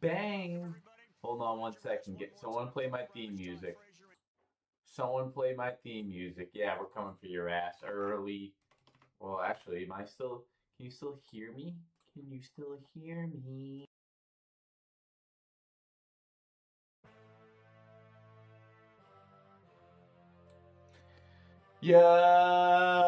bang. Hold on one second. Get someone play my theme music. Someone play my theme music. Yeah, we're coming for your ass early. Well, actually, am I still? Can you still hear me? Can you still hear me? Yeah.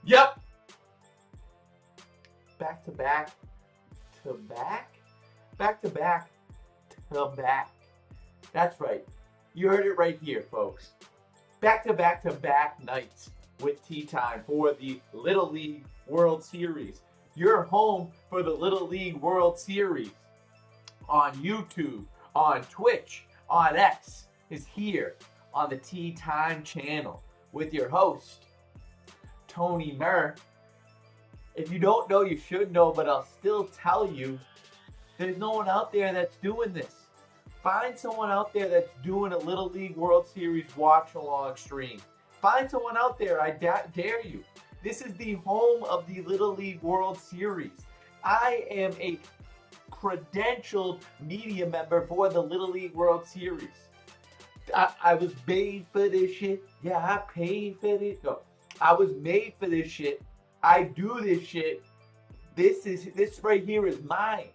Yep. Back to back to back. Back to back to back. That's right. You heard it right here, folks. Back to back to back nights with Tea Time for the Little League World Series. You're home for the Little League World Series on YouTube, on Twitch, on X, is here on the Tea Time channel with your host, Tony Murr. If you don't know, you should know, but I'll still tell you, there's no one out there that's doing this. Find someone out there that's doing a Little League World Series watch along stream. Find someone out there, I dare you. This is the home of the Little League World Series. I am a credentialed media member for the Little League World Series. I was made for this shit. Yeah, I paid for this. No, I was made for this shit. I do this shit. This right here is mine.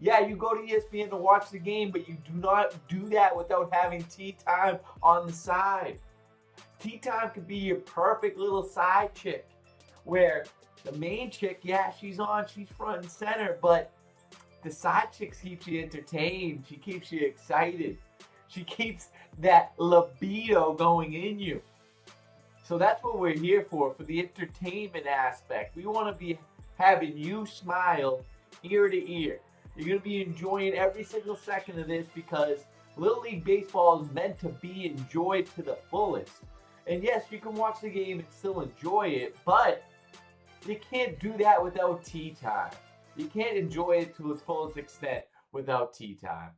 Yeah, you go to ESPN to watch the game, but you do not do that without having Tea Time on the side. Tea Time could be your perfect little side chick, where the main chick, yeah, she's front and center, but the side chick keeps you entertained. She keeps you excited. She keeps that libido going in you. So that's what we're here for the entertainment aspect. We want to be having you smile ear to ear. You're going to be enjoying every single second of this because Little League Baseball is meant to be enjoyed to the fullest. And yes, you can watch the game and still enjoy it, but you can't do that without Tea Time. You can't enjoy it to its fullest extent without Tea Time.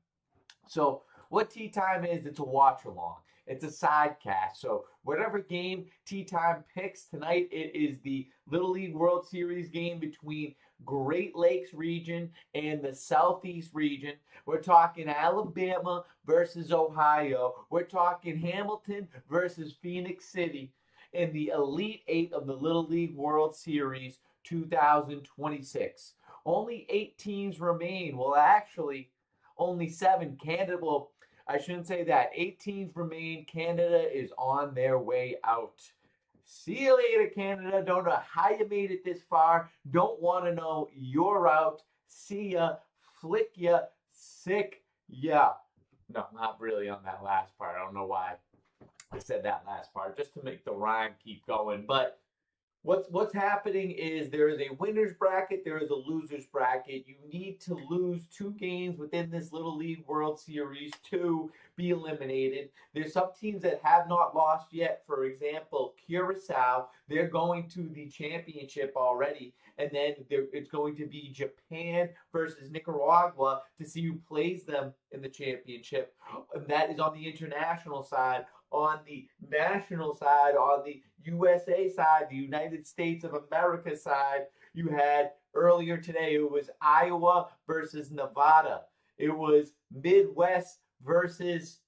So what Tea Time is, it's a watch along. It's a side cast. So whatever game Tea Time picks tonight, it is the Little League World Series game between Great Lakes region and the Southeast region. We're talking Alabama versus Ohio. We're talking Hamilton versus Phoenix City in the Elite Eight of the Little League World Series 2026. Only 8 teams remain. Well, actually, only 7. Canada, well, I shouldn't say that. 8 teams remain. Canada is on their way out. See you later, Canada. Don't know how you made it this far. Don't want to know. You're out. See ya. Flick ya. Sick ya. No, not really on that last part. I don't know why I said that last part, just to make the rhyme keep going. But what's happening is there is a winners bracket, there is a losers bracket. You need to lose 2 games within this Little League World Series to be eliminated. There's some teams that have not lost yet. For example, Curacao, they're going to the championship already, and then it's going to be Japan versus Nicaragua to see who plays them in the championship. And that is on the international side. On the national side, on the USA side, the United States of America side, you had earlier today, it was Iowa versus Nevada. It was Midwest versus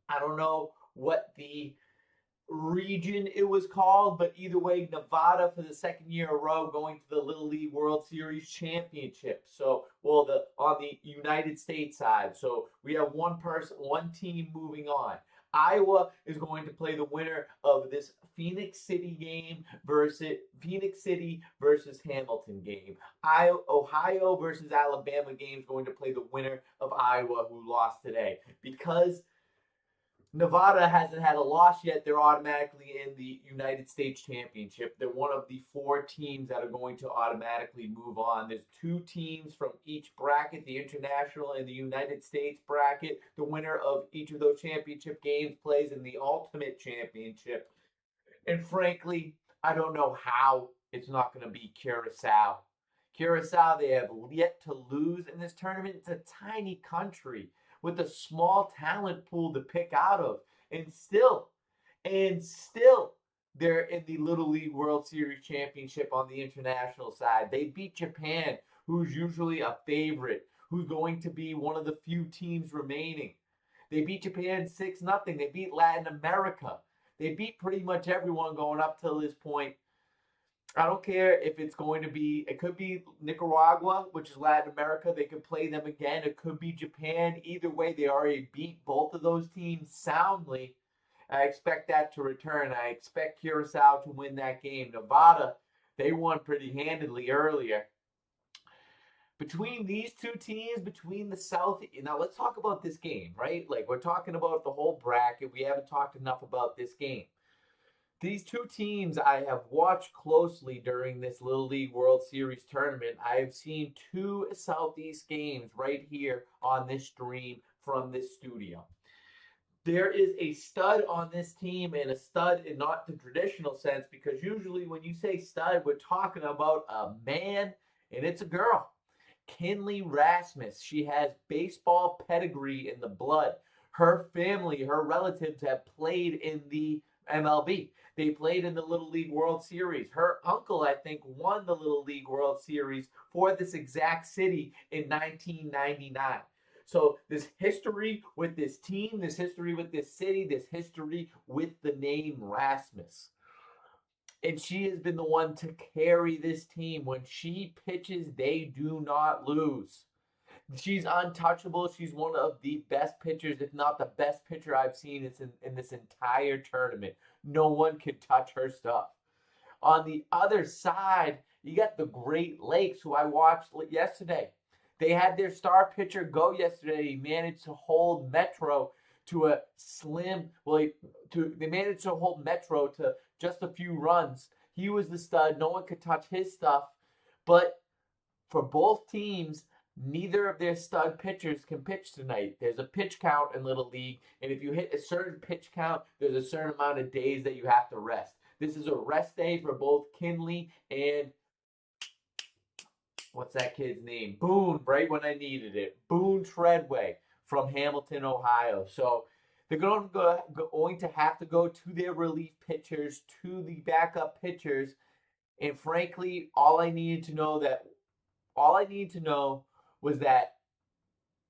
I don't know what the region it was called, but either way, Nevada for the second year in a row going to the Little League World Series championship. So, well, the on the United States side, so we have one team moving on. Iowa is going to play the winner of this Phoenix City versus Hamilton game. Ohio versus Alabama game is going to play the winner of Iowa, who lost today. Because Nevada hasn't had a loss yet, they're automatically in the United States Championship. They're one of the 4 teams that are going to automatically move on. There's 2 teams from each bracket, the international and the United States bracket. The winner of each of those championship games plays in the Ultimate Championship. And frankly, I don't know how it's not going to be Curacao. Curacao, they have yet to lose in this tournament. It's a tiny country with a small talent pool to pick out of. And still, they're in the Little League World Series Championship on the international side. They beat Japan, who's usually a favorite, who's going to be one of the few teams remaining. They beat Japan 6-0. They beat Latin America. They beat pretty much everyone going up till this point. I don't care if it's going to be, it could be Nicaragua, which is Latin America. They could play them again. It could be Japan. Either way, they already beat both of those teams soundly. I expect that to return. I expect Curacao to win that game. Nevada, they won pretty handedly earlier. Between these two teams, between the South, now let's talk about this game, right? Like we're talking about the whole bracket. We haven't talked enough about this game. These two teams I have watched closely during this Little League World Series tournament. I have seen two Southeast games right here on this stream from this studio. There is a stud on this team, and a stud in not the traditional sense, because usually when you say stud, we're talking about a man, and it's a girl. Kinley Rasmus. She has baseball pedigree in the blood. Her family, her relatives have played in the MLB. They played in the Little League World Series. Her uncle, I think, won the Little League World Series for this exact city in 1999. So this history with this team, this history with this city, this history with the name Rasmus. And she has been the one to carry this team. When she pitches, they do not lose. She's untouchable. She's one of the best pitchers, if not the best pitcher I've seen in this entire tournament. No one can touch her stuff. On the other side, you got the Great Lakes, who I watched yesterday. They had their star pitcher go yesterday. He managed to hold Metro to a slim, they managed to hold Metro to just a few runs. He was the stud. No one could touch his stuff. But for both teams, neither of their stud pitchers can pitch tonight. There's a pitch count in Little League, and if you hit a certain pitch count, there's a certain amount of days that you have to rest. This is a rest day for both Kinley and what's that kid's name? Boone, right when I needed it. Boone Treadway from Hamilton, Ohio. So they're going to have to go to their relief pitchers, to the backup pitchers. And frankly, all I needed to know was that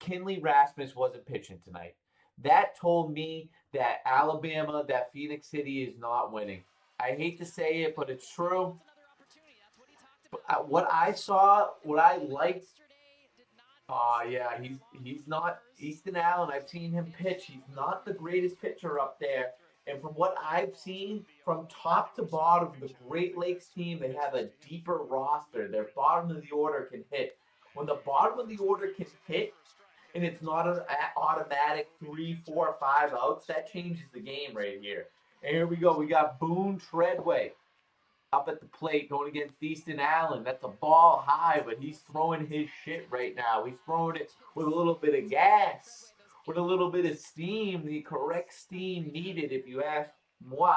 Kinley Rasmus wasn't pitching tonight. That told me that Alabama, that Phoenix City is not winning. I hate to say it, but it's true. But what I saw, what I liked, yeah, he's not Easton Allen. I've seen him pitch. He's not the greatest pitcher up there. And from what I've seen, from top to bottom, the Great Lakes team, they have a deeper roster. Their bottom of the order can hit. When the bottom of the order can hit, and it's not an automatic 3, 4, 5 outs, that changes the game right here. And here we go. We got Boone Treadway up at the plate going against Easton Allen. That's a ball high, but he's throwing his shit right now. He's throwing it with a little bit of gas, with a little bit of steam, the correct steam needed, if you ask moi.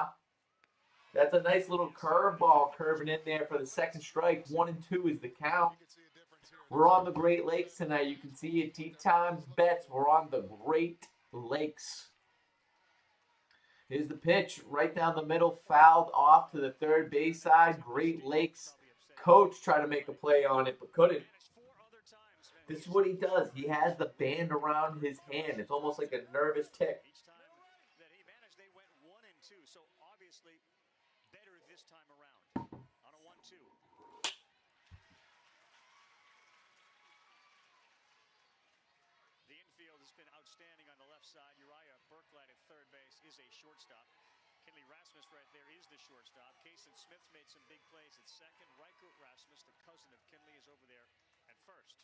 That's a nice little curveball curving in there for the second strike. 1-2 is the count. We're on the Great Lakes tonight. You can see it. Tea Times Bets. We're on the Great Lakes. Here's the pitch right down the middle, fouled off to the third base side. Great Lakes coach tried to make a play on it, but couldn't. This is what he does. He has the band around his hand. It's almost like a nervous tick. Outstanding on the left side. Uriah Berklight at third base is a shortstop. Kinley Rasmus right there is the shortstop. Kason Smith's made some big plays at second. Riker Rasmus, the cousin of Kinley, is over there at first.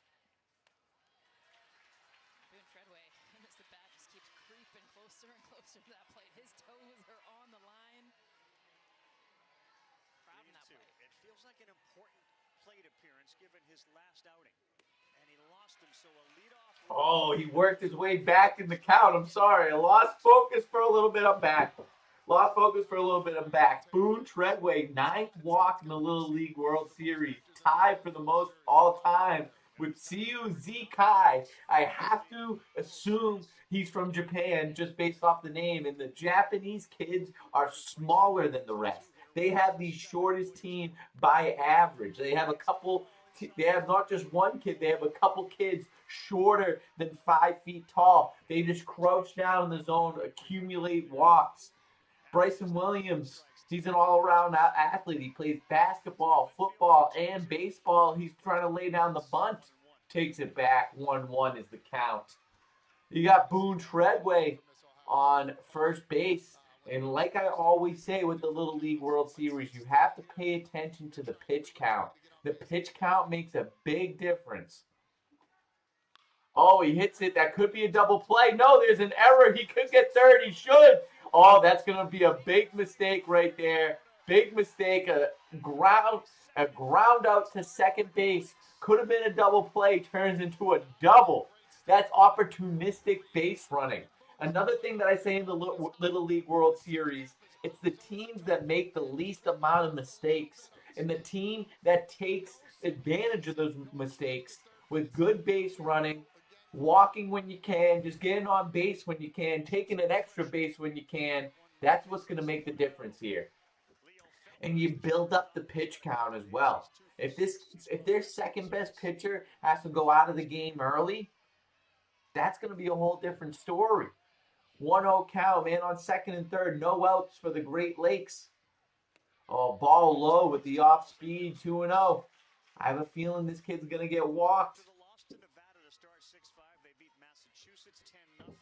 Boone Treadway, as the bat just keeps creeping closer and closer to that plate. His toes are on the line. Proud in that plate. It feels like an important plate appearance given his last outing. And he lost him, so a leadoff. Oh, he worked his way back in the count. I'm sorry. I lost focus for a little bit. I'm back. Lost focus for a little bit. I'm back. Boone Treadway, 9th walk in the Little League World Series, tied for the most all time with Tsuyu Kai. I have to assume he's from Japan just based off the name, and the Japanese kids are smaller than the rest. They have the shortest team by average. They have a couple. They have not just one kid. They have a couple kids shorter than 5 feet tall. They just crouch down in the zone, accumulate walks. Bryson Williams, he's an all-around athlete. He plays basketball, football, and baseball. He's trying to lay down the bunt. Takes it back. 1-1 is the count. You got Boone Treadway on first base. And like I always say with the Little League World Series, you have to pay attention to the pitch count. The pitch count makes a big difference. Oh, he hits it. That could be a double play. No, there's an error. He could get third. He should. Oh, that's going to be a big mistake right there. Big mistake. A ground out to second base. Could have been a double play. Turns into a double. That's opportunistic base running. Another thing that I say in the Little League World Series, it's the teams that make the least amount of mistakes. And the team that takes advantage of those mistakes with good base running, walking when you can, just getting on base when you can, taking an extra base when you can, that's what's going to make the difference here. And you build up the pitch count as well. If their second best pitcher has to go out of the game early, that's going to be a whole different story. 1-0 count, man on second and third, no outs for the Great Lakes. Oh, ball low with the off speed, 2-0. I have a feeling this kid's going to get walked. To the loss to Nevada to start 6-5, they beat Massachusetts 10-0.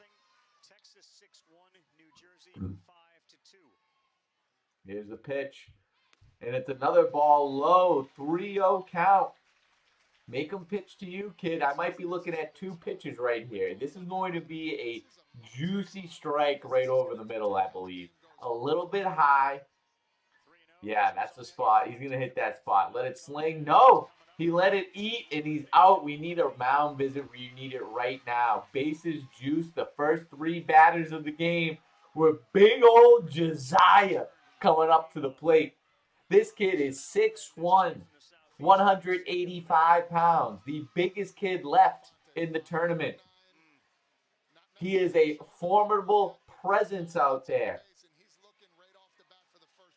Texas 6-1, New Jersey 5-2. Here's the pitch. And it's another ball low, 3-0 count. Make them pitch to you, kid. I might be looking at 2 pitches right here. This is going to be a juicy strike right over the middle, I believe. A little bit high. Yeah, that's the spot. He's going to hit that spot. Let it sling. No, he let it eat, and he's out. We need a mound visit. We need it right now. Bases juiced. The first 3 batters of the game were big old Josiah coming up to the plate. This kid is 6'1", 185 pounds. The biggest kid left in the tournament. He is a formidable presence out there.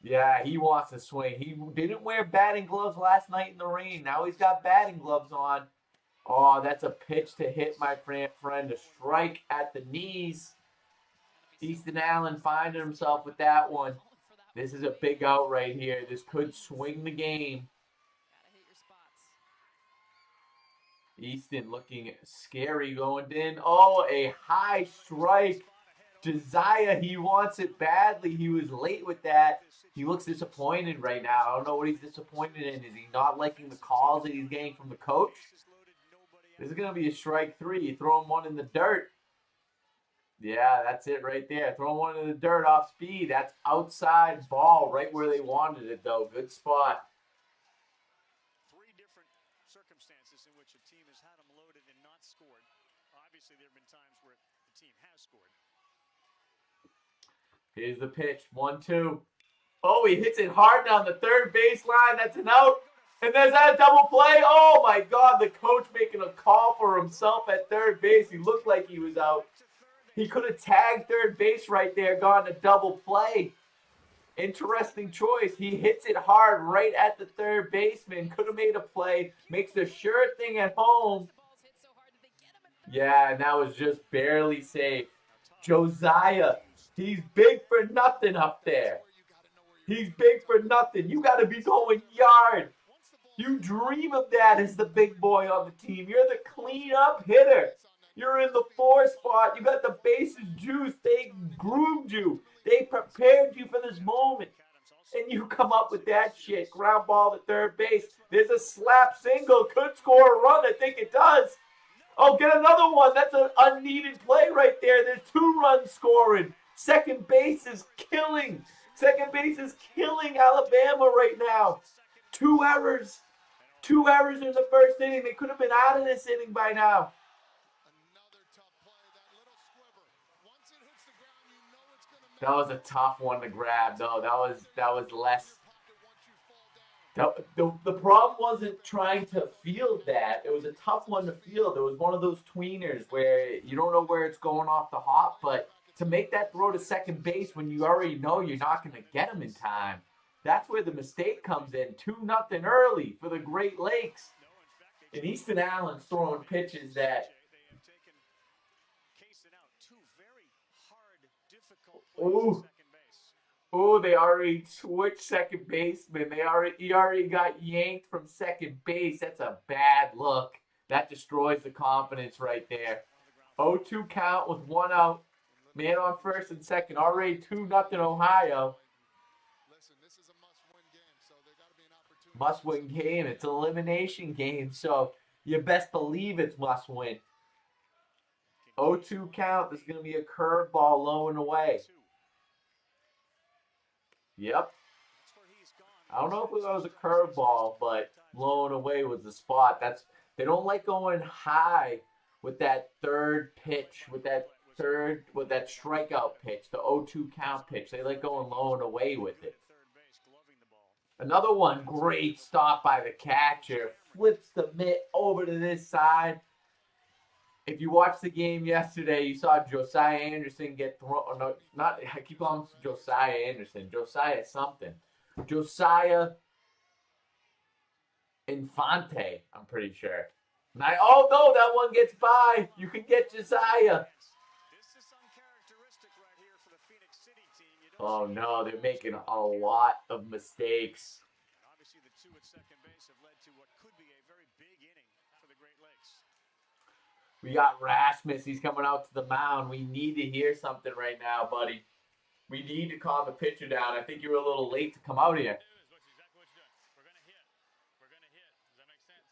Yeah, he wants to swing. He didn't wear batting gloves last night in the rain. Now he's got batting gloves on. Oh, that's a pitch to hit, my friend. A strike at the knees. Easton Allen finding himself with that one. This is a big out right here. This could swing the game. Gotta hit your spots. Easton looking scary going in. Oh, a high strike. Josiah, he wants it badly. He was late with that. He looks disappointed right now. I don't know what he's disappointed in. Is he not liking the calls that he's getting from the coach? This is going to be a strike 3. You throw him one in the dirt. Yeah, that's it right there. Throw one in the dirt off speed. That's outside ball right where they wanted it, though. Good spot. 3 different circumstances in which a team has had them loaded and not scored. Obviously, there have been times where the team has scored. Here's the pitch. 1-2. Oh, he hits it hard down the third baseline. That's an out. And there's that double play. Oh, my God. The coach making a call for himself at third base. He looked like he was out. He could have tagged third base right there, gone to double play. Interesting choice. He hits it hard right at the third baseman. Could have made a play. Makes the sure thing at home. Balls hit so hard that they get him at third. Yeah, and that was just barely safe. Josiah, he's big for nothing up there. He's big for nothing. You got to be going yard. You dream of that as the big boy on the team. You're the cleanup hitter. You're in the 4 spot. You got the bases juiced. They groomed you. They prepared you for this moment. And you come up with that shit. Ground ball to third base. There's a slap single. Could score a run. I think it does. Oh, get another one. That's an unneeded play right there. There's 2 runs scoring. Second base is killing. Second base is killing Alabama right now. 2 errors. 2 errors in the first inning. They could have been out of this inning by now. Another tough play, that little squiver. Once it hits the ground, you know it's going to That was a tough one to grab, though. That was less. The problem wasn't trying to field that. It was a tough one to field. It was one of those tweeners where you don't know where it's going off the hop, but to make that throw to second base when you already know you're not going to get him in time, that's where the mistake comes in. 2-0 early for the Great Lakes. And Easton Allen's throwing pitches that. Ooh. Oh, they already switched second baseman. He already got yanked from second base. That's a bad look. That destroys the confidence right there. 0-2 count with 1 out. Man on first and second. Already 2-0 Ohio. Listen, this is a must-win game, so there got to be an opportunity. Must-win game. It's an elimination game, so you best believe it's must-win. 0-2 count. This is going to be a curveball low and away. Yep. I don't know if it was a curveball, but low and away was the spot. They don't like going high with that third pitch, with that strikeout pitch, the 0-2 count pitch. They like going low and away with it. Another one, great stop by the catcher. Flips the mitt over to this side. If you watched the game yesterday, you saw Josiah Anderson get thrown. No, not. I keep calling him Josiah Anderson. Josiah something. Josiah Infante. I'm pretty sure. Oh no, that one gets by. You can get Josiah. Oh no, they're making a lot of mistakes. Obviously, the two at second base have led to what could be a very big inning for the Great Lakes. We got Rasmus. He's coming out to the mound. We need to hear something right now, buddy. We need to calm the pitcher down. I think you were a little late to come out here. That's exactly what you're doing. We're going to hit. We're going to hit. Does that make sense?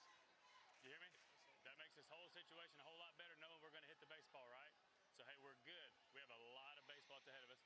You hear me? That makes this whole situation a whole lot better knowing we're going to hit the baseball, right? So, hey, we're good. We have a lot of baseball ahead of us.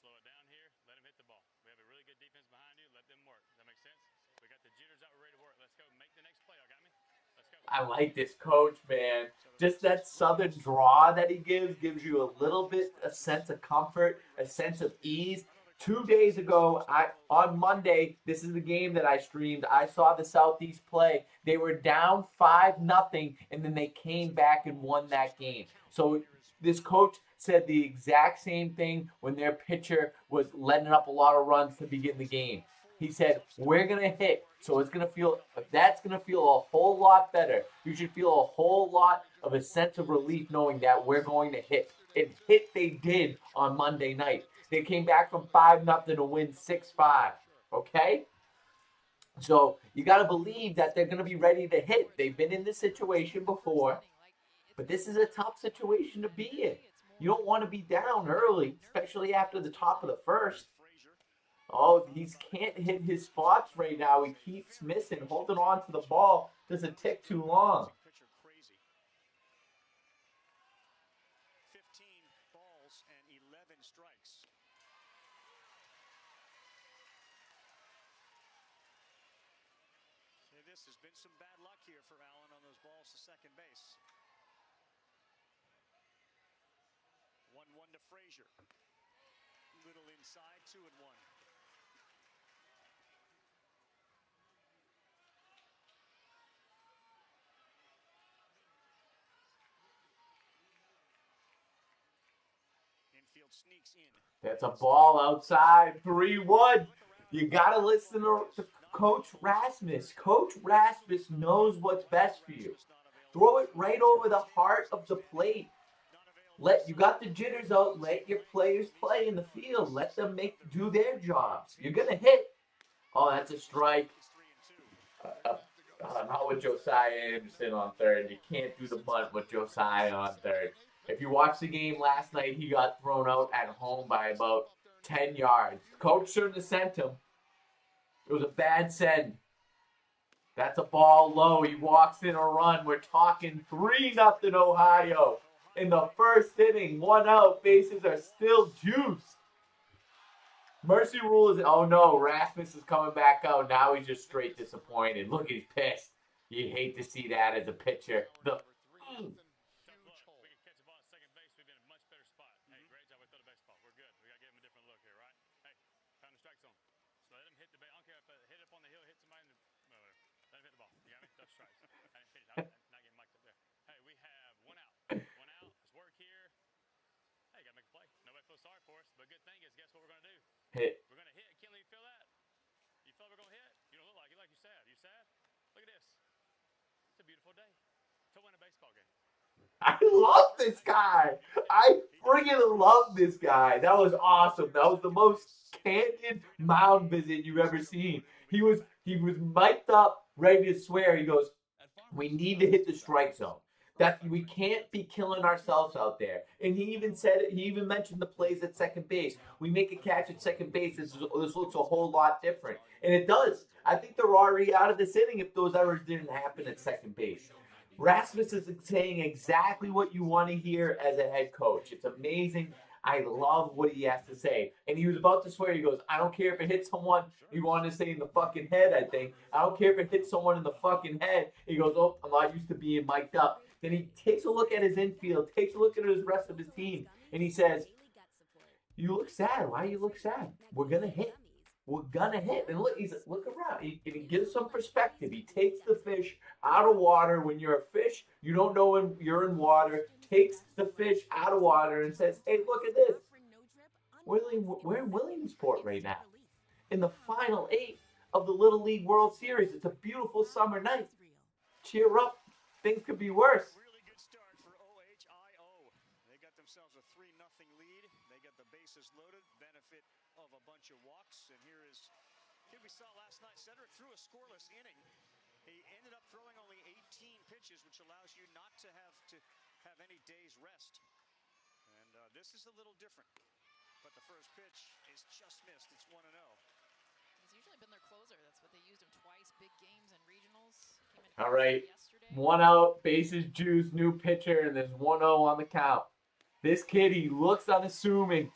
Slow it down here. Let them hit the ball. We have a really good defense behind you. Let them work. Does that make sense? We got the jitters out. We're ready to work. Let's go. Make the next play. Y'all got me? Let's go. I like this coach, man. Just that southern draw that he gives you a little bit a sense of comfort, a sense of ease. 2 days ago, on Monday, this is the game that I streamed. I saw the Southeast play. They were down 5-0, and then they came back and won that game. So this coach said the exact same thing when their pitcher was letting up a lot of runs to begin the game. He said, we're going to hit, so that's going to feel a whole lot better. You should feel a whole lot of a sense of relief knowing that we're going to hit. And hit they did on Monday night. They came back from 5-0 to win 6-5, okay? So you got to believe that they're going to be ready to hit. They've been in this situation before, but this is a tough situation to be in. You don't want to be down early, especially after the top of the first. Oh, he can't hit his spots right now. He keeps missing. Holding on to the ball doesn't take too long. 15 balls and 11 strikes. This has been some bad luck here for Allen on those balls to second base. 1-1 to Frazier. Little inside, 2-1. Infield sneaks in. That's a ball outside. 3-1. You got to listen to Coach Rasmus. Coach Rasmus knows what's best for you. Throw it right over the heart of the plate. You got the jitters out. Let your players play in the field. Let them do their jobs. You're gonna hit. Oh, that's a strike. Not with Josiah Anderson on third. You can't do the bunt with Josiah on third. If you watched the game last night, he got thrown out at home by about 10 yards. Coach shouldn't have sent him. It was a bad send. That's a ball low. He walks in a run. We're talking 3-0 Ohio. In the first inning, 1 out. Bases are still juiced. Mercy rule is, oh no, Rasmus is coming back out. Now he's just straight disappointed. Look, he's pissed. You hate to see that as a pitcher. We can catch the ball at second base. We've been in a much better spot. Hey, great job. We throw the baseball. We're good. We got to give him a different look. day to win a baseball game. I love this guy. I friggin' love this guy. That was awesome. That was the most candid mound visit you've ever seen. He was mic'd up, ready to swear. He goes, "We need to hit the strike zone. That we can't be killing ourselves out there." And he even said it. He even mentioned the plays at second base. We make a catch at second base. This looks a whole lot different, and it does. I think they're already out of this inning if those errors didn't happen at second base. Rasmus is saying exactly what you want to hear as a head coach. It's amazing. I love what he has to say. And he was about to swear. He goes, "I don't care if it hits someone." He wanted to say in the fucking head, I think. "I don't care if it hits someone in the fucking head." He goes, "Oh, I'm not used to being mic'd up." Then he takes a look at his infield, takes a look at his rest of his team, and he says, "You look sad. Why do you look sad? We're going to hit. We're gonna hit." And look around. He gives some perspective. He takes the fish out of water. When you're a fish, you don't know when you're in water. Takes the fish out of water and says, "Hey, look at this. We're in Williamsport right now, in the final 8 of the Little League World Series. It's a beautiful summer night. Cheer up. Things could be worse." Really good start for OHIO. They got themselves a 3-0 lead. They got the bases loaded, benefit of a bunch of walks. And here is kid we saw last night. Cedric threw a scoreless inning. He ended up throwing only 18 pitches, which allows you not to have any day's rest. And this is a little different. But the first pitch is just missed. It's 1-0. He's usually been their closer. That's what they used him twice, big games and regionals. Came in All right. yesterday. 1 out, bases juice, new pitcher, and there's 1-0 on the count. This kid, he looks unassuming.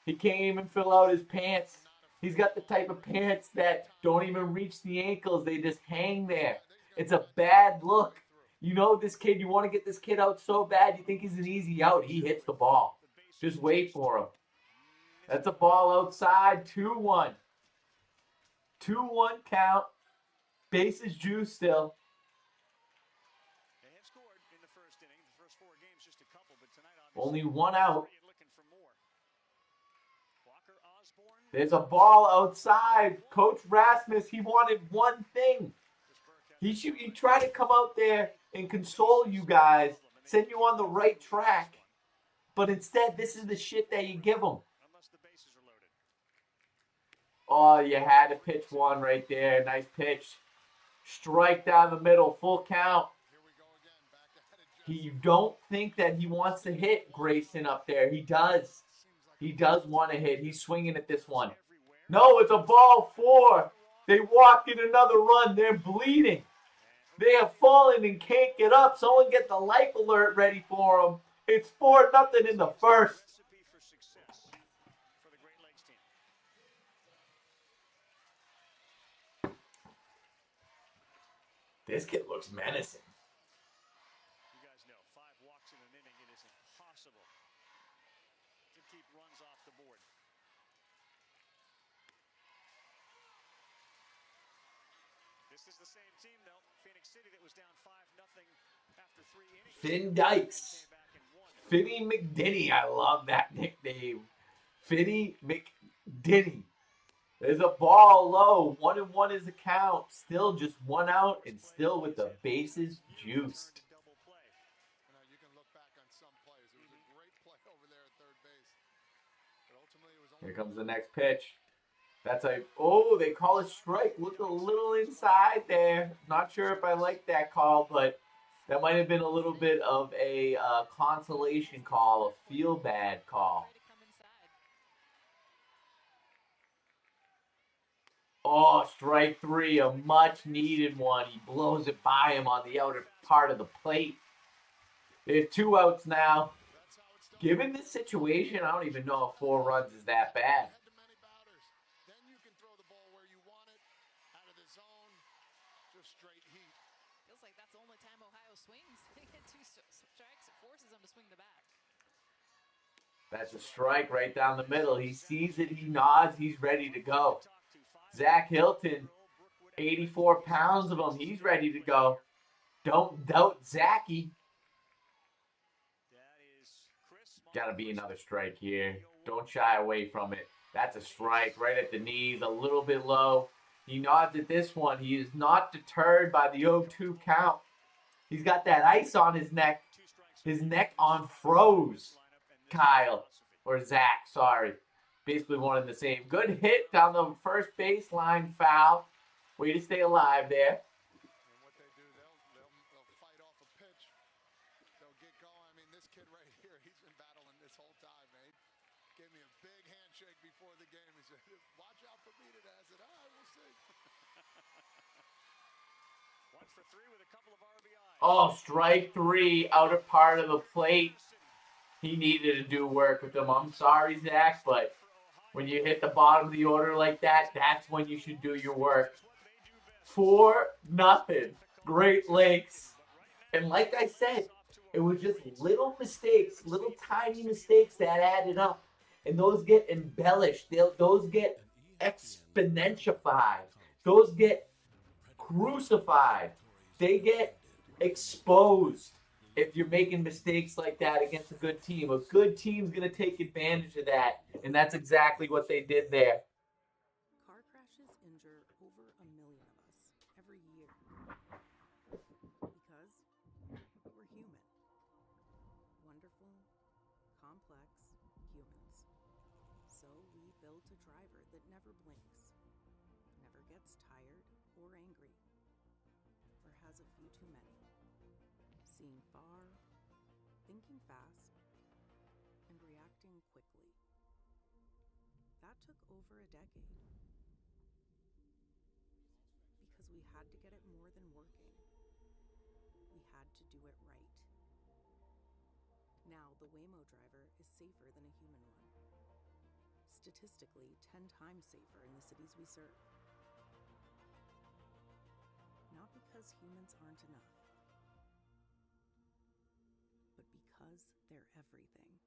He can't even fill out his pants. He's got the type of pants that don't even reach the ankles. They just hang there. It's a bad look. You know this kid, you want to get this kid out so bad, you think he's an easy out. He hits the ball. Just wait for him. That's a ball outside, 2-1. 2-1 count. Bases juice still. They have scored in the first inning. The first 4 games, just a couple, but tonight Only 1 out. looking for more. Walker Osborne. There's a ball outside. Coach Rasmus, he wanted one thing. He tried to come out there and console you guys, send you on the right track. But instead, this is the shit that you give him. Unless the bases are loaded. Oh, you had to pitch one right there. Nice pitch. Strike down the middle. Full count. Here we go again. Back at it. You don't think that he wants to hit Grayson up there. He does. He does want to hit. He's swinging at this one. No, it's a ball 4. They walk in another run. They're bleeding. They have fallen and can't get up. Someone get the life alert ready for them. It's 4-0 in the first. Recipe for success for the Great Lakes team. This kid looks menacing. You guys know, 5 walks in an inning, it is impossible to keep runs off the board. This is the same team, though. Phoenix City that was down 5-0 after 3 innings. Finn Dykes. Came back and won. Fitty McDinney. I love that nickname. Fitty McDinney. There's a ball low. 1-1 is the count. Still just 1 out and still with the bases juiced. Double play. You can look back on some plays. It was a great play over there at third base. But ultimately, it was only Here comes the next pitch. That's they call it strike. Look a little inside there. Not sure if I like that call, but that might have been a little bit of a consolation call, a feel bad call. Try to come inside. Oh, strike 3, a much needed one. He blows it by him on the outer part of the plate. There's 2 outs now. that's how it's done. Given this situation, I don't even know if 4 runs is that bad. Head to many batters. Then you can throw the ball where you want it, out of the zone, just straight heat. Feels like that's the only time Ohio swings. They get 2 strikes. It forces them to swing the bat. That's a strike right down the middle. He sees it, he nods, he's ready to go. Talk to 5. Zach Hilton, 84 pounds of him, he's ready to go. Don't doubt Zachy. That is Chris. Gotta be another strike here. Don't shy away from it. That's a strike right at the knees, a little bit low. He nods at this one. He is not deterred by the 0-2 count. He's got that ice on his neck. His neck on froze. Kyle. Or Zach, sorry. Basically one and the same. Good hit down the first baseline, foul. Way to stay alive there. And what they do, they'll fight off a pitch. They'll get going. I mean, this kid right here, he's been battling this whole time, man. He gave me a big handshake before the game. He said, watch out for me today. I said, all right, we'll see. 1 for 3 with a couple of RBIs. Oh, strike 3, outer part of the plate. He needed to do work with them. I'm sorry, Zach, but when you hit the bottom of the order like that, that's when you should do your work. 4-0. Great Lakes. And like I said, it was just little mistakes, little tiny mistakes that added up. And those get embellished. Those get exponentified. Those get crucified. They get exposed if you're making mistakes like that against a good team. A good team's going to take advantage of that. And that's exactly what they did there. Car crashes injure over 1 million of us every year. Because we're human. Wonderful, complex humans. So we built a driver that never blinks, never gets tired or angry, or has a few too many. Seeing far, thinking fast, and reacting quickly. That took over a decade. Because we had to get it more than working. We had to do it right. Now, the Waymo driver is safer than a human one. Statistically, 10 times safer in the cities we serve. Not because humans aren't enough, but because they're everything.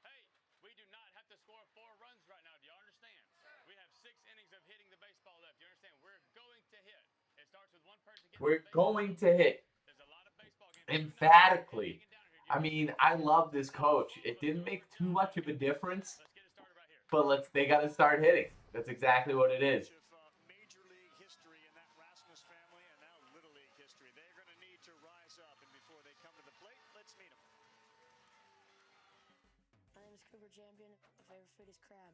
Hey, we do not have to score 4 runs right now. Do you understand? We have 6 innings of hitting the baseball left. Do you understand? We're going to hit. It starts with one person getting We're the baseball. going to hit. There's a lot of baseball games. Emphatically. I mean, I love this coach. It didn't make too much of a difference, Let's get it started right here. but they got to start hitting. That's exactly what it is. Major League history in that Rasmus family and now Little League history. They're going to need to rise up, and before they come to the plate, let's meet them. My name is Cooper Champion. My favorite food is crab.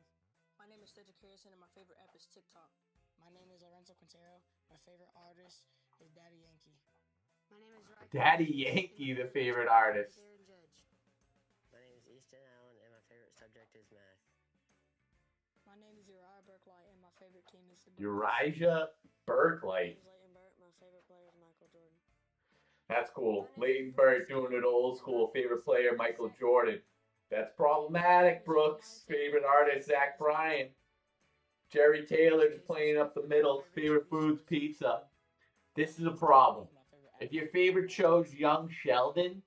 My name is Cedric Harrison, and my favorite app is TikTok. My name is Lorenzo Quintero. My favorite artist is Daddy Yankee. My name is Ryan. Daddy Yankee, the favorite artist. Aaron Judge. My name is Easton Allen, and my favorite subject is math. My name is Uriah Burklight, and my favorite team is the Uriah Burklight. My name is Leighton Burt. My favorite player is Michael Jordan. That's cool. Leighton Burt doing it old school. Favorite player, Michael Jordan. That's problematic, Brooks. Favorite artist, Zach Bryan. Jerry Taylor just playing up the middle. Favorite foods, pizza. This is a problem. If your favorite show's Young Sheldon,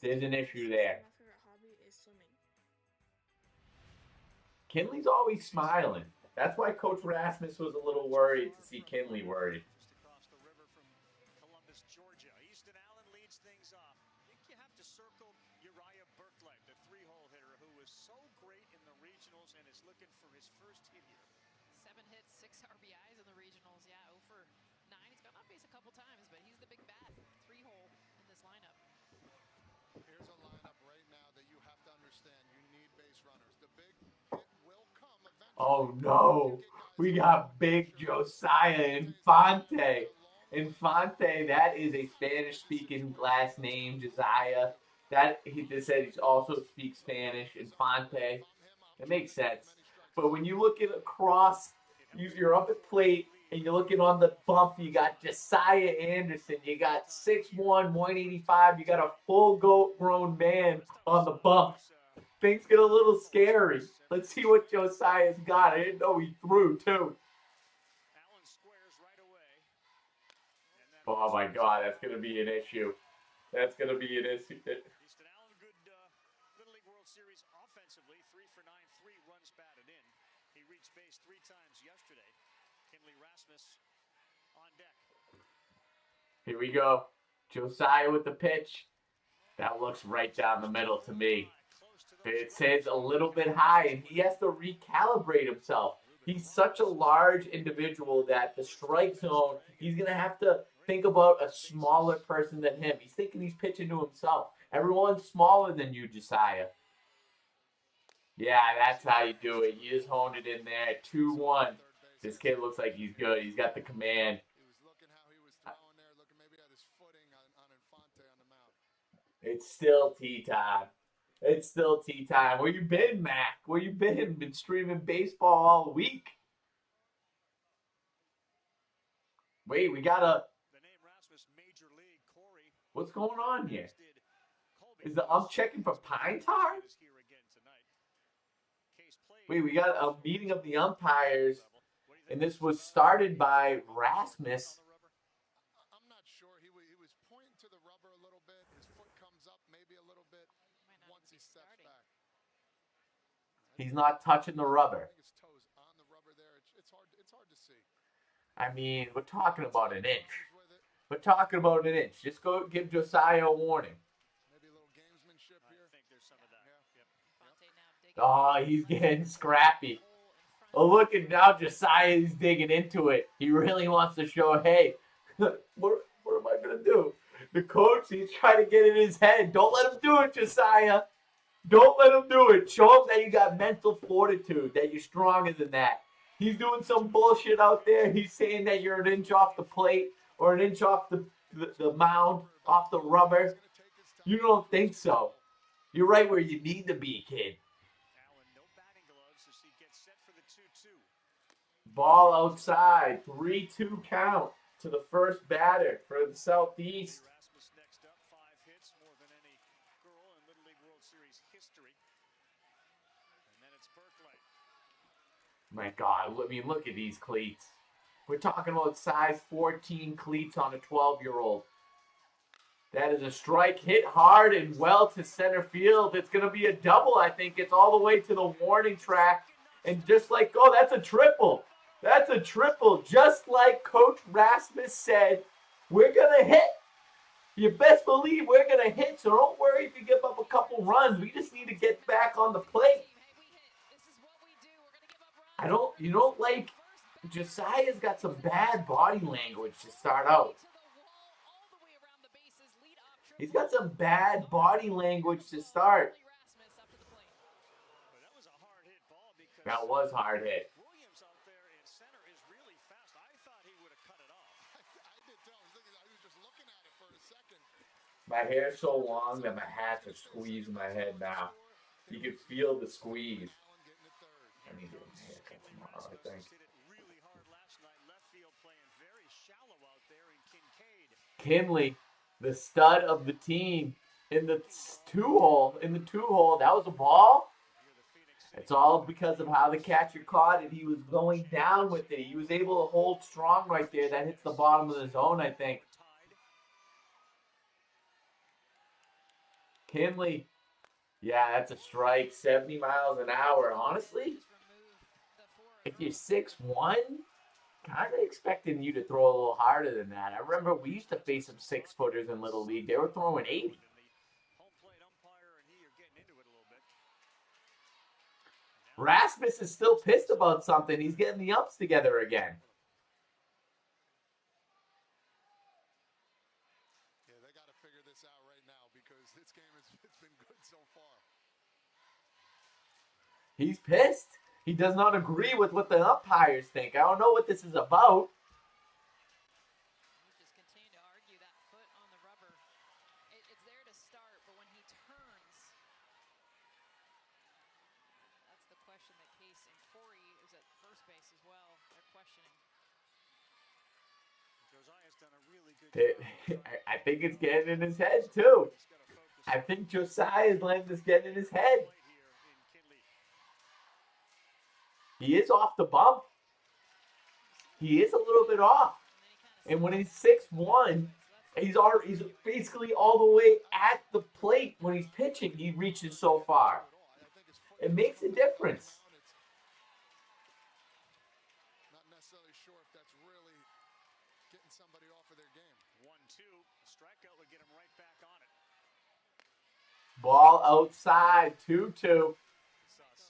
there's an issue there. My favorite hobby is swimming. Kinley's always smiling. That's why Coach Rasmus was a little worried to see Kinley worried. Just across the river from Columbus, Georgia. Easton Allen leads things off. I think you have to circle Uriah Burklight, the 3-hole hitter who was so great in the regionals and is looking for his first hit here. 7 hits, 6 RBIs in the regionals. Yeah, 0 for 9. He's gone off base a couple times, but he's the big bat. 3-hole in this lineup. Here's a lineup right now that you have to understand. You need base runners. The big hit will come eventually. Oh no, we got big Josiah Infante. Infante, that is a Spanish-speaking last name, Josiah. That he just said he also speaks Spanish. Infante, that makes sense. But when you look at across, you're up at plate and you're looking on the bump. You got Josiah Anderson. You got 6'1", 185. You got a full-grown man on the bump. Things get a little scary. Let's see what Josiah's got. I didn't know he threw, too. Allen squares right away. And then Oh, my God. That's going to be an issue. That's going to be an issue. Easton Allen, good Little League World Series offensively. 3 for 9, 3 runs batted in. He reached base 3 times yesterday. Kinley Rasmus on deck. Here we go. Josiah with the pitch. That looks right down the middle to me. Close to the It says a little bit high, and he has to recalibrate himself. He's such a large individual that the strike zone, he's going to have to think about a smaller person than him. He's thinking he's pitching to himself. Everyone's smaller than you, Josiah. Yeah, that's how you do it. You just honed it in there. 2-1. This kid looks like he's good. He's got the command. He was looking how he was throwing there, looking maybe at his footing on Infante on the mound. It's still tea time. It's still tea time. Where you been, Mac? Where you been? Been streaming baseball all week. Wait, we got a... The name Rasmus, Major League, Corey. What's going on here? Did Colby Is the ump checking for pine tar? is here again tonight. Case played. Wait, we got a meeting of the umpires, and this was started by Rasmus. I'm not sure. He was pointing to the rubber a little bit. His foot comes up maybe a little bit once he steps back. He's not touching the rubber. I think his toes on the rubber there. It's hard to see. I mean, we're talking about an inch. He's with it. We're talking about an inch. Just go give Josiah a warning. Maybe a little gamesmanship I here. think there's some of that. Yeah. Yep. Infante now Oh, digging he's getting scrappy. hole in front Oh, look at now Josiah's digging into it. He really wants to show, hey, what am I going to do? The coach, he's trying to get in his head. Don't let him do it, Josiah. Don't let him do it. Show him that you got mental fortitude, that you're stronger than that. He's doing some bullshit out there. He's saying that you're an inch off the plate or an inch off the mound, off the rubber. You don't think so. You're right where you need to be, kid. Allen, no batting gloves as he gets set for the 2-2. Ball outside. 3-2 count to the first batter for the Southeast. Rasmus next up, 5 hits, more than any girl in Little League World Series history. And then it's Berkeley. My God, I mean, look at these cleats. We're talking about size 14 cleats on a 12-year-old. That is a strike, hit hard and well to center field. It's going to be a double, I think. It's all the way to the warning track. And just like, oh, that's a triple. That's a triple. Just like Coach Rasmus said, we're going to hit. You best believe we're going to hit, so don't worry if you give up a couple runs. We just need to get back on the plate. You don't like, Josiah's got some bad body language to start out. He's got some bad body language to start. But that was a hard hit ball because That was hard hit. Williams out there in center is really fast. I thought he would have cut it off. I did too. I was just looking at it for a second. My hair's so long that my hat's are squeezing my head now. You can feel the squeeze. Allen getting it third. I need to get my haircut tomorrow, I think. Hit it really hard last night. Left field playing very shallow out there in Kincaid. Kinley, the stud of the team, in the two-hole. That was a ball. It's all because of how the catcher caught it. He was going down with it. He was able to hold strong right there. That hits the bottom of the zone, I think. Kinley, yeah, that's a strike. 70 miles an hour. Honestly, if you're 6'1", kind of expecting you to throw a little harder than that. I remember we used to face some 6-footers in Little League. They were throwing 80. Home plate umpire and he are getting into it a little bit. Rasmus is still pissed about something. He's getting the umps together again. Yeah, they got to figure this out right now because this game it's been good so far. He's pissed. He does not agree with what the umpires think. I don't know what this is about. You just continue to argue that foot on the rubber. It's there to start, but when he turns, that's the question that Case and Corey is at first base as well. They're questioning. Josiah's done a really good job. I think it's getting in his head, too. He's got to focus I think Josiah's letting this get in his head. play here in Kinley. He is off the bump. He is a little bit off. And when he's 6'1", he's basically all the way at the plate when he's pitching. He reaches so far. It makes a difference. Not necessarily sure if that's really getting somebody off of their game. 1-2. Strikeout would get him right back on it. Ball outside, 2-2.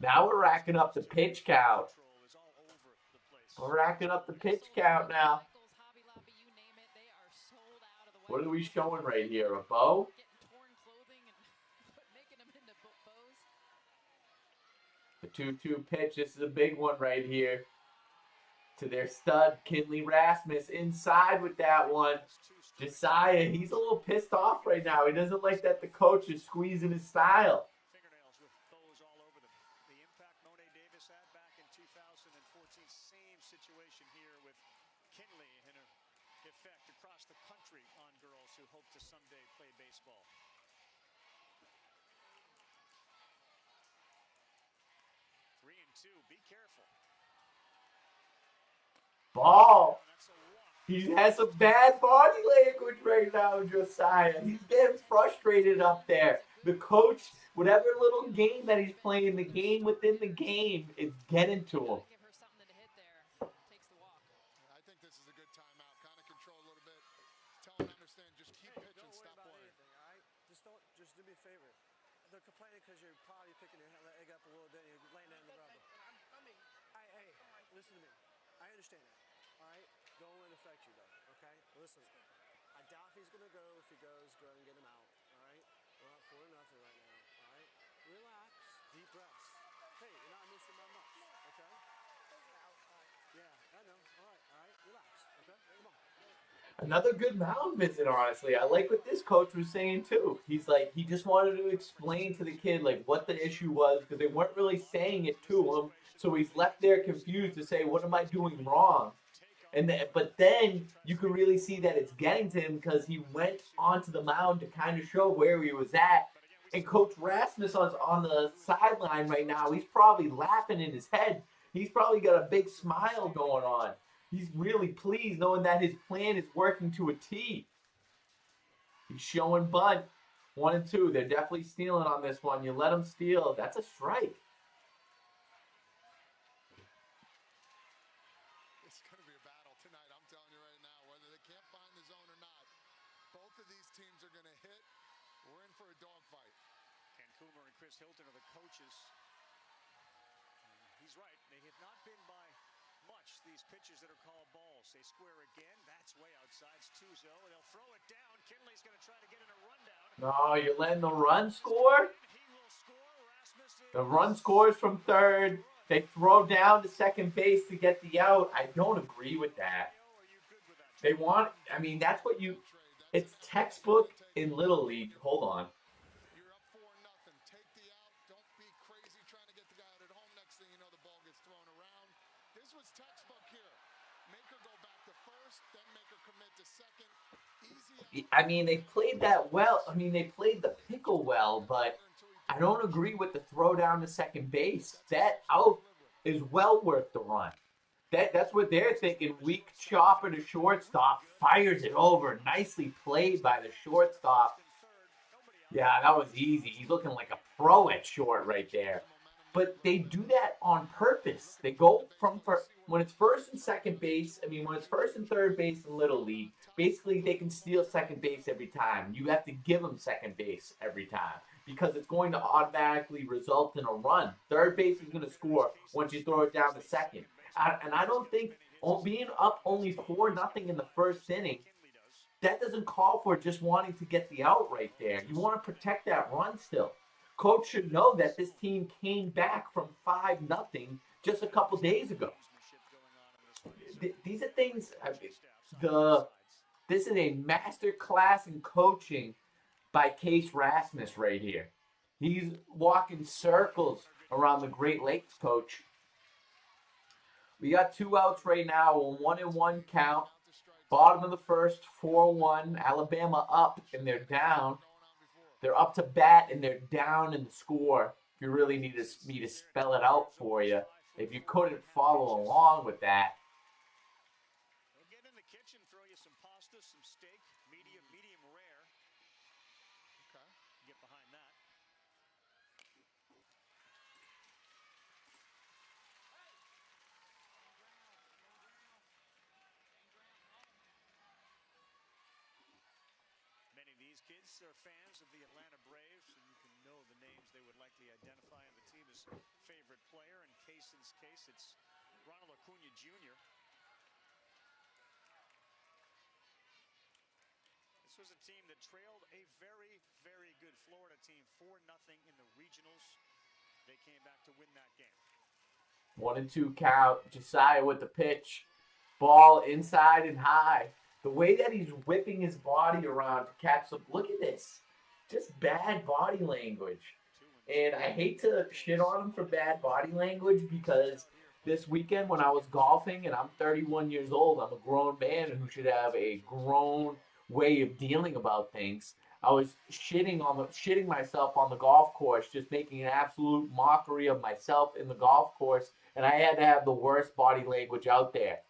Now we're racking up the pitch count. Control is all over We're racking up the pitch count now. Michaels, Hobby Lobby, you name it, they are sold out of the What are we Wegmans. showing right here? A bow? Getting torn clothing and making them into bows. The 2-2 pitch. This is a big one right here. To their stud, Kinley Rasmus, inside with that one. Josiah, he's a little pissed off right now. He doesn't like that the coach is squeezing his style. Fingernails with bows all over them. The impact Monet Davis had back in 2014. Same situation here with Kinley and an effect across the country on girls who hope to someday play baseball. Three and two. Be careful. Ball. That's a walk. He has some bad body language right now, Josiah. He's getting frustrated up there. The coach, whatever little game that he's playing, the game within the game, is getting to him. Give her something to hit there. Takes the walk. I think this is a good timeout. Kind of control a little bit. Tell him to understand. Just keep pitching. Don't worry Stop about worrying. anything, all right? Just do me a favor. They're complaining because you're probably picking your egg up a little bit and you're laying it in the rubber. I'm coming. Hey, listen to me. I understand that, all right? Don't let it affect you, though, okay? Listen, I doubt if he's going to go. If he goes, go ahead and get him out, all right? We're up 4-0 right now, all right? Relax, deep breaths. Hey, you're not missing by much, okay? Yeah, I know. All right, relax, okay? Come on. Another good mound visit, honestly. I like what this coach was saying, too. He's like, he just wanted to explain to the kid, like, what the issue was, because they weren't really saying it to him. So he's left there confused to say, what am I doing wrong? But then you can really see that it's getting to him because he went onto the mound to kind of show where he was at. And Coach Rasmus on the sideline right now, he's probably laughing in his head. He's probably got a big smile going on. He's really pleased knowing that his plan is working to a T. He's showing bunt. 1 and 2. They're definitely stealing on this one. You let them steal. That's a strike. It's going to be a battle tonight. I'm telling you right now, whether they can't find the zone or not, both of these teams are going to hit. We're in for a dogfight. Ken Coomer and Chris Hilton are the coaches. He's right. They have not been by much, these pitches that are called balls. They square again. That's way outside. It's 2-0. They'll throw it down. Kinley's going to try to get in a rundown. No, you're letting the run score? He will score. Rasmus The run scores from third. They throw down to second base to get the out. I don't agree with that. They want, I mean, that's what you, it's textbook in Little League. Hold on. You're up 4-0. Take the out. Don't be crazy trying to get the guy out at home. Next thing you know, the ball gets thrown around. This was textbook here. Make her go back to first, then make her commit to second. Easy out. I mean, they played that well. I mean, they played the pickle well, but I don't agree with the throw down to second base. That out is well worth the run. That's what they're thinking. Weak chopper to shortstop. Fires it over. Nicely played by the shortstop. Yeah, that was easy. He's looking like a pro at short right there. But they do that on purpose. They go from when it's first and second base. I mean, when it's first and third base in Little League, basically they can steal second base every time. You have to give them second base every time because it's going to automatically result in a run. Third base is going to score once you throw it down to second. And I don't think being up only 4-0 in the first inning, that doesn't call for just wanting to get the out right there. You want to protect that run still. Coach should know that this team came back from 5-0 just a couple days ago. These are things. This is a master class in coaching by Case Rasmus right here. He's walking circles around the Great Lakes coach. We got 2 outs right now, a 1-1 count. Bottom of the first, 4-1. Alabama up and they're down. They're up to bat and they're down in the score. If you really need me to spell it out for you, if you couldn't follow along with that. They'll get in the kitchen, throw you some pasta, some steak, medium rare. Okay. Get behind that. Many of these kids are fans of the Atlanta Braves, and you can know the names they would likely identify on the team as favorite player. In Case's case, it's Ronald Acuna Jr. This was a team that trailed a very, very good Florida team 4-0 in the regionals. They came back to win that game. 1-2 count. Josiah with the pitch. Ball inside and high. The way that he's whipping his body around to catch the... Look at this. Just bad body language. And I hate to shit on him for bad body language because this weekend when I was golfing, and I'm 31 years old, I'm a grown man who should have a grown way of dealing about things. I was shitting myself on the golf course, just making an absolute mockery of myself in the golf course, and I had to have the worst body language out there.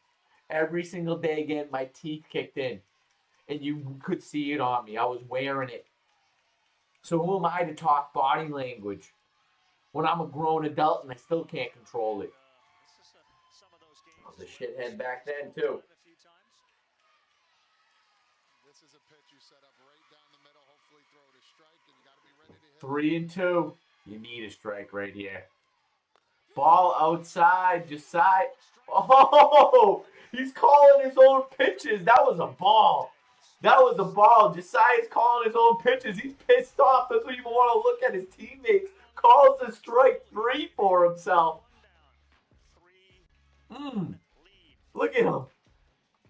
Every single day again, my teeth kicked in, and you could see it on me. I was wearing it. So who am I to talk body language when I'm a grown adult and I still can't control it? I was a shithead back then, too. This is a pitch you set up right down the middle. Hopefully throw it a strike, and you got to be ready to hit. 3-2. You need a strike right here. Ball outside. Josiah. Oh, he's calling his own pitches. That was a ball. That was a ball. Josiah's calling his own pitches. He's pissed off. Doesn't even want to look at his teammates. Calls the strike 3 for himself. Look at him.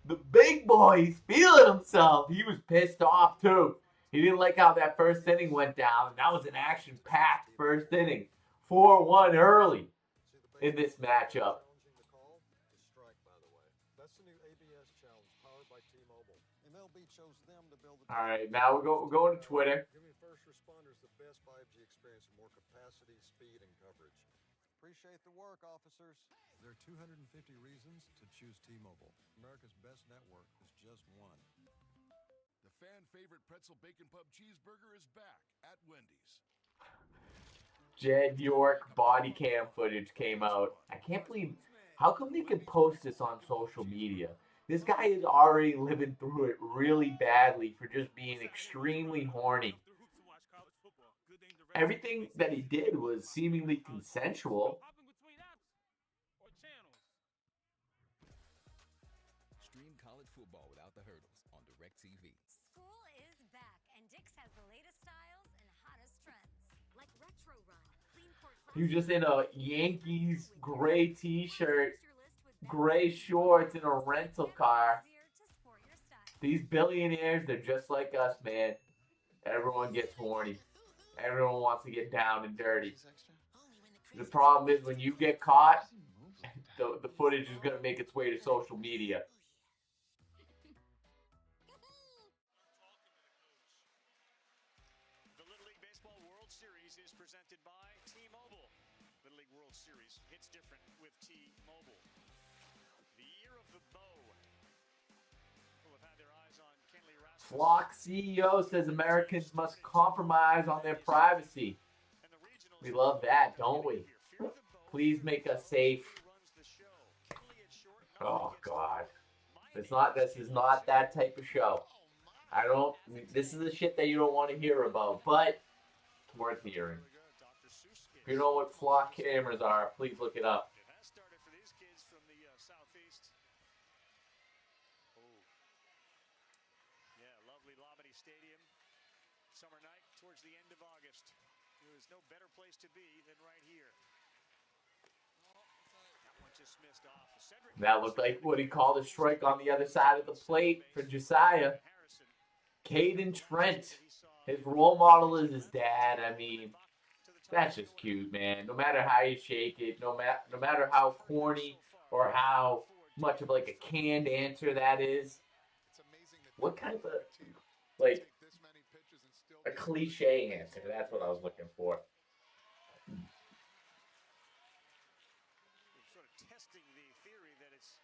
The big boy, he's feeling himself. He was pissed off, too. He didn't like how that first inning went down. That was an action-packed first inning. 4-1 early in this matchup. All right, now we're going to Twitter. Giving first responders the best 5G experience and more capacity, speed, and coverage. Appreciate the work, officers. There are 250 reasons to choose T-Mobile. America's best network is just one. The fan-favorite pretzel bacon pub cheeseburger is back at Wendy's. Jed York body cam footage came out. I can't believe, how come they could post this on social media? This guy is already living through it really badly for just being extremely horny. Everything that he did was seemingly consensual. Stream college football without the hurdles on DirecTV. School is back, and Dick's has the latest styles and hottest trends, like Retro Run, Clean Court. He was just in a Yankees gray t-shirt, gray shorts, in a rental car. These billionaires, they're just like us, man. Everyone gets horny. Everyone wants to get down and dirty. The problem is when you get caught, the footage is going to make its way to social media. The Little League Baseball World Series is presented by T-Mobile. Little League World Series hits different with T-Mobile. The year of the bow. Who have had their eyes on Kenley Rasmussen. Flock CEO says Americans must compromise on their privacy. We love that, don't we? Please make us safe. Oh God, this is not that type of show. This is the shit that you don't want to hear about, but it's worth hearing. If you know what flock cameras are, please look it up. It has started for these kids from the southeast. Oh, yeah, lovely Labadie Stadium. Summer night towards the end of August. There's no better place to be than right here. That one just missed off. That looked like what he called a strike on the other side of the plate for Josiah. Caden Trent. His role model is his dad. I mean, that's just cute, man. No matter how you shake it, no matter how corny or how much of like a canned answer that is. What kind of like a cliche answer? That's what I was looking for. Sort of testing the theory that it's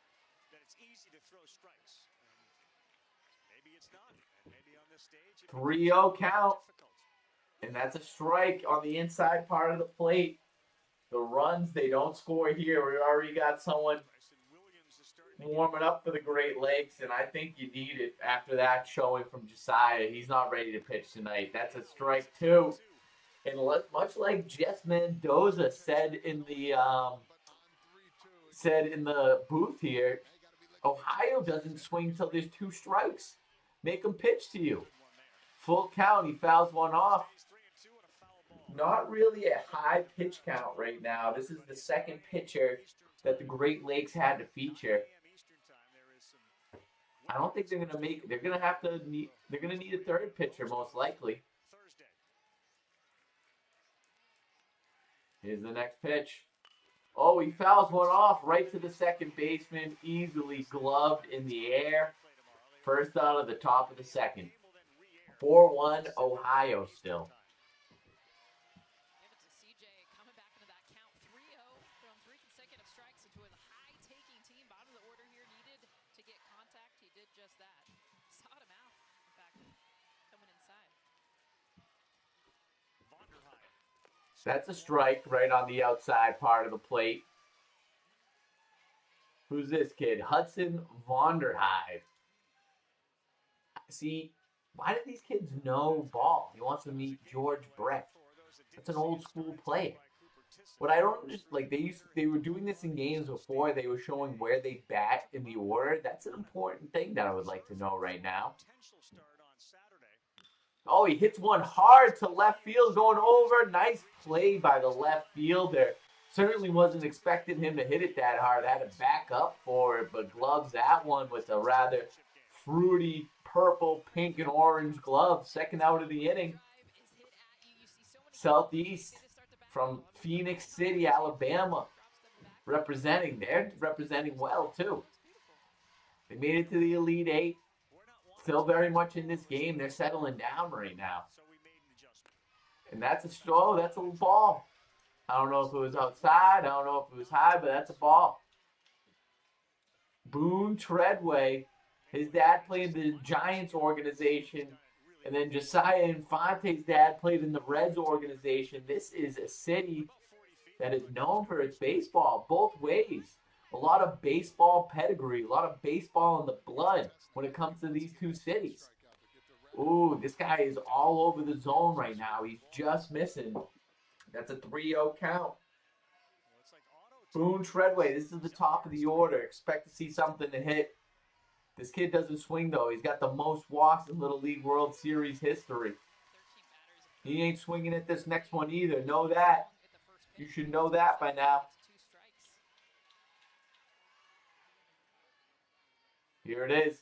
easy to throw strikes. Maybe it's not. And maybe on this stage 3-0 count. And that's a strike on the inside part of the plate. The runs, they don't score here. We already got someone warming up for the Great Lakes, and I think you need it after that showing from Josiah. He's not ready to pitch tonight. That's a strike, too. And much like Jess Mendoza said in the said in the booth here, Ohio doesn't swing till there's 2 strikes. Make him pitch to you. Full count. He fouls one off. Not really a high pitch count right now. This is the second pitcher that the Great Lakes had to feature. I don't think they're gonna make. They're gonna need a third pitcher most likely. Here's the next pitch. Oh, he fouls one off right to the second baseman, easily gloved in the air. First out of the top of the second. 4-1 Ohio still. Give it to CJ coming back into that count. 3-0 from 3 consecutive strikes into a high-taking team. Bottom of the order here, needed to get contact. He did just that. Sought him out, in fact, coming inside. That's a strike right on the outside part of the plate. Who's this kid? Hudson Vonderhyde. See, why do these kids know ball? He wants to meet George Brett. That's an old school player. What I don't just like, they were doing this in games before. They were showing where they bat in the order. That's an important thing that I would like to know right now. Oh, he hits one hard to left field going over. Nice play by the left fielder. Certainly wasn't expecting him to hit it that hard. I had to back up for it, but gloves that one with a rather fruity purple, pink, and orange glove. Second out of the inning. Southeast from Phoenix City, Alabama. Representing. They're representing well, too. They made it to the Elite Eight. Still very much in this game. They're settling down right now. And that's a ball. I don't know if it was outside. I don't know if it was high, but that's a ball. Boone Treadway. His dad played in the Giants organization. And then Josiah Infante's dad played in the Reds organization. This is a city that is known for its baseball both ways. A lot of baseball pedigree, a lot of baseball in the blood when it comes to these two cities. Ooh, this guy is all over the zone right now. He's just missing. That's a 3-0 count. Boone Treadway, this is the top of the order. Expect to see something to hit. This kid doesn't swing, though. He's got the most walks in Little League World Series history. He ain't swinging at this next one either. Know that. You should know that by now. Here it is.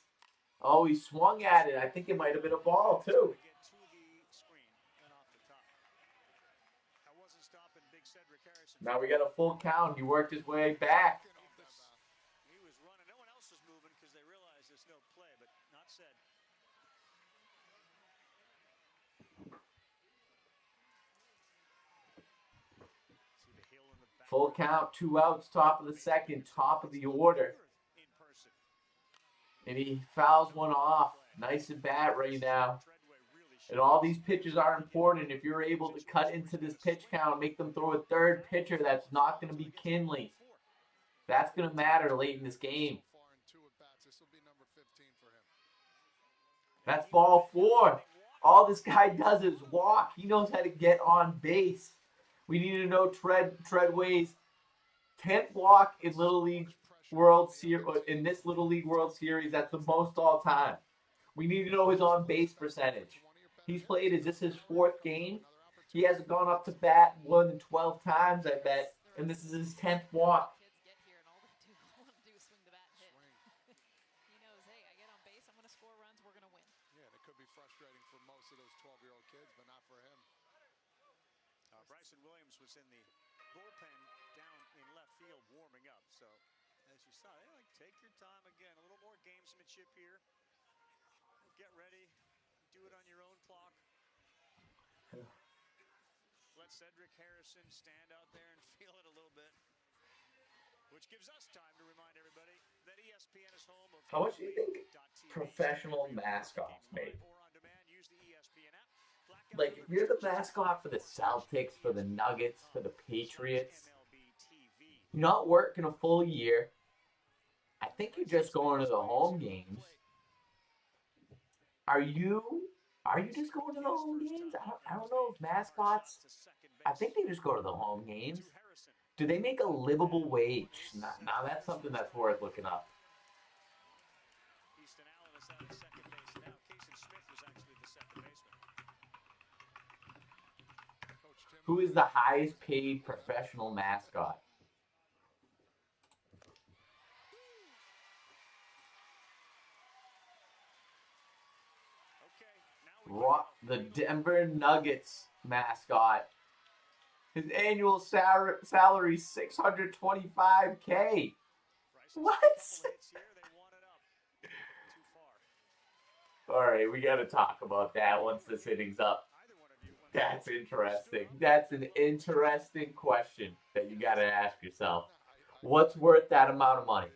Oh, he swung at it. I think it might have been a ball, too. Now we got a full count. He worked his way back. He was running. No one else was moving because they realized there's no play, but not said. Full count, 2 outs, top of the second, top of the order. And he fouls one off. Nice at bat right now. And all these pitches are important. If you're able to cut into this pitch count, make them throw a third pitcher that's not going to be Kinley. That's going to matter late in this game. That's ball 4. All this guy does is walk. He knows how to get on base. We need to know Treadway's 10th walk in Little League World Series. In this Little League World Series, that's the most all time. We need to know his on base percentage. He's played, is this his 4th game? He hasn't gone up to bat more than 12 times, I bet. And this is his 10th walk. Yeah, it could be frustrating for most of those 12-year-old kids, but not for him. Bryson Williams was in the bullpen down in left field warming up. So, as you saw, take your time again. A little more gamesmanship here. Get ready. Do it on your own clock. Let Cedric Harrison stand out there and feel it a little bit. Which gives us time to remind everybody that ESPN is home of How much do you think professional mascots make? Like, if you're the mascot for the Celtics, for the Nuggets, for the Patriots, you're not working a full year. I think you're just going to the home games. Are you just going to the home games? I don't know if mascots, I think they just go to the home games. Do they make a livable wage? Now that's something that's worth looking up. Easton Allen is out at second base now. Casey Smith was actually the second baseman. Who is the highest paid professional mascot? The Denver Nuggets mascot. His annual salary $625K. What? All right, we got to talk about that once this inning's up. That's interesting. That's an interesting question that you got to ask yourself. What's worth that amount of money?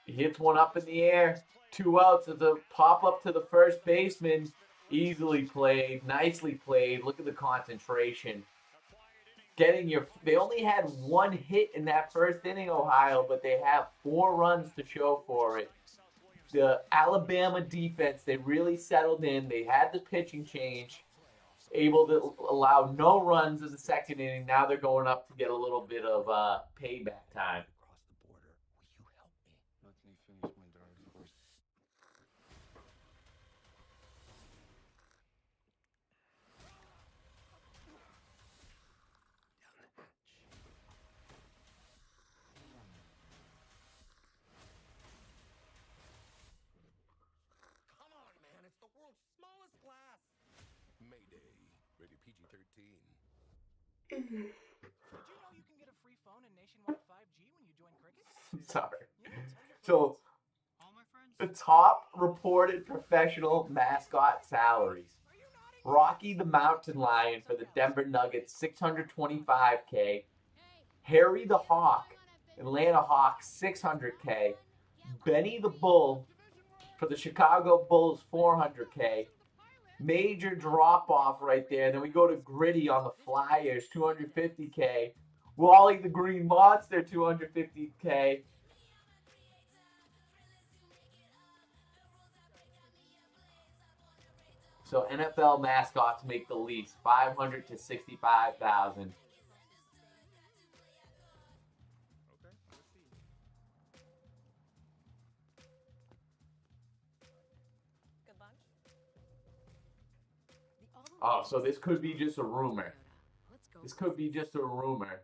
He hits one up in the air. 2 outs as a pop-up to the first baseman. Easily played. Nicely played. Look at the concentration. They only had 1 hit in that first inning, Ohio, but they have 4 runs to show for it. The Alabama defense, they really settled in. They had the pitching change. Able to allow no runs in the second inning. Now they're going up to get a little bit of payback time. Mayday. Rated PG-13. Did you know you can get a free phone and nationwide 5G when you join Cricket? Sorry. So, the top reported professional mascot salaries. Rocky the Mountain Lion for the Denver Nuggets, $625K. Harry the Hawk, Atlanta Hawks, $600K. Benny the Bull for the Chicago Bulls, $400K. Major drop-off right there. Then we go to Gritty on the Flyers, $250K. Wally the Green Monster, $250K. So NFL mascots make the least, $500,000 to $65,000. Oh, so this could be just a rumor. This could be just a rumor.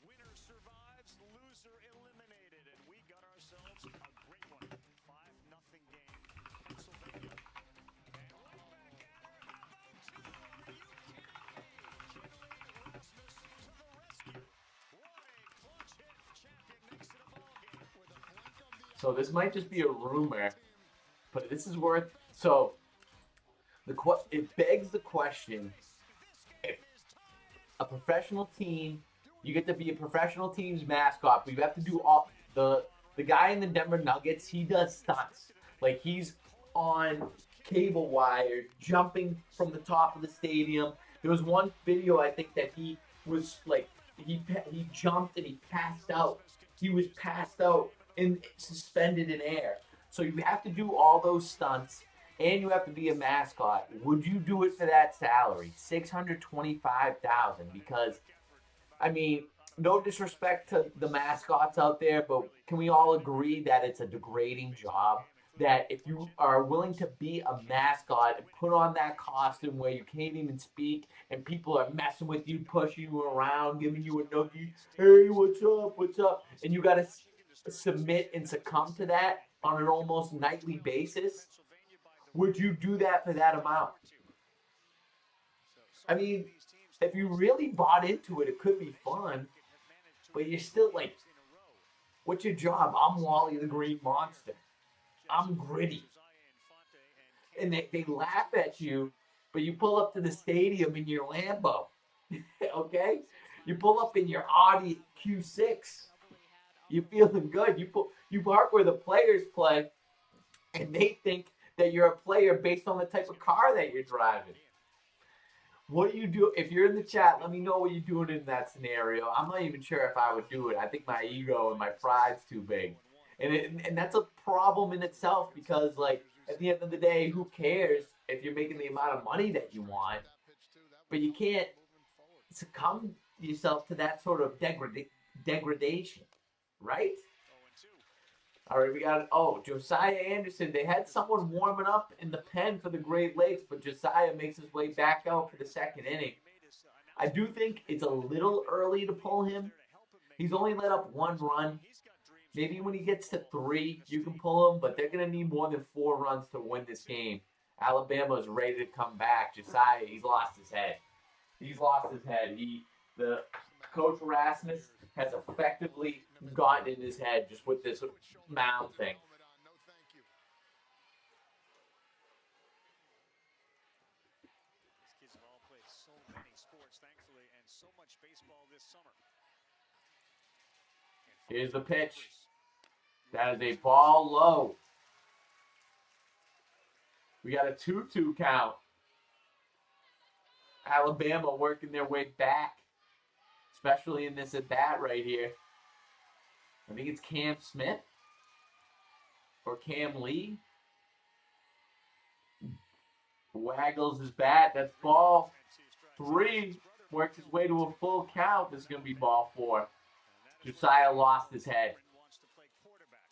Winner survives, loser eliminated, and we got ourselves a great one. 5-0 game. Pennsylvania. And right back at her, number 2 on the UK. Rasmus to the rescue. What a clutch hit. Champion makes it a ball game with a blank of the... So this might just be a rumor, but this is worth... So... It begs the question, if a professional team, you get to be a professional team's mascot, but you have to do all, the guy in the Denver Nuggets, he does stunts. Like, he's on cable wire, jumping from the top of the stadium. There was one video, I think, that he was, like, he jumped and he passed out. He was passed out and suspended in air. So you have to do all those stunts. And you have to be a mascot. Would you do it for that salary? $625,000. Because, I mean, no disrespect to the mascots out there, but can we all agree that it's a degrading job? That if you are willing to be a mascot and put on that costume where you can't even speak and people are messing with you, pushing you around, giving you a noogie, hey, what's up, what's up? And you got to submit and succumb to that on an almost nightly basis. Would you do that for that amount? I mean, if you really bought into it, it could be fun. But you're still like, what's your job? I'm Wally the Green Monster. I'm Gritty. And they laugh at you, but you pull up to the stadium in your Lambo. Okay? You pull up in your Audi Q6. You're feeling good. You park where the players play, and they think that you're a player based on the type of car that you're driving. What do you do? If you're in the chat, let me know what you're doing in that scenario. I'm not even sure if I would do it. I think my ego and my pride's too big. And that's a problem in itself because, like, at the end of the day, who cares if you're making the amount of money that you want? But you can't succumb yourself to that sort of degradation, right? All right, we got, Josiah Anderson. They had someone warming up in the pen for the Great Lakes, but Josiah makes his way back out for the second inning. I do think it's a little early to pull him. He's only let up 1 run. Maybe when he gets to 3, you can pull him, but they're going to need more than 4 runs to win this game. Alabama's ready to come back. Josiah, he's lost his head. He's lost his head. The Coach Rasmus has effectively gotten in his head just with this mound thing. These kids have all played so many sports, thankfully, and so much baseball this summer. Here's the pitch. That is a ball low. We got a 2-2 count. Alabama working their way back, especially in this at-bat right here. I think it's Cam Smith or Cam Lee. Waggles his bat. That's ball 3. Works his way to a full count. This is going to be ball 4. Josiah lost his head. Wants to play quarterback.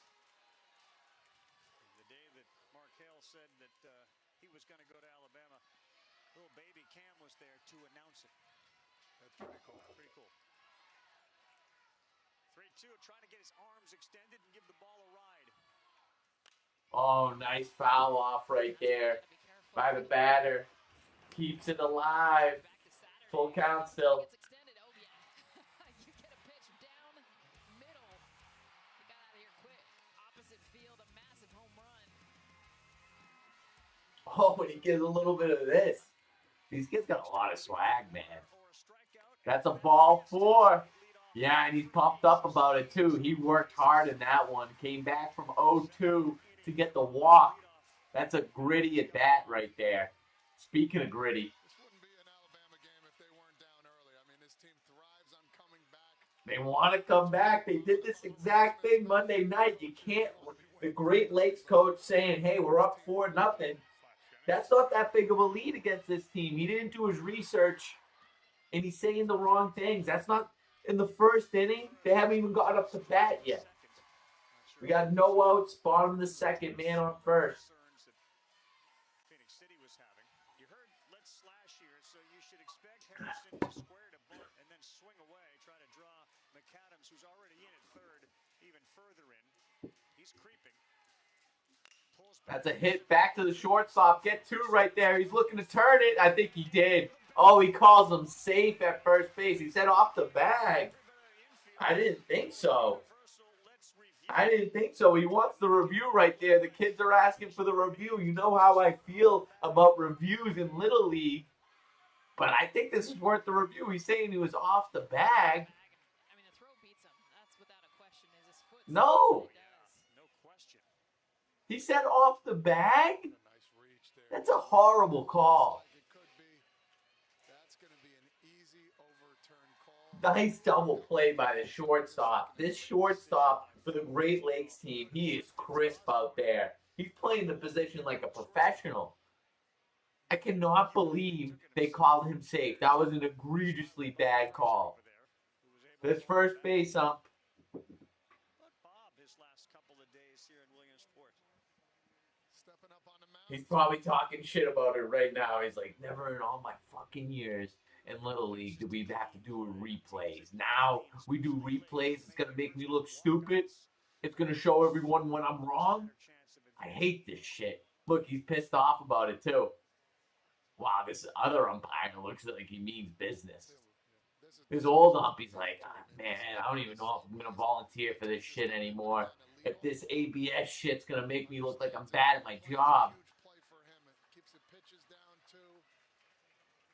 The day that Markel said that he was going to go to Alabama, little baby Cam was there to announce it. That's pretty cool. Pretty cool. 3-2, trying to get his arms extended and give the ball a ride. Oh, nice foul off right there by the batter. Keeps it alive. Full count still. Oh, and he gives a little bit of this. These kids got a lot of swag, man. That's a ball 4. Yeah, and he's pumped up about it, too. He worked hard in that one. Came back from 0-2 to get the walk. That's a gritty at-bat right there. Speaking of gritty. This wouldn't be an Alabama game if they weren't down early. I mean, this team thrives on coming back. They want to come back. They did this exact thing Monday night. You can't. The Great Lakes coach saying, hey, we're up 4-0. That's not that big of a lead against this team. He didn't do his research, and he's saying the wrong things. That's not in the first inning. They haven't even got up to bat yet. We got no outs, bottom of the second, man on first. Phoenix City was having. You heard let's slash here, so you should expect Harrison to square to bunt and then swing away, try to draw McAdams, who's already in at third, even further in. He's creeping. That's a hit back to the shortstop. Get 2 right there. He's looking to turn it. I think he did. Oh, he calls him safe at first base. He said off the bag. I didn't think so. I didn't think so. He wants the review right there. The kids are asking for the review. You know how I feel about reviews in Little League. But I think this is worth the review. He's saying he was off the bag. I mean, the throw beats him. That's without a question. Is his foot? No. No question. He said off the bag? That's a horrible call. It could be. That's going to be an easy overturn call. Nice double play by the shortstop. This shortstop for the Great Lakes team, he is crisp out there. He's playing the position like a professional. I cannot believe they called him safe. That was an egregiously bad call. This first base ump. Bob his last couple of days here in Williamsport. Stepping up on the mound. He's probably talking shit about it right now. He's like, never in all my fucking years in Little League do we have to do replays. Now we do replays. It's going to make me look stupid. It's going to show everyone when I'm wrong. I hate this shit. Look, he's pissed off about it too. Wow, this other umpire looks like he means business. This old ump, he's like, man, I don't even know if I'm going to volunteer for this shit anymore. If this ABS shit's going to make me look like I'm bad at my job. Play for him. It keeps the pitches down too.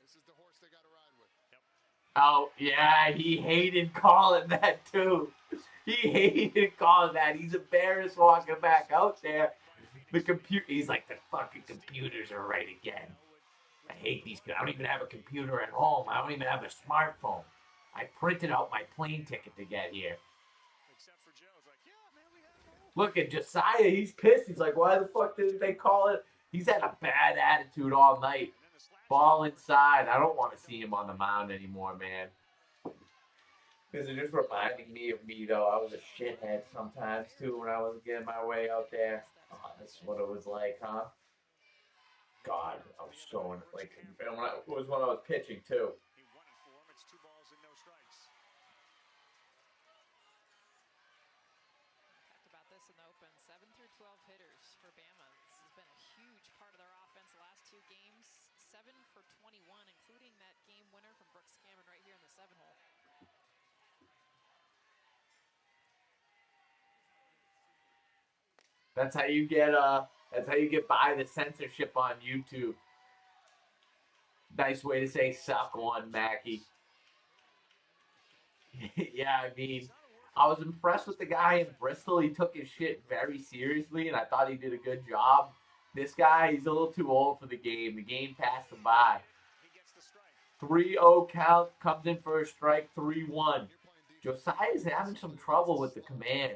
This is the horse they got to ride with. Oh, yeah, he hated calling that too. He hated calling that. He's embarrassed walking back out there. The computer, he's like, the fucking computers are right again. I hate these. I don't even have a computer at home. I don't even have a smartphone. I printed out my plane ticket to get here. Except for Joe. It's like, yeah, man, we have Look at Josiah. He's pissed. He's like, why the fuck didn't they call it? He's had a bad attitude all night. Ball inside. I don't want to see him on the mound anymore, man. Because it just reminding me of me, though. I was a shithead sometimes, too, when I was getting my way out there. Oh, that's what it was like, huh? God, I was showing, like, and it was when I was pitching, too. He won it for him. It's 2 balls and no strikes. Talked about this in the open. 7 through 12 hitters for Bama. This has been a huge part of their offense the last 2 games. 7 for 21, including that game winner from Brooks Cameron right here in the 7-hole. That's how you get by the censorship on YouTube. Nice way to say suck one, Mackie. Yeah, I mean, I was impressed with the guy in Bristol. He took his shit very seriously, and I thought he did a good job. This guy, he's a little too old for the game. The game passed him by. 3-0 count, comes in for a strike, 3-1. Josiah's having some trouble with the command.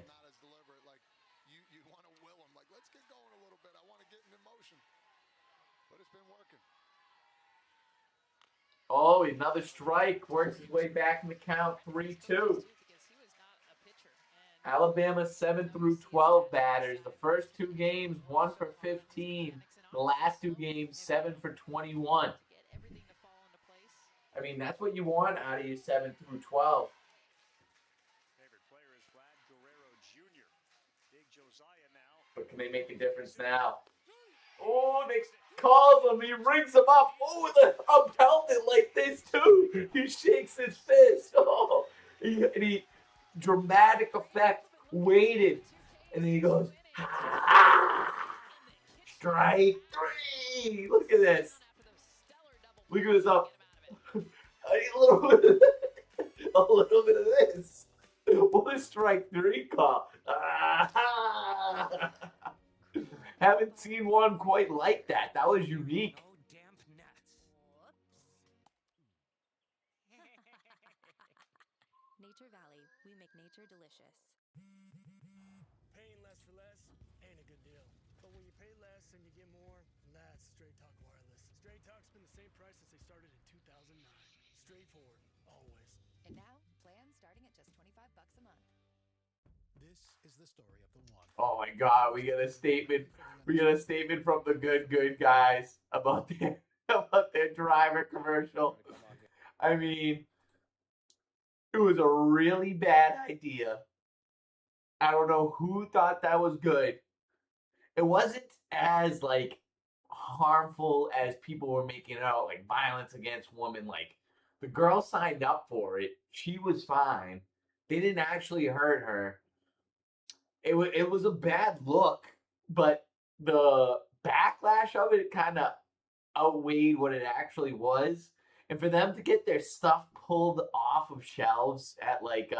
Oh, another strike. Works his way back in the count, 3-2. Alabama 7 through 12 batters. The first 2 games, 1 for 15. The last 2 games, 7 for 21. I mean, that's what you want out of your 7 through 12. Favorite player is Vlad Guerrero Jr. Big Josiah now. But can they make a difference now? Oh, they calls him. He rings him up. Oh, I'm pelted like this, too. He shakes his fist. Oh, and he dramatic effect, waited. And then he goes, ah, strike 3. Look at this. Look at this up. A little bit of this. What is strike 3 call? Haven't seen one quite like that. That was unique. Nature Valley, we make nature delicious. Paying less for less ain't a good deal. But when you pay less and you get more, that's Straight Talk Wireless. Straight Talk's been the same price since they started in 2009. Straightforward, always. And now, plans starting at just $25 a month. This is the story of the one. Oh my God, we got a statement. We got a statement from the good guys about their driver commercial. I mean, it was a really bad idea. I don't know who thought that was good. It wasn't as like harmful as people were making it out, like violence against women. Like the girl signed up for it. She was fine. They didn't actually hurt her. It was a bad look, but the backlash of it kind of outweighed what it actually was. And for them to get their stuff pulled off of shelves at like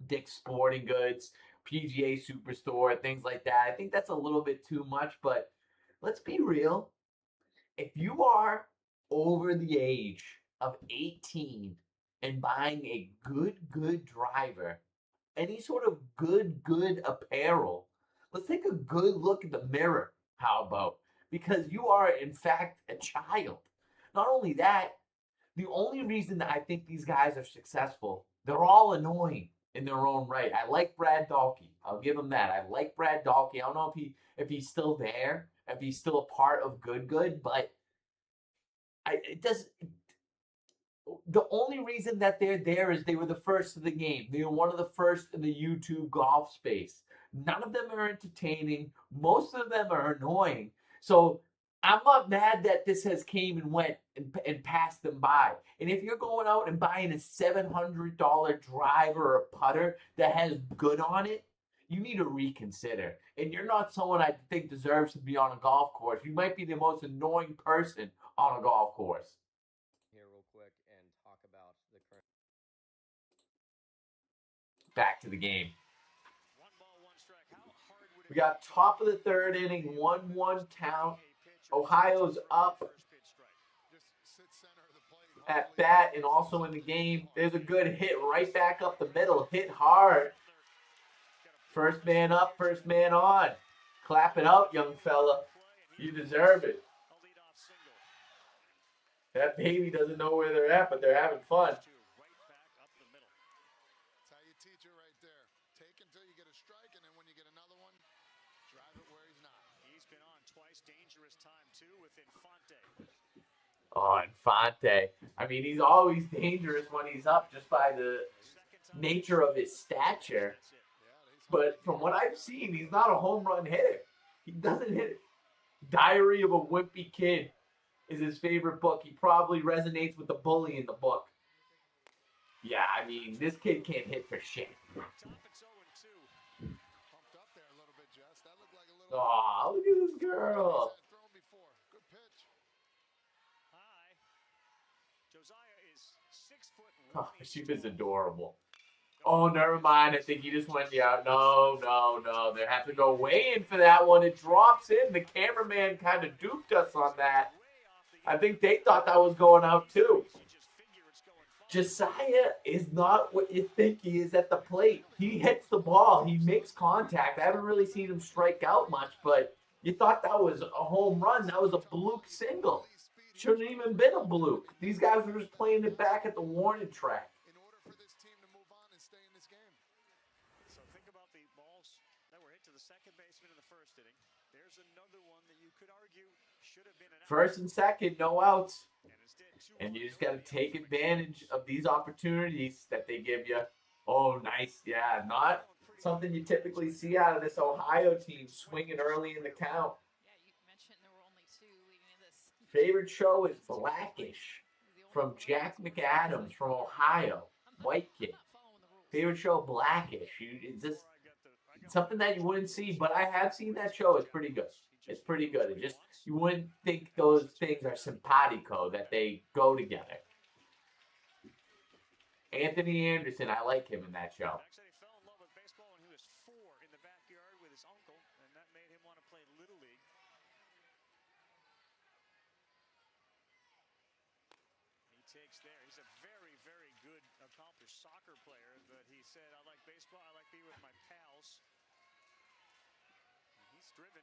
Dick's Sporting Goods, PGA Superstore, things like that, I think that's a little bit too much. But let's be real. If you are over the age of 18 and buying a good driver, any sort of good apparel, let's take a good look in the mirror. How about? Because you are, in fact, a child. Not only that, the only reason that I think these guys are successful, they're all annoying in their own right. I like Brad Dahlke. I'll give him that. I like Brad Dahlke. I don't know if he's still there, if he's still a part of Good, but the only reason that they're there is they were the first of the game. They were one of the first in the YouTube golf space. None of them are entertaining. Most of them are annoying. So I'm not mad that this has came and went and passed them by. And if you're going out and buying a $700 driver or putter that has good on it, you need to reconsider. And you're not someone I think deserves to be on a golf course. You might be the most annoying person on a golf course. Here real quick and talk about the current. Back to the game. We got top of the third inning, 1-1 count. Ohio's up at bat and also in the game. There's a good hit right back up the middle. Hit hard. First man up, first man on. Clap it out, young fella. You deserve it. That baby doesn't know where they're at, but they're having fun. take until you get a strike, and then when you get another one, drive it where he's not. He's been on twice, dangerous time too with Infante. Oh, Infante. I mean, he's always dangerous when he's up just by the nature of his stature. But from what I've seen, he's not a home run hitter. He doesn't hit it. Diary of a Wimpy Kid is his favorite book. He probably resonates with the bully in the book. Yeah, I mean, this kid can't hit for shit. Oh, look at this girl. Oh, she was adorable. Oh, never mind. I think he just went out. No. They have to go way in for that one. It drops in. The cameraman kind of duped us on that. I think they thought that was going out too. Josiah is not what you think he is at the plate. He hits the ball. He makes contact. I haven't really seen him strike out much, but you thought that was a home run. That was a bloop single. Shouldn't even been a bloop. These guys were just playing it back at the warning track. So think about the balls that were hit to the second baseman in the first inning. There's another one that you could argue should have been an out. First and second, no outs. And you just got to take advantage of these opportunities that they give you. Oh, nice. Yeah, not something you typically see out of this Ohio team, swinging early in the count. Yeah, you mentioned there were only 2 leading in this. Favorite show is Blackish from Jack McAdams from Ohio. White kid. Favorite show, Blackish. It's just something that you wouldn't see, but I have seen that show. It's pretty good. It's pretty good. It just, you wouldn't think those things are simpatico, that they go together. Anthony Anderson, I like him in that show. Actually, he fell in love with baseball when he was 4 in the backyard with his uncle, and that made him want to play Little League. He takes there. He's a very, very good, accomplished soccer player, but he said, I like baseball, I like being with my pals. And he's driven.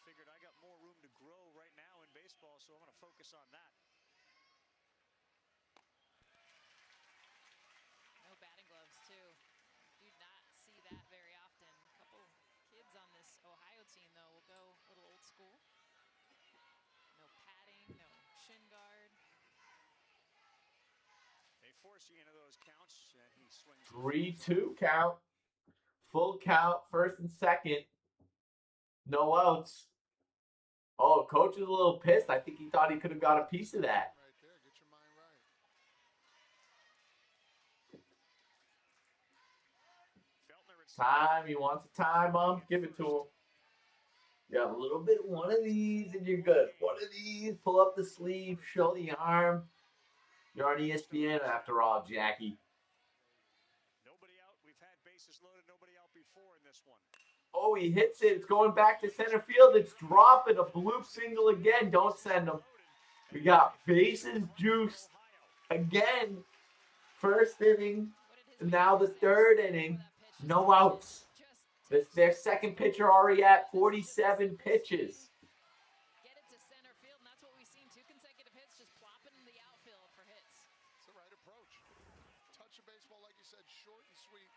Figured I got more room to grow right now in baseball, so I'm going to focus on that. No batting gloves, too. Do not see that very often. A couple kids on this Ohio team, though, will go a little old school. No padding, no shin guard. They force you into those counts, and he swings. 3-2 count. Full count, first and second. No outs. Oh, coach is a little pissed. I think he thought he could have got a piece of that. Right there, get your mind right. Time. He wants a time bump. Give it to him. You got a little bit, one of these, and you're good. One of these, pull up the sleeve, show the arm. You're on ESPN after all, Jackie. Nobody out. We've had bases loaded. Nobody out before in this one. Oh, he hits it. It's going back to center field. It's dropping. A bloop single again. Don't send him. We got bases juiced again. First inning. Now the third inning. No outs. Their second pitcher already at 47 pitches. Get it to center field, and that's what we've seen. 2 consecutive hits, just plopping in the outfield for hits. It's the right approach. Touch a baseball, like you said, short and sweet.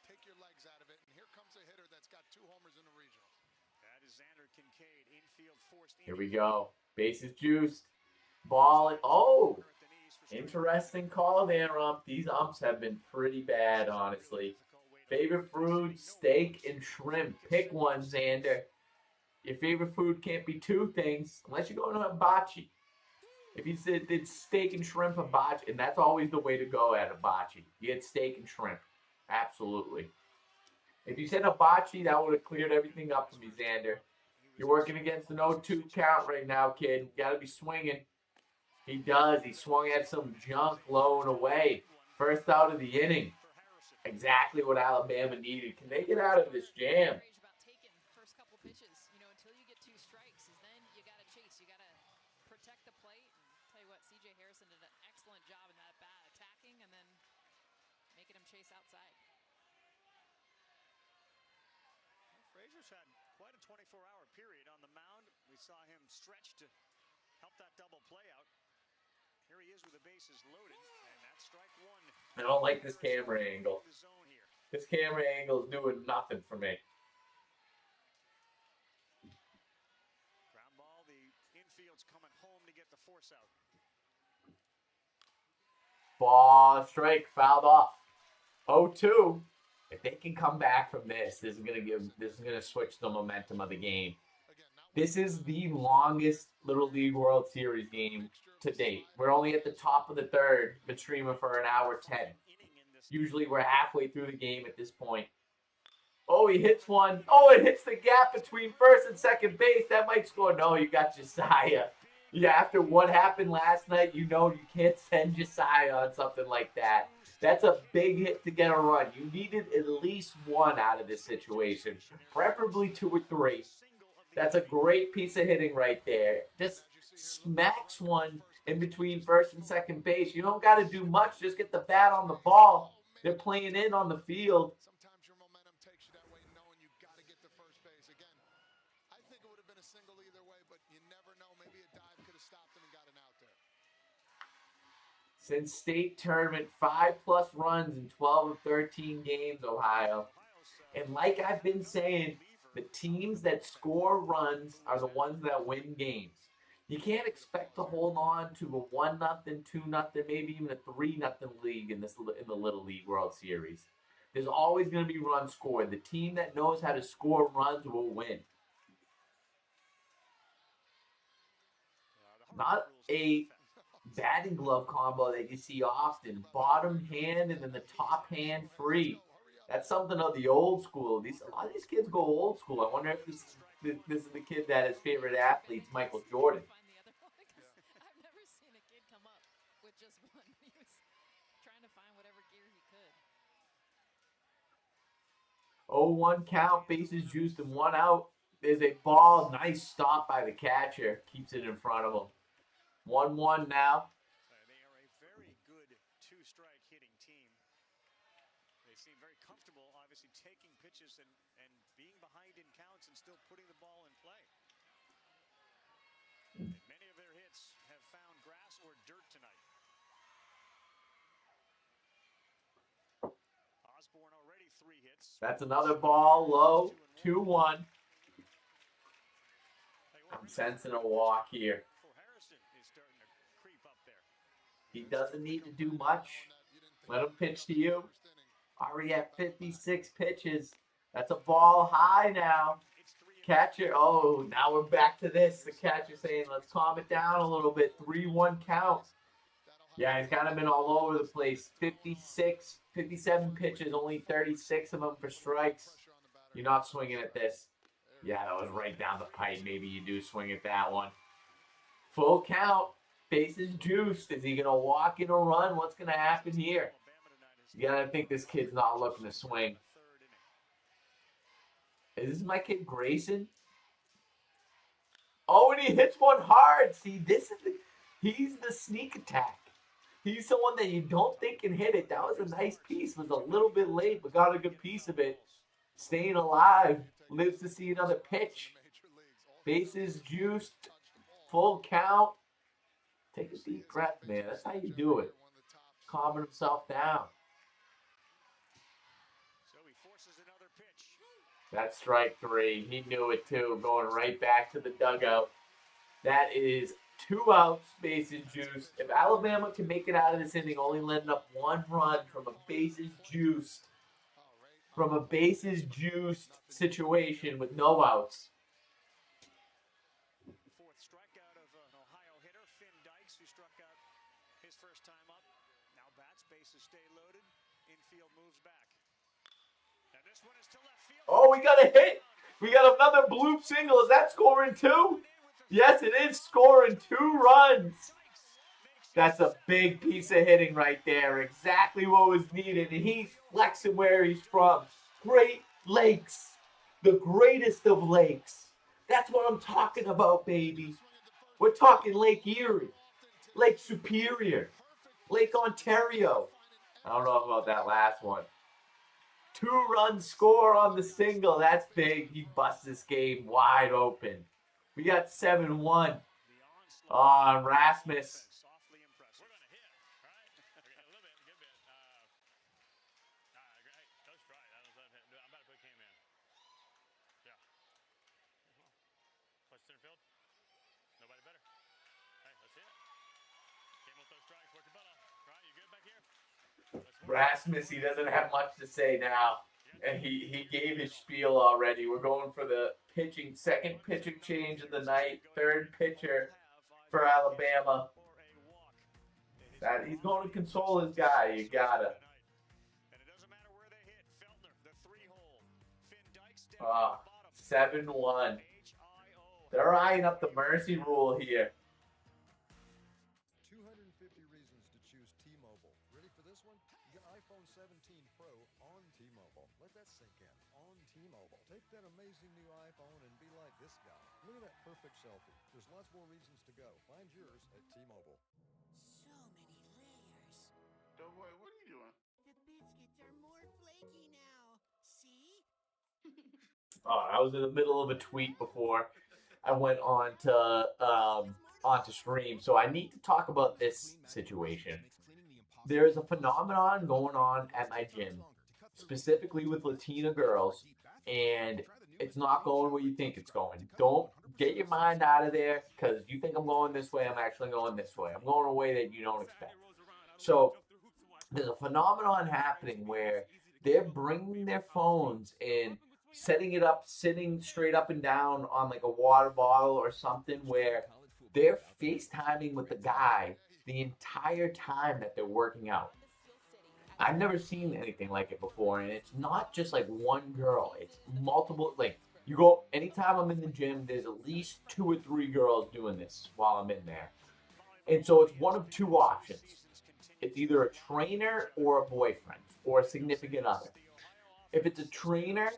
Take your legs out of it, and here comes a hitter that's got 2 homers in the regional. That is Xander Kincaid, infield forced. Here we go. Bases juiced. Ball. Oh, interesting call there, ump. These umps have been pretty bad, honestly. Favorite food, steak and shrimp. Pick one, Xander. Your favorite food can't be 2 things, unless you're going to hibachi. If you said it's steak and shrimp hibachi, and that's always the way to go at hibachi. You get steak and shrimp. Absolutely. If you said hibachi, that would have cleared everything up for me, Xander. You're working against an 0-2 count right now, kid. You got to be swinging. He does. He swung at some junk low and away. First out of the inning. Exactly what Alabama needed. Can they get out of this jam? About taking first couple pitches, until you get 2 strikes, is then you got to chase. You got to protect the plate. And tell you what, C.J. Harrison did an excellent job in that bat, attacking and then making him chase outside. Well, Frazier's had quite a 24-hour period on the mound. We saw him stretch to help that double play out. Here he is with the bases loaded, and that's strike 1. I don't like this camera angle. This camera angle is doing nothing for me. Ground ball, the infield's coming home to get the force out. Ball strike, fouled off. 0-2. If they can come back from this is gonna switch the momentum of the game. This is the longest Little League World Series game to date. We're only at the top of the third, been streaming for an hour 10. Usually we're halfway through the game at this point. Oh, he hits one. Oh, it hits the gap between first and second base. That might score. No, you got Josiah. Yeah, after what happened last night, you know you can't send Josiah on something like that. That's a big hit to get a run. You needed at least one out of this situation, preferably 2 or 3. That's a great piece of hitting right there. Just smacks one in between first and second base. You don't got to do much. Just get the bat on the ball. They're playing in on the field. Sometimes your momentum takes you that way, knowing you got to get to first base. Again, I think it would have been a single either way, but you never know. Maybe a dive could have stopped him and got an out there. Since state tournament, 5+ runs in 12 of 13 games, Ohio. And like I've been saying, the teams that score runs are the ones that win games. You can't expect to hold on to a 1-0, 2-0, maybe even a 3-0 league in the Little League World Series. There's always going to be runs scored. The team that knows how to score runs will win. Not a batting glove combo that you see often. Bottom hand and then the top hand free. That's something of the old school. A lot of these kids go old school. I wonder if this is the kid that his favorite athlete's Michael Jordan. I've never seen a kid come up with just one. He was trying to find whatever gear he could. 0-1 count, bases juiced and 1 out. There's a ball, nice stop by the catcher. Keeps it in front of him. 1-1 now. They are a very good 2-strike hitting team. They seem very comfortable, obviously, taking pitches and being behind in counts and still putting the ball in play. Many of their hits have found grass or dirt tonight. Osborne already 3 hits. That's another ball, low, 2-1. I'm sensing a walk here. He doesn't need to do much. Let him pitch to you. Already at 56 pitches. That's a ball high now. Catcher, oh, now we're back to this. The catcher saying, let's calm it down a little bit. 3-1 count. Yeah, he's kind of been all over the place. 56, 57 pitches, only 36 of them for strikes. You're not swinging at this. Yeah, that was right down the pipe. Maybe you do swing at that one. Full count. Bases juiced. Is he going to walk in or run? What's going to happen here? You got to think this kid's not looking to swing. Is this my kid Grayson? Oh, and he hits one hard. See, he's the sneak attack. He's the one that you don't think can hit it. That was a nice piece. Was a little bit late, but got a good piece of it. Staying alive. Lives to see another pitch. Bases juiced. Full count. Take a deep breath, man. That's how you do it. Calming himself down. That's strike 3. He knew it too. Going right back to the dugout. That is 2 outs, bases juiced. If Alabama can make it out of this inning, only letting up 1 run from a bases juiced situation with no outs. Oh, we got a hit. We got another bloop single. Is that scoring 2? Yes, it is scoring 2 runs. That's a big piece of hitting right there. Exactly what was needed. And he's flexing where he's from. Great Lakes. The greatest of lakes. That's what I'm talking about, baby. We're talking Lake Erie. Lake Superior. Lake Ontario. I don't know about that last one. 2-run score on the single. That's big. He busts this game wide open. We got 7-1 on Rasmus. Rasmus, he doesn't have much to say now. And he gave his spiel already. We're going for the second pitching change of the night, third pitcher for Alabama. That he's going to console his guy. You gotta. 7-1. They're eyeing up the mercy rule here. 250 reasons to choose T-Mobile. Ready for this one? You get iPhone 17 Pro on T-Mobile. Let that sink in. On T-Mobile. Take that amazing new iPhone and be like this guy. Look at that perfect selfie. There's lots more reasons to go. Find yours at T-Mobile. So many layers. Doughboy, what are you doing? The biscuits are more flaky now. See? Oh, I was in the middle of a tweet before I went on to onto stream, so I need to talk about this situation. There is a phenomenon going on at my gym, specifically with Latina girls, and it's not going where you think it's going. Don't get your mind out of there, because you think I'm going this way, I'm actually going this way. I'm going a way that you don't expect. So there's a phenomenon happening where they're bringing their phones and setting it up, sitting straight up and down on like a water bottle or something, where they're FaceTiming with the guy the entire time that they're working out. I've never seen anything like it before, and it's not just like one girl. It's multiple. Like, you go, anytime I'm in the gym, there's at least 2 or 3 girls doing this while I'm in there. And so it's one of 2 options. It's either a trainer or a boyfriend or a significant other. If it's a trainer,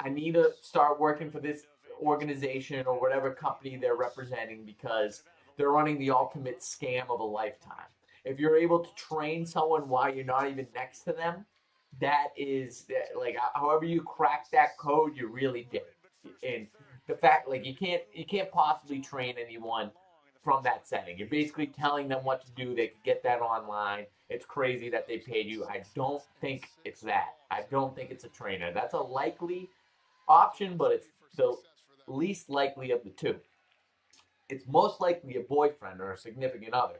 I need to start working for this organization or whatever company they're representing, because they're running the ultimate scam of a lifetime. If you're able to train someone while you're not even next to them, that is, like, however you crack that code, you really did it. And the fact, like, you can't possibly train anyone from that setting. You're basically telling them what to do. They could get that online. It's crazy that they paid you. I don't think it's that. I don't think it's a trainer. That's a likely option, but it's the least likely of the 2. It's most likely a boyfriend or a significant other.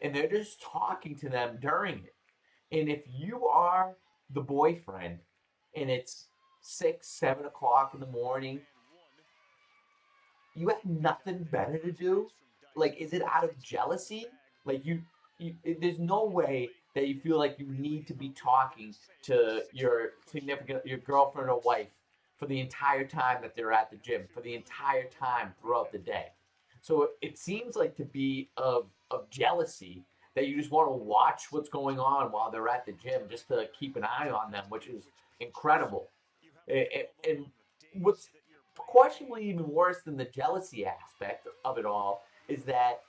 And they're just talking to them during it. And if you are the boyfriend and it's 6, 7 o'clock in the morning, you have nothing better to do? Like, is it out of jealousy? Like, there's no way that you feel like you need to be talking to your girlfriend or wife for the entire time that they're at the gym, for the entire time throughout the day. So it seems like to be of jealousy that you just want to watch what's going on while they're at the gym just to keep an eye on them, which is incredible. And what's questionably even worse than the jealousy aspect of it all is that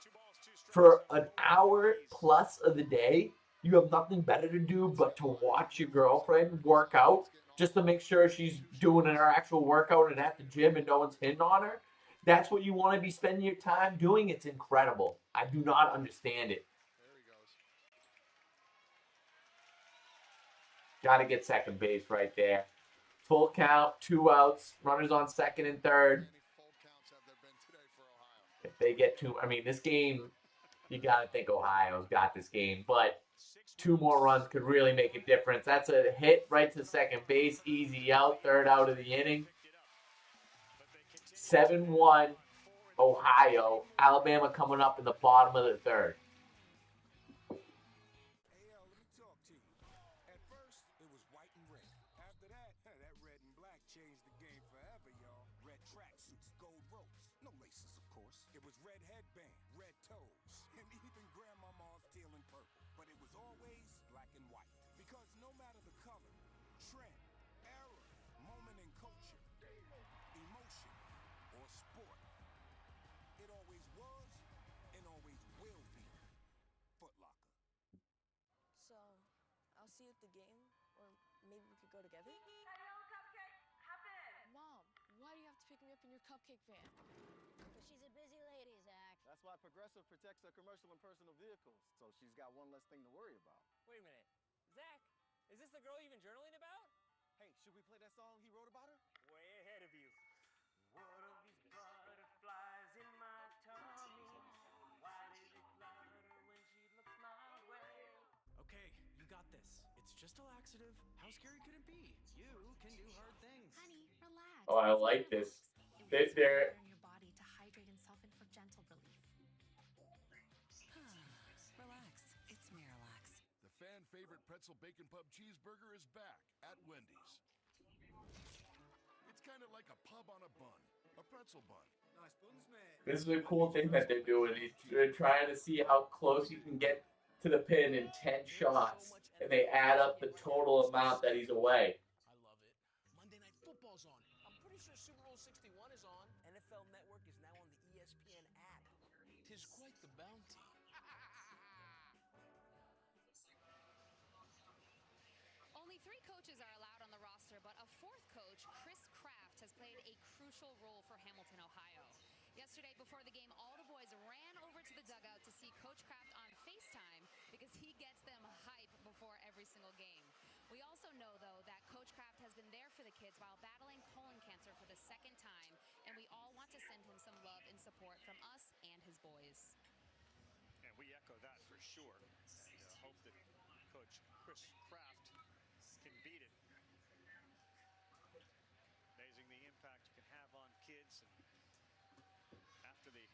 for an hour plus of the day, you have nothing better to do but to watch your girlfriend work out just to make sure she's doing her actual workout and at the gym and no one's hitting on her. That's what you want to be spending your time doing? It's incredible. I do not understand it. Got to get second base right there. Full count, 2 outs, runners on second and third. If they get 2, I mean, this game, you got to think Ohio's got this game, but 2 more runs could really make a difference. That's a hit right to second base, easy out, 3rd out of the inning. 7-1, Ohio. Alabama coming up in the bottom of the 3rd. See you at the game, or maybe we could go together? Hello, Cupcake. Hop in. Mom, why do you have to pick me up in your cupcake van? Because she's a busy lady, Zach. That's why Progressive protects their commercial and personal vehicles, so she's got one less thing to worry about. Wait a minute. Zach, is this the girl you've been journaling about? Hey, should we play that song he wrote about her? Way ahead of you. What are these butterflies in my tummy? Why did it flutter when she looks my way? Okay, you got this. just a laxative. How scary could it be? You can do hard things. Honey, relax. Oh, I like this. It works They're in your body to hydrate and soften for gentle relief. Relax. It's Miralax. The fan favorite pretzel bacon pub cheeseburger is back at Wendy's. It's kind of like a pub on a bun, a pretzel bun. Nice buns, mate. This is a cool thing that they're doing. They're trying to see how close you can get to the pin in 10 shots, and they add up the total amount that he's away. I love it. Monday Night Football's on. I'm pretty sure Super Bowl 61 is on. NFL Network is now on the ESPN app. Tis quite the bounty. Only 3 coaches are allowed on the roster, but a 4th coach, Chris Kraft, has played a crucial role for Hamilton, Ohio. Yesterday, before the game, all the boys ran over to the dugout to see Coach Kraft on FaceTime because he gets them hype before every single game. We also know, though, that Coach Kraft has been there for the kids while battling colon cancer for the 2nd time, and we all want to send him some love and support from us and his boys. And we echo that for sure. And hope that Coach Chris Kraft can beat it. Amazing the impact you can have on kids. And after the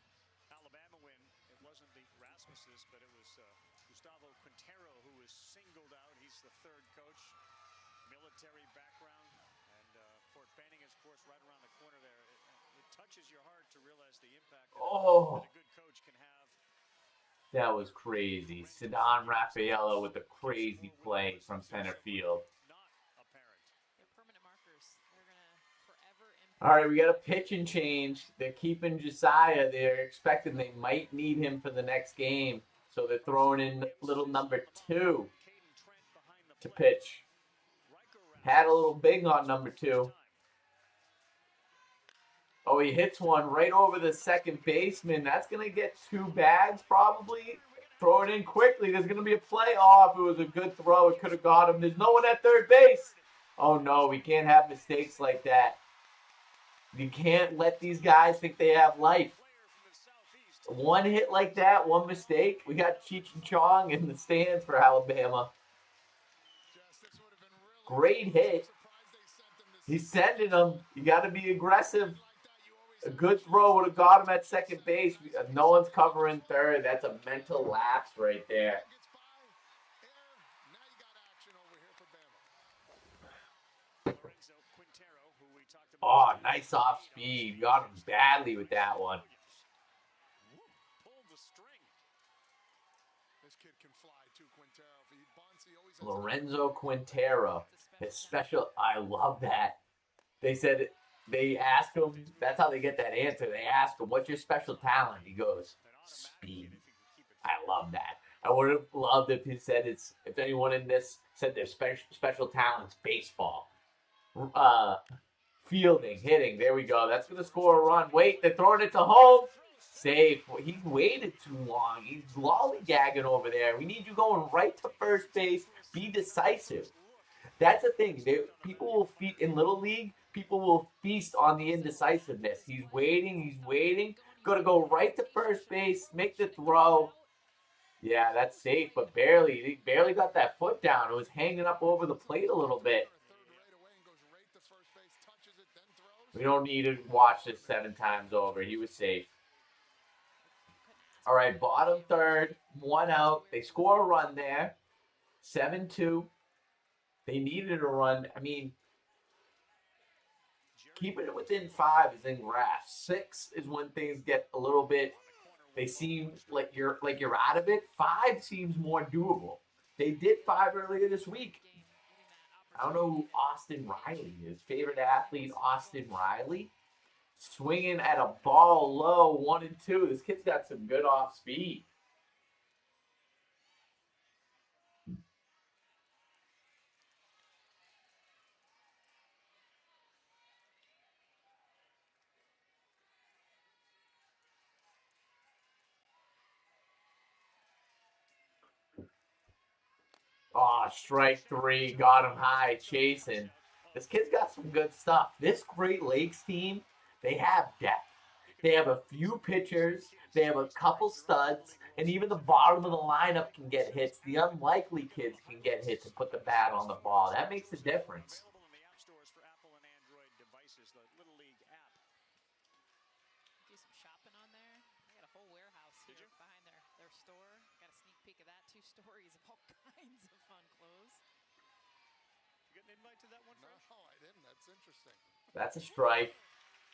Alabama win, it wasn't the Rasmuses, but it was Gustavo Quintero who was singled out. He's the 3rd coach, military background, and Fort Benning is, of course, right around the corner there. It touches your heart to realize the impact that a good coach can have. That was crazy. Cedon Rafaela with a crazy play from center field. All right, we got a pitching change. They're keeping Josiah. They're expecting they might need him for the next game. So they're throwing in little number 2 to pitch. Had a little big on number 2. Oh, he hits one right over the second baseman. That's going to get 2 bags probably. Throw it in quickly. There's going to be a play off. It was a good throw. It could have got him. There's no one at third base. Oh, no. We can't have mistakes like that. You can't let these guys think they have life. One hit like that, one mistake. We got Cheech and Chong in the stands for Alabama. Great hit. He's sending them. You got to be aggressive. A good throw would have got him at second base. No one's covering third. That's a mental lapse right there. Oh, nice off speed. Got him badly with that one. Lorenzo Quintero. His special. I love that. They said, they asked him, that's how they get that answer. They asked him, what's your special talent? He goes, speed. I love that. I would have loved if he said if anyone in this said their special talents, baseball. Fielding, hitting. There we go. That's going to score a run. Wait, they're throwing it to home. Safe. He's waited too long. He's lollygagging over there. We need you going right to first base. Be decisive. That's the thing. People will feast in Little League. People will feast on the indecisiveness. He's waiting. He's waiting. Going to go right to first base. Make the throw. Yeah, that's safe, but barely. He barely got that foot down. It was hanging up over the plate a little bit. We don't need to watch this 7 times over. He was safe. All right, bottom third, 1 out. They score a run there. 7-2. They needed a run. I mean, keeping it within 5 is in grasp. 6 is when things get a little bit, they seem like you're out of it. 5 seems more doable. They did 5 earlier this week. I don't know who Austin Riley is. Favorite athlete, Austin Riley. Swinging at a ball low, 1 and 2. This kid's got some good off speed. Oh, strike 3. Got him high, chasing. This kid's got some good stuff. This Great Lakes team, they have depth. They have a few pitchers. They have a couple studs. And even the bottom of the lineup can get hits. The unlikely kids can get hits and put the bat on the ball. That makes a difference. Available in the app stores for Apple and Android devices, the Little League app. Do some shopping on there. They got a whole warehouse here behind their store. Got a sneak peek of that. 2 stories of all kinds of fun clothes. You get an invite to that one, Fresh? No, I didn't. That's interesting. That's a strike.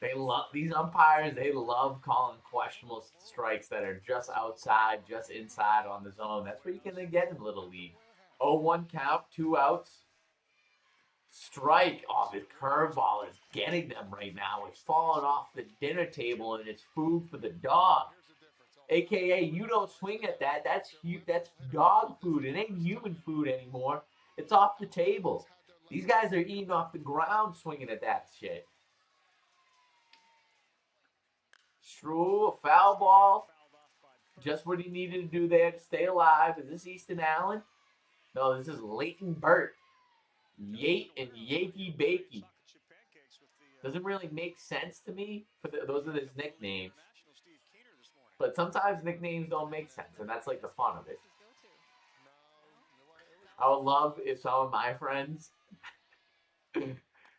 They love these umpires. They love calling questionable strikes that are just outside, just inside on the zone. That's what you're gonna get in Little League. 0-1 count, 2 outs. Strike. Oh, the curveball is getting them right now. It's falling off the dinner table and it's food for the dog. AKA, you don't swing at that. That's dog food. It ain't human food anymore. It's off the table. These guys are eating off the ground swinging at that shit. True, a foul ball. Just what he needed to do there to stay alive. Is this Easton Allen? No, this is Leighton Burt. Yate and Yakey Bakey. Doesn't really make sense to me. Those are his nicknames. But sometimes nicknames don't make sense, and that's like the fun of it. I would love if some of my friends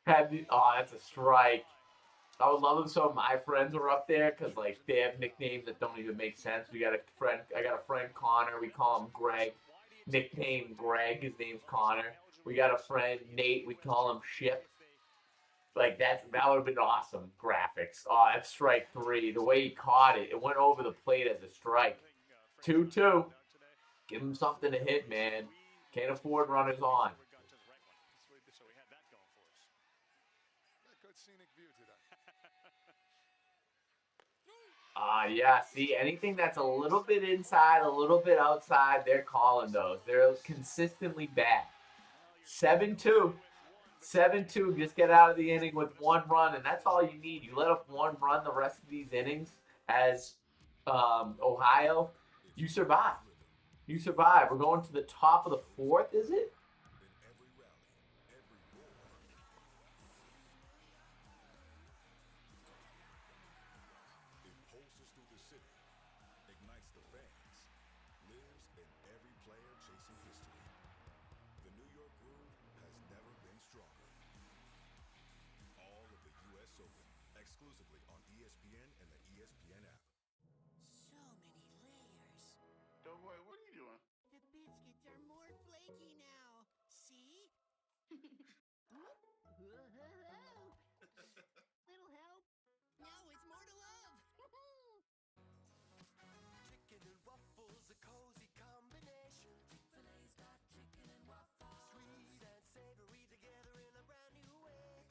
had the... Oh, that's a strike. I would love if some of my friends were up there because, like, they have nicknames that don't even make sense. I got a friend Connor. We call him Greg. Nickname Greg. His name's Connor. We got a friend Nate. We call him Ship. Like, that would have been awesome graphics. Oh, that's strike 3. The way he caught it, it went over the plate as a strike. 2-2. Give him something to hit, man. Can't afford runners on. Yeah, see, anything that's a little bit inside, a little bit outside, they're calling those. They're consistently bad. 7-2. 7-2, just get out of the inning with 1 run, and that's all you need. You let up 1 run the rest of these innings as Ohio, you survive. You survive. We're going to the top of the 4th, is it? Exclusively on ESPN and the ESPN app. So many layers. Doughboy, what are you doing? The biscuits are more flaky now. See? Little help. Now with more to love. Chicken and waffles, a cozy combination. Chick-fil-A's got chicken and waffles. Sweet and savory together in a brand new way.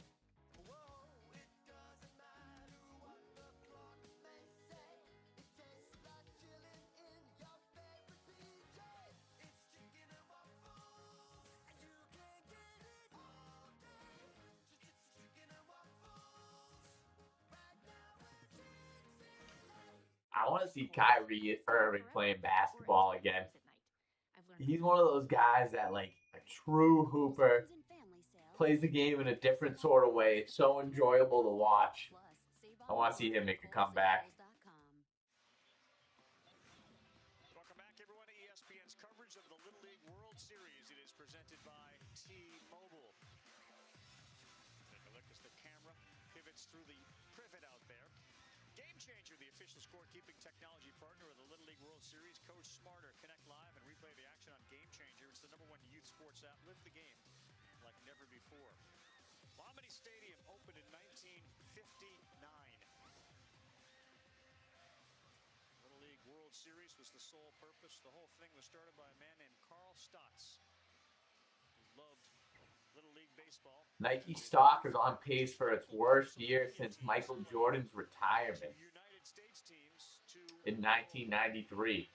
Whoa, it doesn't matter what the clock may say. It tastes like chillin' in your favorite PJ. It's chicken and waffles, and you can get it all day. It's chicken and waffles, right now at Chick-fil-A. I want to see Kyrie Irving playing basketball again. He's one of those guys that, like, a true hooper, plays the game in a different sort of way. It's so enjoyable to watch. I want to see him make a comeback. Welcome back, everyone, to ESPN's coverage of the Little League World Series. It is presented by T-Mobile. Take a look as the camera pivots through the privet out there. Game Changer, the official scorekeeping technology partner of the Little League World Series. Coach Smarter. Connect live and replay the action on Game Changer. It's the #1 youth sports app. Live the game like never before. Wamedy Stadium opened in 1959. Little League World Series was the sole purpose. The whole thing was started by a man named Carl Stotts, who loved Little League baseball. Nike stock is on pace for its worst year since Michael Jordan's retirement in 1993.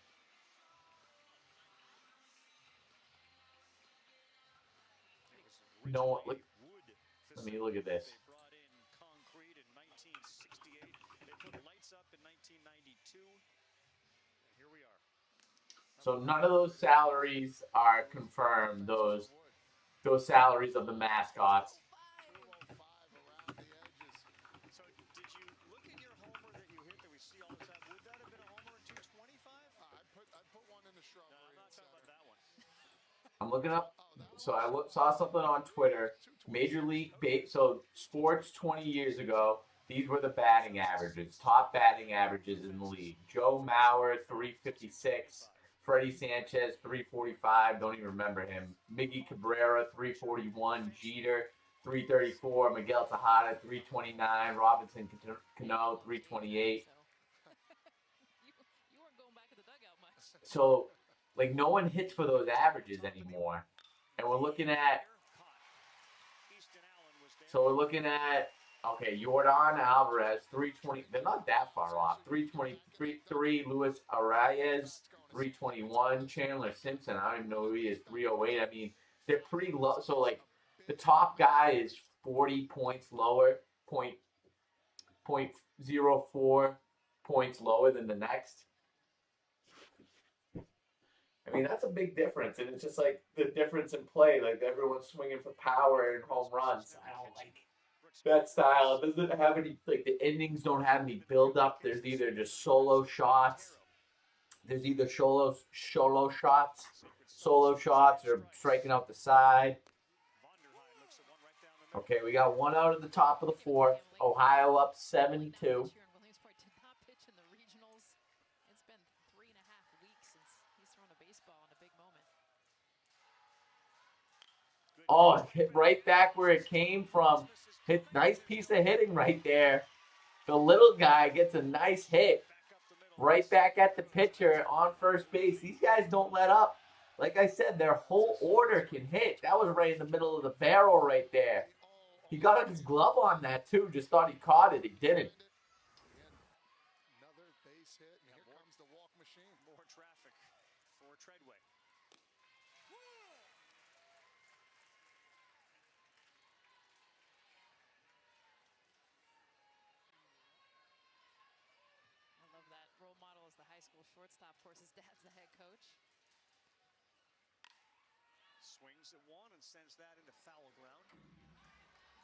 No, look. Let me look at this. They brought in concrete in 1968. They put lights up in 1992. And here we are. So none of those salaries are confirmed. Those salaries of the mascots. So did you look at your homer that you hit I'm looking up. So I saw something on Twitter. Major League so sports 20 years ago, these were the batting averages, top batting averages in the league. Joe Mauer, 356. Freddie Sanchez, 345. Don't even remember him. Miggy Cabrera, 341. Jeter, 334. Miguel Tejada, 329. Robinson Cano, 328. You weren't going back in the dugout much. So, like, no one hits for those averages anymore. And we're looking at, okay, Yordan Alvarez, 320. They're not that far off. 323. Luis Arias, 321. Chandler Simpson, I don't even know who he is, 308. I mean, they're pretty low. So, like, the top guy is 40 points lower, 0.04 points lower than the next. I mean, that's a big difference, and it's just like the difference in play. Like, everyone's swinging for power and home runs. I don't like that style. It doesn't have any, like, the innings don't have any build up. There's either just solo shots. There's either solo shots, or striking out the side. Okay, we got one out at the top of the fourth. Ohio up 7-2. Oh, hit right back where it came from. Hit, nice piece of hitting right there. The little guy gets a nice hit right back at the pitcher on first base. These guys don't let up. Like I said, their whole order can hit. That was right in the middle of the barrel right there. He got his glove on that too. Just thought he caught it. He didn't. Another base hit, and here comes the walk machine. More traffic for Treadway. I love that role model as the high school shortstop. Of course, his dad's the head coach. Swings at one and sends that into foul ground. You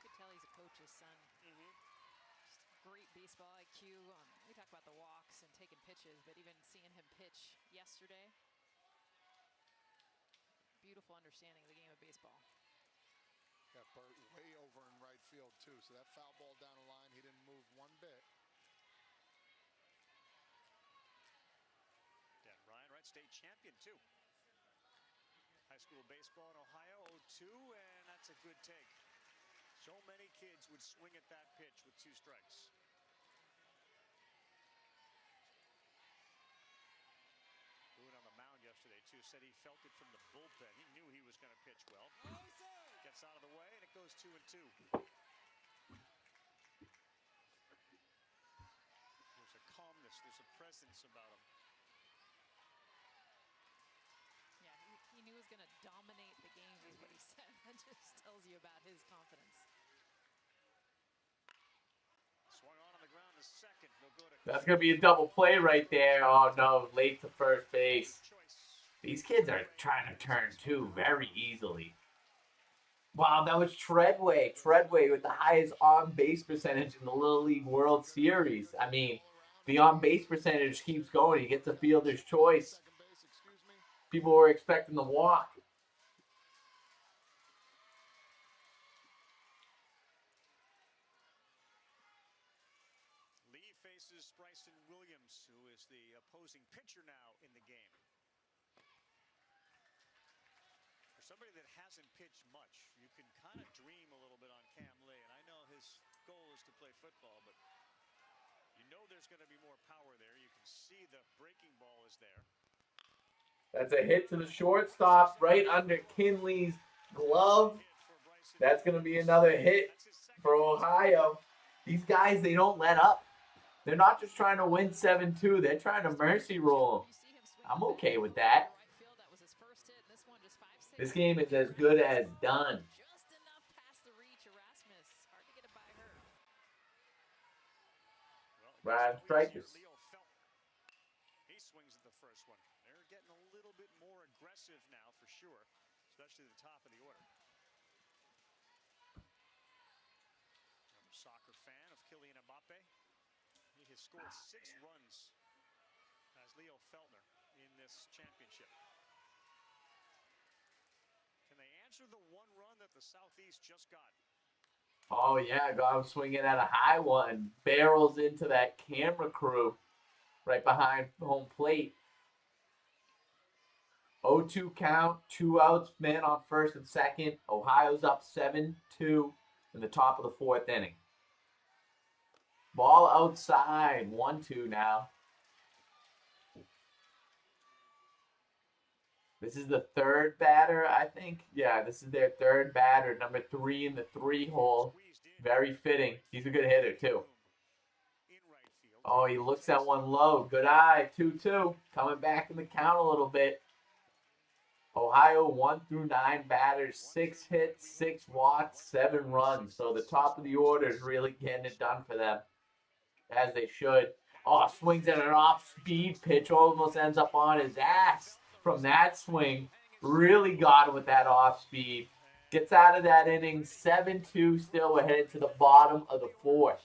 could tell he's a coach's son. Just great baseball IQ. We talk about the walks and taking pitches, but even seeing him pitch yesterday, beautiful understanding of the game of baseball. Got Burt way over in right field, too. So that foul ball down the line, he didn't move one bit. Dan Ryan, right, state champion, too. High school baseball in Ohio, 0-2, and that's a good take. So many kids would swing at that pitch with 2 strikes. Boone on the mound yesterday, too, said he felt it from the bullpen. He knew he was going to pitch well. Gets out of the way, and it goes 2-2. There's a calmness, there's a presence about him. Yeah, he knew he was going to dominate the game is what he said. That just tells you about his confidence. Swung on the ground to second. They'll go to That's going to be a double play right there. Oh, no, late to first base. These kids are trying to turn, too, very easily. Wow, that was Treadway. Treadway with the highest on-base percentage in the Little League World Series. I mean, the on-base percentage keeps going. He gets a fielder's choice. People were expecting the walk. Lee faces Bryson Williams, who is the opposing pitcher now in the game. For somebody that hasn't pitched much, you can kind of dream a little bit on Cam Lee, and I know his goal is to play football, but you know there's going to be more power there. You can see the breaking ball is there. That's a hit to the shortstop right under Kinley's glove. That's going to be another hit for Ohio. These guys, they don't let up. They're not just trying to win 7-2. They're trying to mercy roll them. I'm okay with that. This game is as good as done. Ryan strikers. He swings at the first one. They're getting a little bit more aggressive now for sure, especially the top of the order. I'm a soccer fan of Kylian Mbappe. He has scored 6 runs as Leo Feltner in this championship. Answer the one run that the Southeast just got. Oh, yeah, got him swinging at a high one. Barrels into that camera crew right behind home plate. 0-2 count, 2 outs, men on first and second. Ohio's up 7-2 in the top of the 4th inning. Ball outside, 1-2 now. This is the third batter, I think. Yeah, this is their third batter, number 3 in the 3-hole. Very fitting. He's a good hitter, too. Oh, he looks at one low. Good eye, 2-2. Coming back in the count a little bit. Ohio 1 through 9 batters, 6 hits, 6 walks, 7 runs. So the top of the order is really getting it done for them, as they should. Oh, swings at an off-speed pitch, almost ends up on his ass from that swing. Really got him with that off-speed. Gets out of that inning, 7-2 still. We're headed to the bottom of the 4th.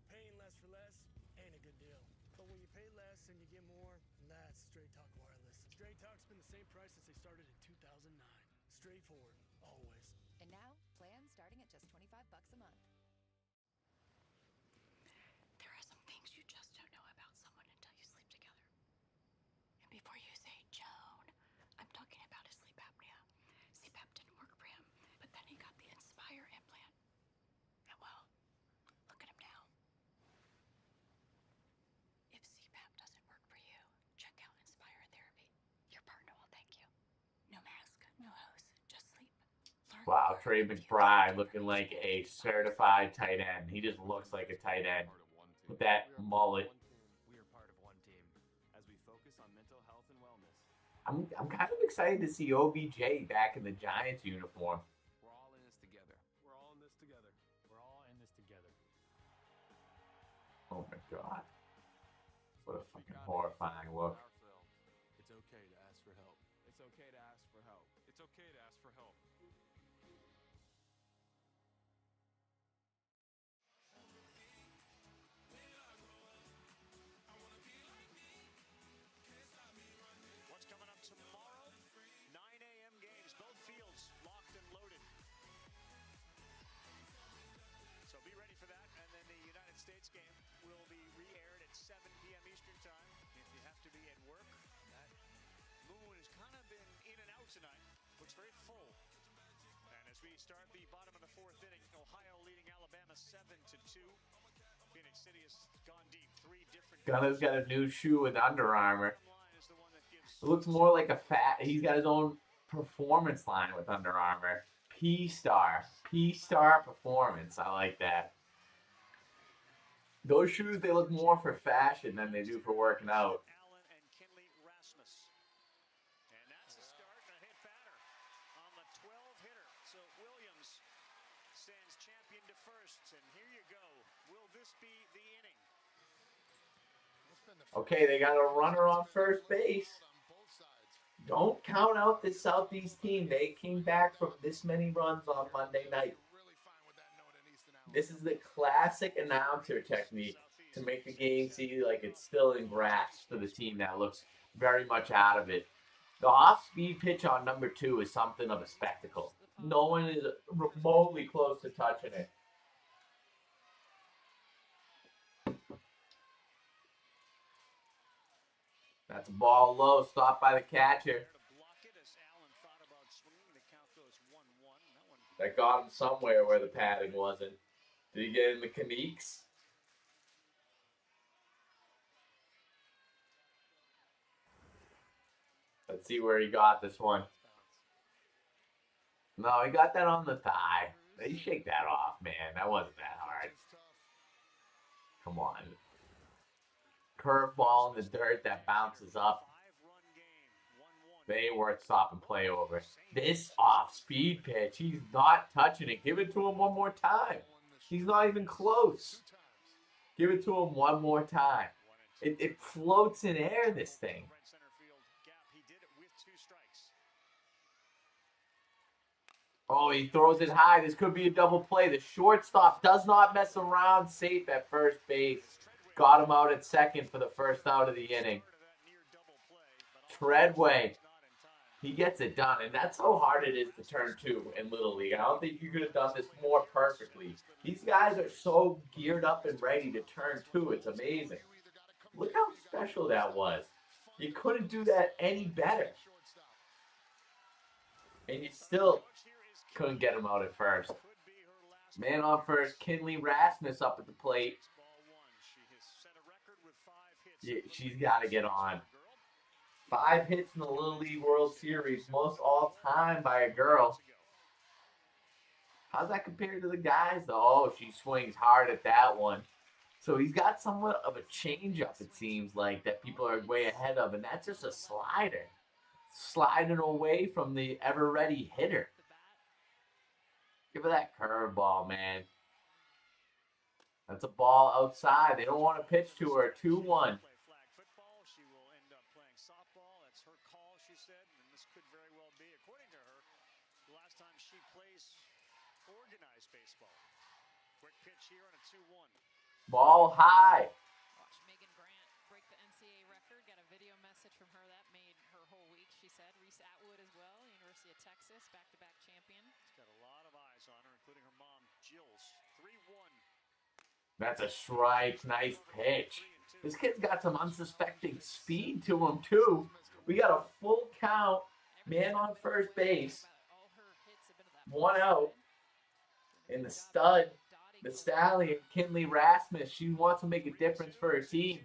Paying less for less ain't a good deal. But when you pay less and you get more, that's Straight Talk Wireless. Straight Talk's been the same price since they started in 2009. Straightforward, always. And now, plans starting at just $25 a month. There are some things you just don't know about someone until you sleep together. And before you say, Joan, I'm talking about his sleep apnea. CPAP didn't work for him, but then he got the Inspire implant. And well, look at him now. If CPAP doesn't work for you, check out Inspire Therapy. Your partner will thank you. No mask, no hose, just sleep. Wow, Trey McBride looking like a certified tight end. He just looks like a tight end with that mullet. We are part of one team as we focus on mental health and wellness. I'm kind of excited to see OBJ back in the Giants uniform. We're all in this together. We're all in this together. We're all in this together. Oh my God. What a fucking horrifying look. It's okay to ask for help. It's okay to ask for help. It's okay to ask for help. What's coming up tomorrow? 9 a.m. games, both fields locked and loaded. So be ready for that. And then the United States game will be re-aired at 7 p.m. Eastern time. If you have to be at work, that moon has kind of been in and out tonight. Looks very full. And as we start the bottom of the 4th inning, Ohio leading Alabama 7-2. Phoenix City has gone deep. 3 different. Gunna's got a new shoe with Under Armour. It looks more like a fat. He's got his own performance line with Under Armour. P-Star Performance. I like that. Those shoes, they look more for fashion than they do for working out. Allen and Kinley Rasmus. And that's a start and a hit batter on the 12-hitter. So Williams sends champion to first. And here you go. Will this be the inning? Okay, they got a runner on first base. Don't count out this Southeast team. They came back from this many runs on Monday night. This is the classic announcer technique to make the game seem like it's still in grasp for the team that looks very much out of it. The off-speed pitch on number 2 is something of a spectacle. No one is remotely close to touching it. That's a ball low, stopped by the catcher. That got him somewhere where the padding wasn't. Did he get in the Canucks? Let's see where he got this one. No, he got that on the thigh. You shake that off, man. That wasn't that hard. Come on. Curveball in the dirt that bounces up. They ain't worth stop and play over. This off-speed pitch, he's not touching it. Give it to him one more time. He's not even close. Give it to him one more time. It floats in air, this thing. Oh, he throws it high. This could be a double play. The shortstop does not mess around. Safe at first base. Got him out at second for the first out of the inning. Treadway. He gets it done, and that's how hard it is to turn two in Little League. I don't think you could have done this more perfectly. These guys are so geared up and ready to turn two. It's amazing. Look how special that was. You couldn't do that any better. And you still couldn't get him out at first. Man on first, Kinley Rasmus up at the plate. Yeah, she's got to get on. 5 hits in the Little League World Series, most all time by a girl. How's that compared to the guys, though? Oh, she swings hard at that one. So he's got somewhat of a changeup, it seems like, that people are way ahead of, and that's just a slider. Sliding away from the ever-ready hitter. Give her that curveball, man. That's a ball outside. They don't want to pitch to her. 2-1. Ball high. Watch Megan Grant break the NCAA record. Got a video message from her that made her whole week, she said. Reese Atwood as well, University of Texas, back-to-back champion. She's got a lot of eyes on her, including her mom, Jills. 3-1. That's a strike. Nice pitch. This kid's got some unsuspecting speed to him, too. We got a full count. Man on first base. 1 out. And the stud, the stallion, Kinley Rasmus, she wants to make a difference for her team.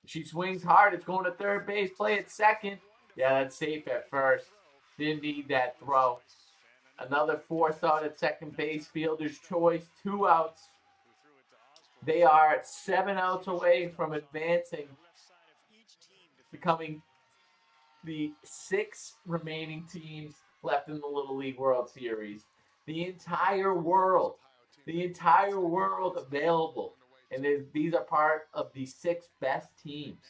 She swings hard. It's going to third base. Play at second. Yeah, that's safe at first. Didn't need that throw. Another 4th out at second base. Fielder's choice. 2 outs. They are 7 outs away from advancing, becoming the 6 remaining teams left in the Little League World Series. The entire world available. And these are part of the 6 best teams.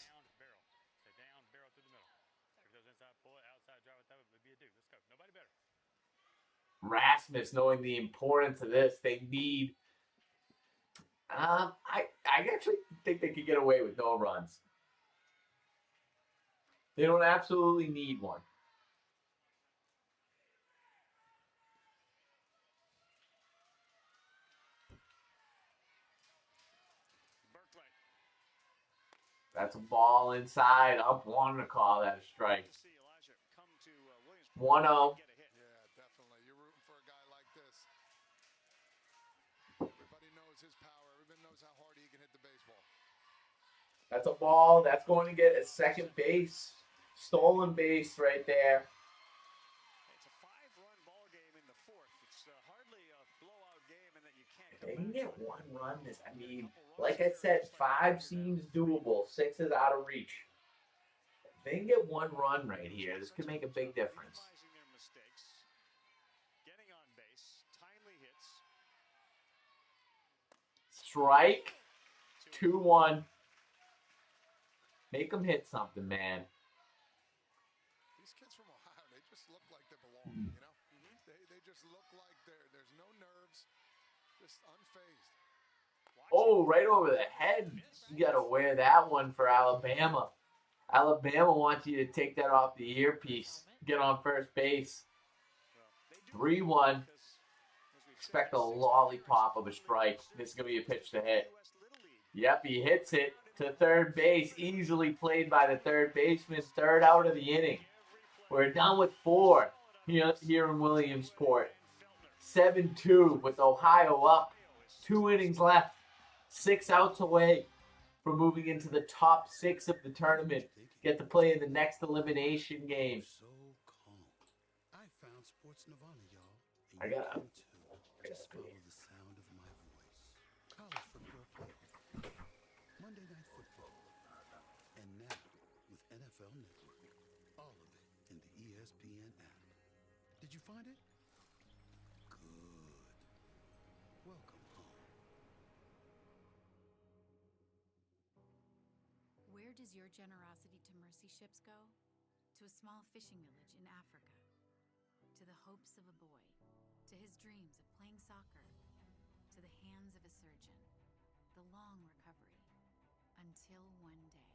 Rasmus, knowing the importance of this, they need. I actually think they could get away with no runs. They don't absolutely need one. That's a ball inside. I'm wanting to call that a strike. 1-0. Yeah, definitely. You're rooting for a guy like this. Everybody knows his power. Everybody knows how hard he can hit the baseball. That's a ball. That's going to get a second base. Stolen base right there. It's a 5-run ball game in the 4th. It's hardly a blowout game in that you can't. If they can get 1 run, like I said, 5 seems doable. 6 is out of reach. If they can get 1 run right here, this could make a big difference. Getting on base, timely hits. Strike. 2-1. Make them hit something, man. These kids from Ohio, they just look like they belong, you know? They just look like there's no nerves, just unfazed. Oh, right over the head. You got to wear that one for Alabama. Alabama wants you to take that off the earpiece. Get on first base. 3-1. Expect a lollipop of a strike. This is going to be a pitch to hit. Yep, he hits it to third base. Easily played by the third baseman. 3rd out of the inning. We're done with 4 here in Williamsport. 7-2 with Ohio up. 2 innings left. 6 outs away from moving into the top 6 of the tournament. Get to play in the next elimination game. So calm. I found Sports Nirvana, y'all. I got Just follow the sound of my voice. College football playoff. Monday Night Football. And now with NFL Network. All of it in the ESPN app. Did you find it? Good. Welcome home. Where does your generosity to mercy ships go? To a small fishing village in Africa. To to the hopes of a boy, to his dreams of playing soccer, to the hands of a surgeon, the long recovery, until one day,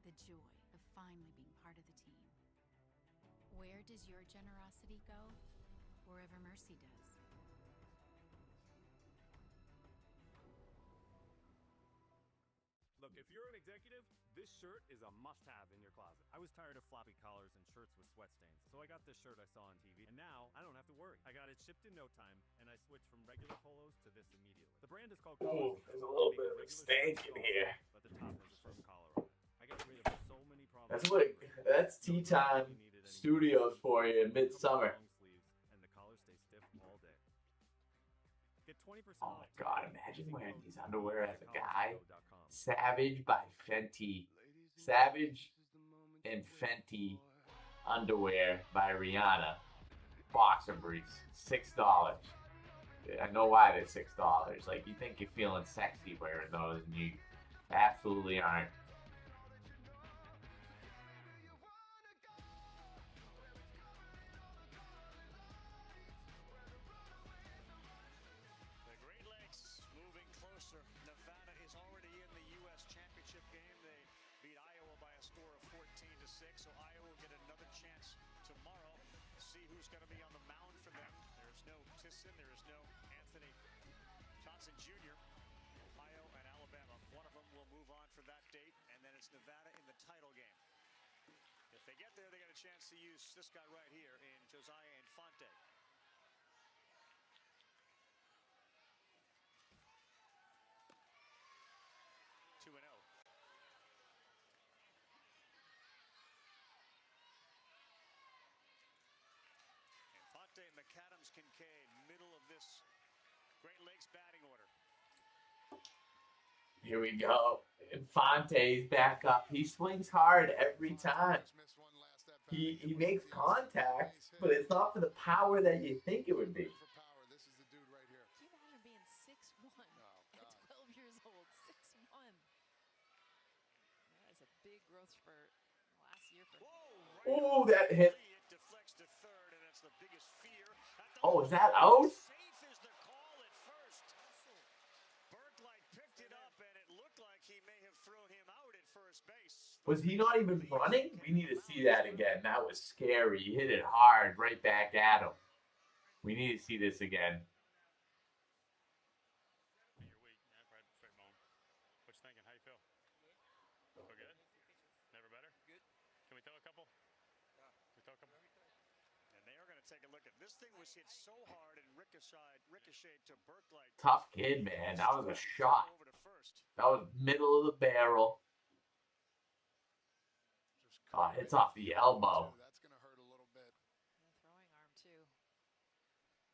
the joy of finally being part of the team. Where does your generosity go? Wherever mercy does. Look, if you're an executive, this shirt is a must-have in your closet. I was tired of floppy collars and shirts with sweat stains, so I got this shirt I saw on TV, and now I don't have to worry. I got it shipped in no time, and I switched from regular polos to this immediately. The brand is called Ooh, there's a little bit of a stank in here. but the top has a firm collar on it. I got rid of so many problems. That's Tea Time Studios for you in midsummer. And the collar stays stiff all day. Get 20% Oh my off. god, imagine wearing these underwear as a guy. Savage by Fenty. Savage and Fenty underwear by Rihanna. Boxer briefs. $6. I know why they're $6. Like, you think you're feeling sexy wearing those, and you absolutely aren't. The Great Lakes moving closer. Nevada is already in the U.S. Championship game. They beat Iowa by a score of 14-6, so Iowa will get another chance tomorrow to see who's going to be on the mound for them. There's no Tisson, there is no Anthony Johnson Jr. Ohio and Alabama. One of them will move on for that date, and then it's Nevada in the title game. If they get there, they got a chance to use this guy right here in Josiah Infante. 2-0. Infante, McAdams, Kincaid, middle of this Great Lakes batting order. Here we go. Infante's back up. He swings hard every time. He makes contact, but it's not for the power that you think it would be. Can you imagine being 6'1" at 12 years old? 6'1". That is a big growth spurt last year for him. Ooh, that hit. It deflects to third, and that's the biggest fear. Oh, is that out? Safe is the call at first. Berglight picked it up, and it looked like he may have thrown him out at first base. Was he not even running? We need to see that again. That was scary. He hit it hard right back at him. We need to see this again. You're weak. Yeah, right straight bone. What you thinking? How you feel? Feel good? Never better? Good. Can we throw a couple? Can we throw a couple? And they are going to take a look at this thing. Was hit so hard and ricocheted to Berglight. Tough kid, man. That was a shot. That was middle of the barrel. Oh, hits off the elbow. That's going to hurt a little bit. And the throwing arm, too.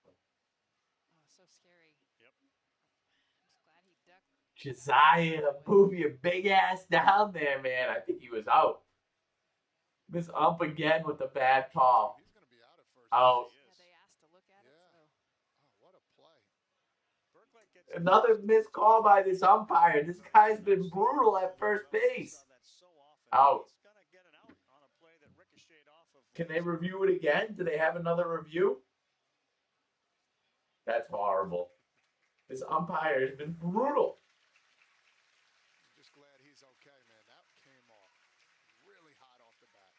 Oh, so scary. Yep. I'm just glad he ducked. Josiah, move your big ass down there, man. I think he was out. Miss Ump again with the bad call. He's going to be out at first. Out. Yeah, they asked to look at it, so. Oh, what a play. Berglight gets Another missed call by this umpire. This guy's been brutal at first base. Out. He's going to get an out on a play that ricocheted off of. Can they review it again? Do they have another review? That's horrible. This umpire has been brutal. I'm just glad he's okay, man. That came off really hot off the bat.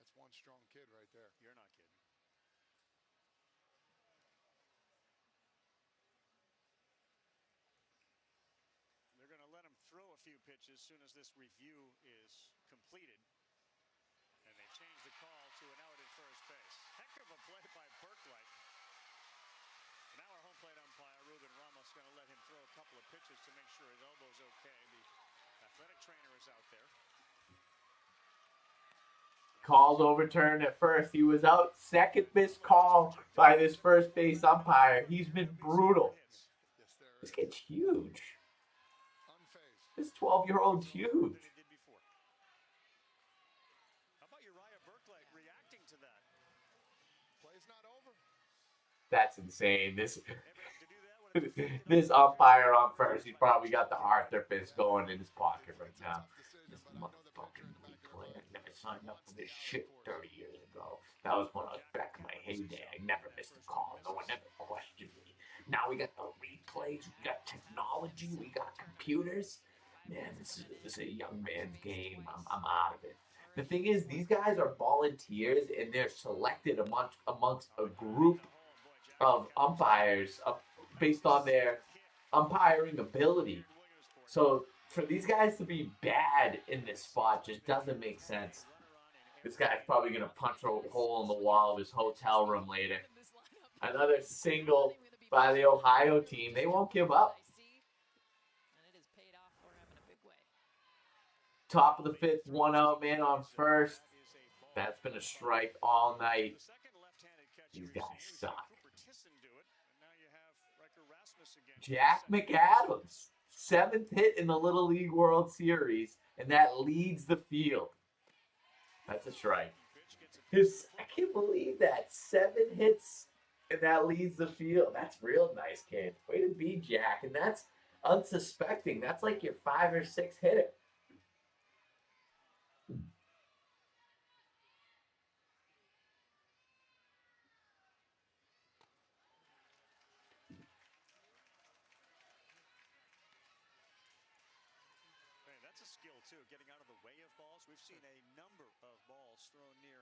That's one strong kid right there. You're not kidding. They're going to let him throw a few pitches as soon as this review is completed. And they change the call to an out at first base. Heck of a play by Berglight. Now our home plate umpire, Ruben Ramos, going to let him throw a couple of pitches to make sure his elbow's okay. The athletic trainer is out there. Call's overturned at first. He was out. Second missed call by this first base umpire. He's been brutal. This kid's huge. This 12-year-old's huge. How about Uriah Berglight reacting to that? Play's not over. That's insane. This Never have to do that when This umpire on first, he's probably got the Arthur fist going in his pocket right now. This motherfucking replay. I never signed up for this shit 30 years ago. That was when I was back in my heyday. I never missed a call. No one ever questioned me. Now we got the replays, we got technology, we got computers. Man, this is a young man's game. I'm out of it. The thing is, these guys are volunteers, and they're selected amongst a group of umpires based on their umpiring ability. So for these guys to be bad in this spot just doesn't make sense. This guy's probably going to punch a hole in the wall of his hotel room later. Another single by the Ohio team. They won't give up. Top of the fifth, 1-out, man on first. That's been a strike all night. These guys suck. Jack McAdams, 7th hit in the Little League World Series, and that leads the field. That's a strike. I can't believe that. 7 hits, and that leads the field. That's real nice, kid. Way to be, Jack. And that's unsuspecting. That's like your 5 or 6th hitter. Getting out of the way of balls. We've seen a number of balls thrown near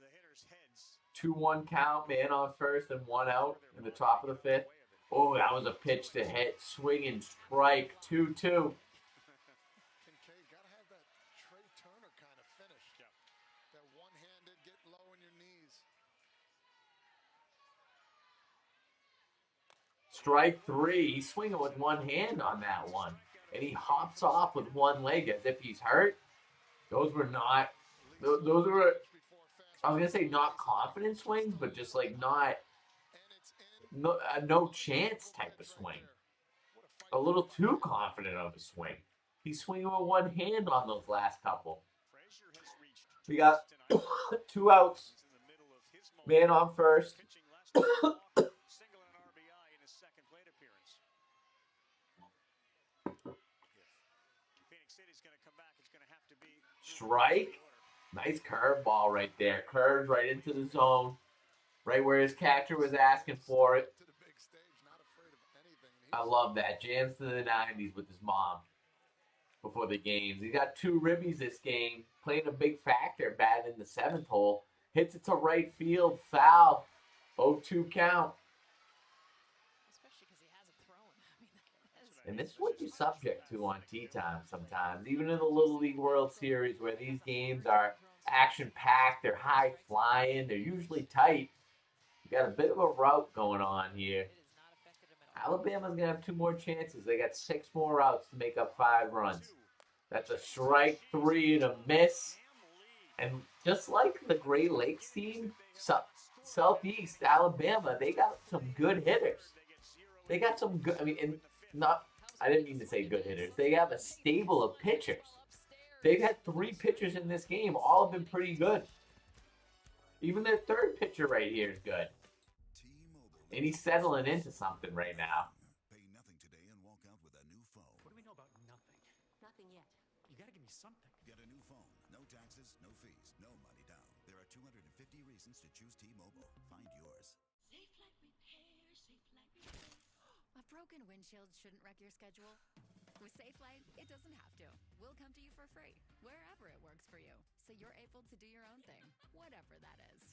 the hitters' heads. 2-1 count, man on first and 1 out in the top of the fifth. Oh, that was a pitch to hit. Swing and strike. 2-2. Kincaid, gotta have that Trey Turner kind of finish. Yeah. That one-handed, get low on your knees. Strike 3. He's swinging with one hand on that one. And he hops off with one leg as if he's hurt. Those were, I was going to say not confident swings, but just like no chance type of swing. A little too confident of a swing. He's swinging with one hand on those last couple. We got 2 outs. Man on first. Strike. Nice curveball right there. Curves right into the zone. Right where his catcher was asking for it. I love that. Jams to the 90s with his mom before the games. He got 2 ribbies this game. Playing a big factor. Batting in the 7th hole. Hits it to right field. Foul. 0-2 count. And this is what you're subject to on tee time sometimes. Even in the Little League World Series where these games are action-packed, they're high-flying, they're usually tight. You got a bit of a rout going on here. Alabama's going to have 2 more chances. They got 6 more outs to make up 5 runs. That's a strike 3 and a miss. And just like the Great Lakes team, Southeast Alabama, they got some good hitters. They got some good, I didn't mean to say good hitters. They have a stable of pitchers. They've had 3 pitchers in this game. All have been pretty good. Even their 3rd pitcher right here is good. And he's settling into something right now. Pay nothing today and walk out with a new phone. What do we know about nothing? Nothing yet. You gotta give me something. Get a new phone. No taxes, no fees, no money down. There are 250 reasons to choose T-Mobile. Find yours. Safe like repair, safe like repair. A broken windshield shouldn't wreck your schedule. With Safelite, it doesn't have to. We'll come to you for free, wherever it works for you, so you're able to do your own thing, whatever that is.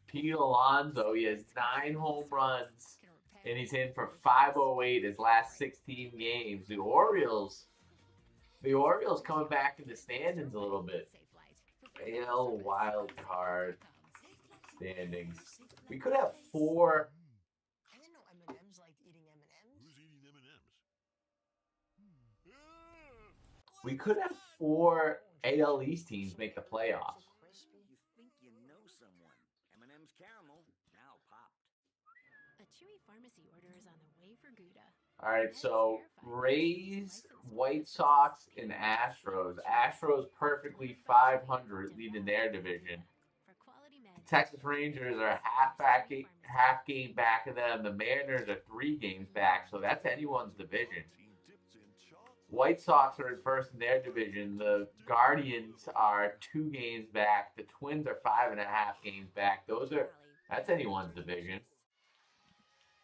Pete Alonso, he has 9 home runs, and he's in for 508 his last 16 games. The Orioles coming back in the standings a little bit. AL wild card standings. We could have 4. I didn't know M&M's liked eating M&M's. Who's eating M&M's? We could have 4 AL East teams make the playoffs. You think you know someone. M&M's caramel, now popped. A Chewy pharmacy order is on the way for Gouda. All right, so Rays, White Sox, and Astros. Astros perfectly 500 leading their division. Texas Rangers are half game back of them. The Mariners are 3 games back, so that's anyone's division. White Sox are in first in their division. The Guardians are 2 games back. The Twins are 5.5 games back. That's anyone's division.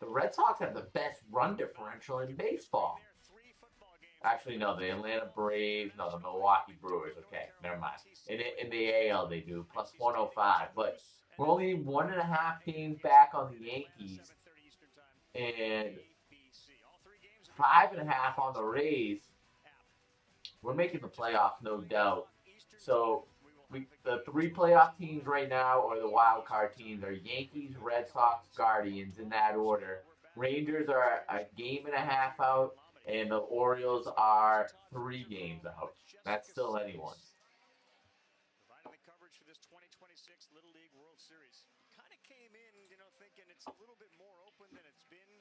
The Red Sox have the best run differential in baseball. Actually, no, the Atlanta Braves, no, the Milwaukee Brewers. Okay, never mind. In the AL, they do plus 105. But we're only 1.5 games back on the Yankees, and 5.5 on the Rays. We're making the playoffs, no doubt. So the 3 playoff teams right now, or the wild card teams, are Yankees, Red Sox, Guardians in that order. Rangers are a game and a half out, and the Orioles are 3 games out. That's still anyone's. Providing the coverage for this 2026 Little League World Series. Kind of came in, thinking it's a little bit more open than it's been.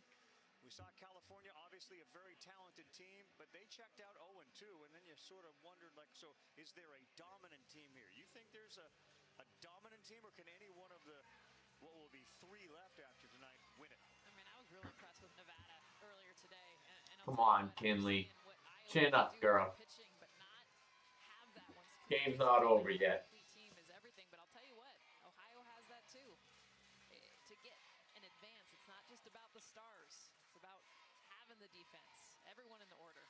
We saw California, obviously a very talented team, but they checked out 0-2, and then you sort of wondered, so is there a dominant team here? You think there's a dominant team, or can any one of the, what will be 3 left after tonight, win it? I mean, I was really impressed with Nevada earlier today. Come on, Kinley. Chin up, girl. Game's not over yet. Team is everything, but I'll tell you what, Ohio has that too. To get an advance, it's not just about the stars. It's about having the defense. Everyone in the order.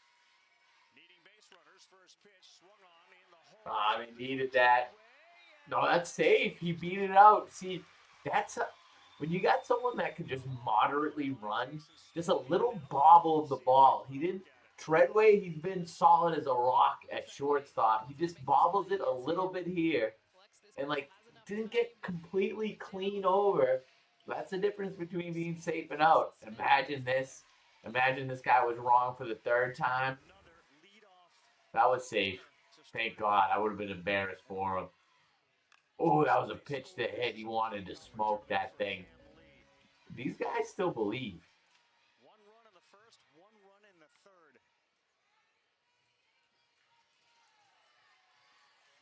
Needing base runners, first pitch swung on in the hole. They needed that. No, that's safe. He beat it out. See, when you got someone that can just moderately run, just a little bobble of the ball. He didn't. Treadway, he's been solid as a rock at shortstop. He just bobbles it a little bit here, and didn't get completely clean over. That's the difference between being safe and out. Imagine this. Imagine this guy was wrong for the 3rd time. That was safe. Thank God. I would have been embarrassed for him. Oh, that was a pitch to hit. He wanted to smoke that thing. These guys still believe. 1 run in the first, 1 run in the third.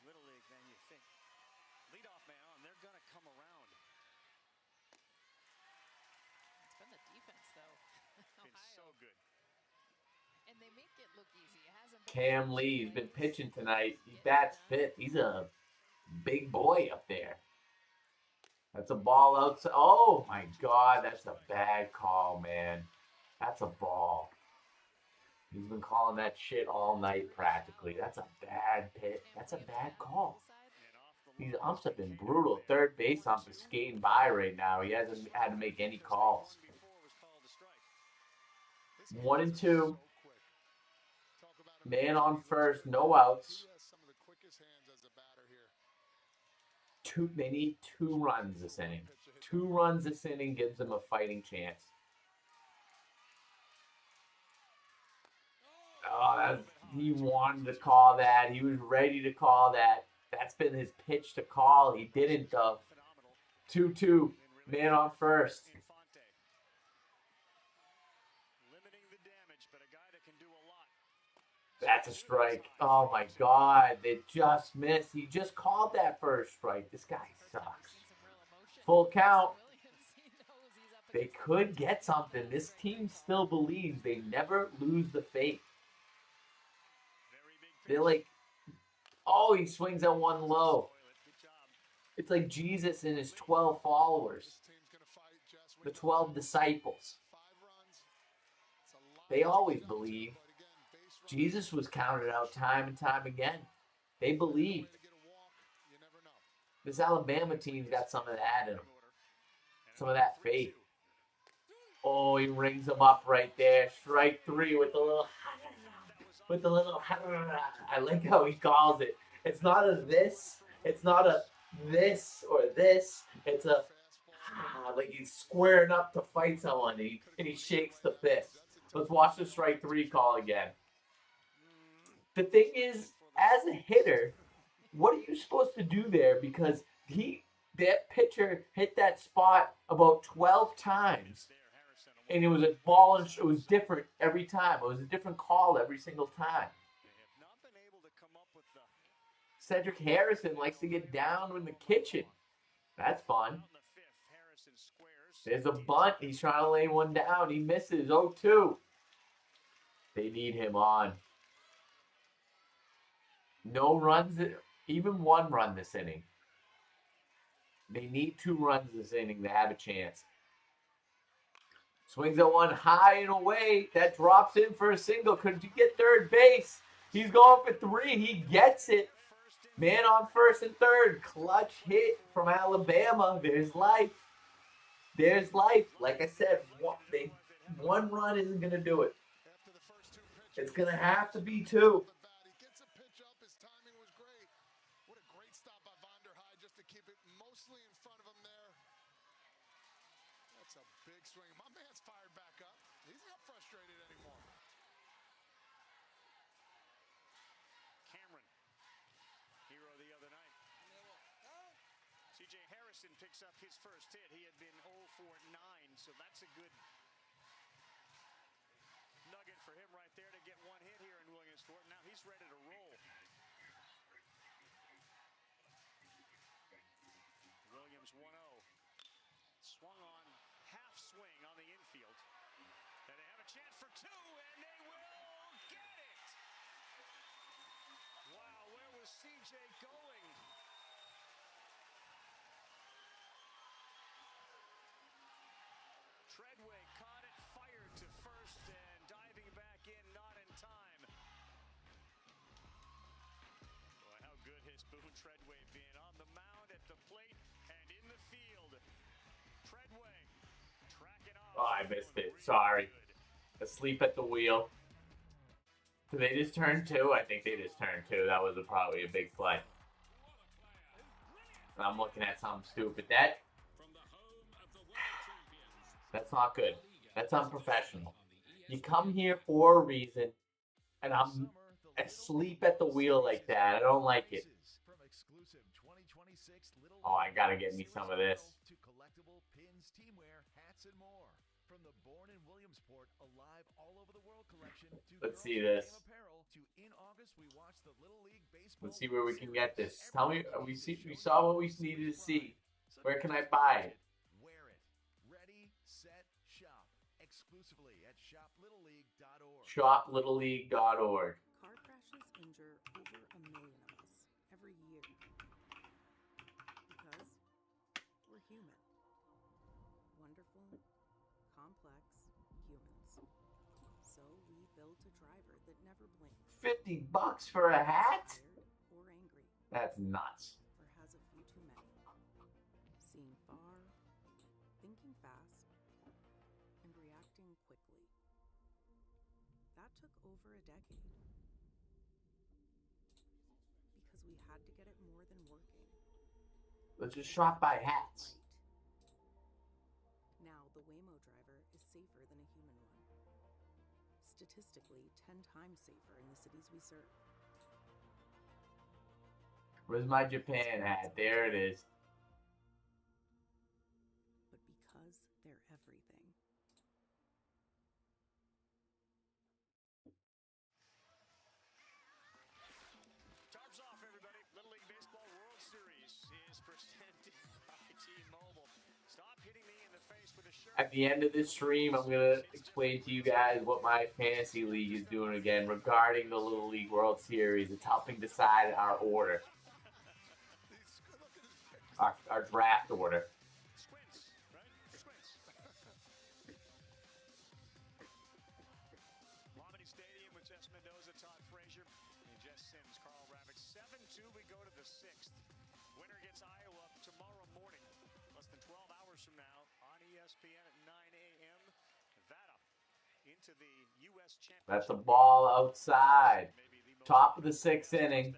Little League, man, you think. Leadoff man on, they're going to come around. It's been the defense, though. Been so good. And they make it look easy. It hasn't been. Cam Lee's been pitching tonight. He bats fit. He's a big boy up there. That's a ball outside. Oh my God, that's a bad call, man. That's a ball. He's been calling that shit all night practically. That's a bad pit. That's a bad call. These umps have been brutal. Third base ump is skating by right now. He hasn't had to make any calls. 1-2. Man on first, no outs. They need 2 runs this inning. 2 runs this inning gives them a fighting chance. Oh, he wanted to call that. He was ready to call that. That's been his pitch to call. He didn't, though. 2-2. Man on first. That's a strike. Oh, my God. They just missed. He just called that first strike. This guy sucks. Full count. They could get something. This team still believes. They never lose the faith. They're like, oh, he swings at 1 low. It's like Jesus and his 12 followers. The 12 disciples. They always believe. Jesus was counted out time and time again. They believed. This Alabama team's got some of that in them. Some of that faith. Oh, he rings them up right there. Strike 3 with the little... I like how he calls it. It's not a this. It's not a this or this. It's a... like he's squaring up to fight someone. And he shakes the fist. Let's watch the strike 3 call again. The thing is, as a hitter, what are you supposed to do there? Because that pitcher hit that spot about 12 times. And it was a ball, and it was different every time. It was a different call every single time. Cedric Harrison likes to get down in the kitchen. That's fun. There's a bunt. He's trying to lay one down. He misses. 0-2. They need him on. No runs, even 1 run this inning. They need 2 runs this inning to have a chance. Swings at one high and away. That drops in for a single. Could you get third base? He's going for 3. He gets it. Man on first and third. Clutch hit from Alabama. There's life. There's life. Like I said, 1 run isn't going to do it. It's going to have to be 2. Picks up his first hit. He had been 0 for 9, so that's a good nugget for him right there to get 1 hit here in Williamsport. Now he's ready to roll. Williams 1-0. Swung on, half swing on the infield. And they have a chance for 2, and they will get it. Wow, where was CJ going? Treadway caught it, fired to first, and diving back in, not in time. Boy, how good has Boone Treadway been on the mound, at the plate, and in the field. Treadway tracking off. Oh, I missed it. Sorry. Asleep at the wheel. Did they just turn 2? I think they just turned 2. That was probably a big play. I'm looking at something stupid. That's not good. That's unprofessional. You come here for a reason, and I'm asleep at the wheel like that. I don't like it. Oh, I gotta get me some of this. Let's see this. Let's see where we can get this. Tell me, we saw what we needed to see. Where can I buy it? ShopLittleLeague.org. Car crashes injure over 1 million of us every year. Because we're human. Wonderful, complex humans. So we built a driver that never blinks. $50 for a hat? Or angry. That's nuts. Or has a few too many. Seeing far, thinking fast, and reacting quickly. That took over a decade. Because we had to get it more than working. Let's just shop by hats. Now the Waymo driver is safer than a human one. Statistically, 10 times safer in the cities we serve. Where's my Japan hat? There it is. But because they're everything. Tarps off, everybody. Little League Baseball World Series is presented by T-Mobile. Stop hitting me in the face with a shirt. At the end of this stream, I'm going to explain to you guys what my fantasy league is doing again regarding the Little League World Series. It's helping decide our order. Our draft order. Lamade Stadium with Jess Mendoza, Todd Frazier, and Jess Sims, Carl Ravitch. 7-2, we go to the 6th. Winner gets Iowa tomorrow morning, less than 12 hours from now, on ESPN at 9 a.m. Nevada into the U.S. Championship. That's a ball outside. Top of the 6th inning.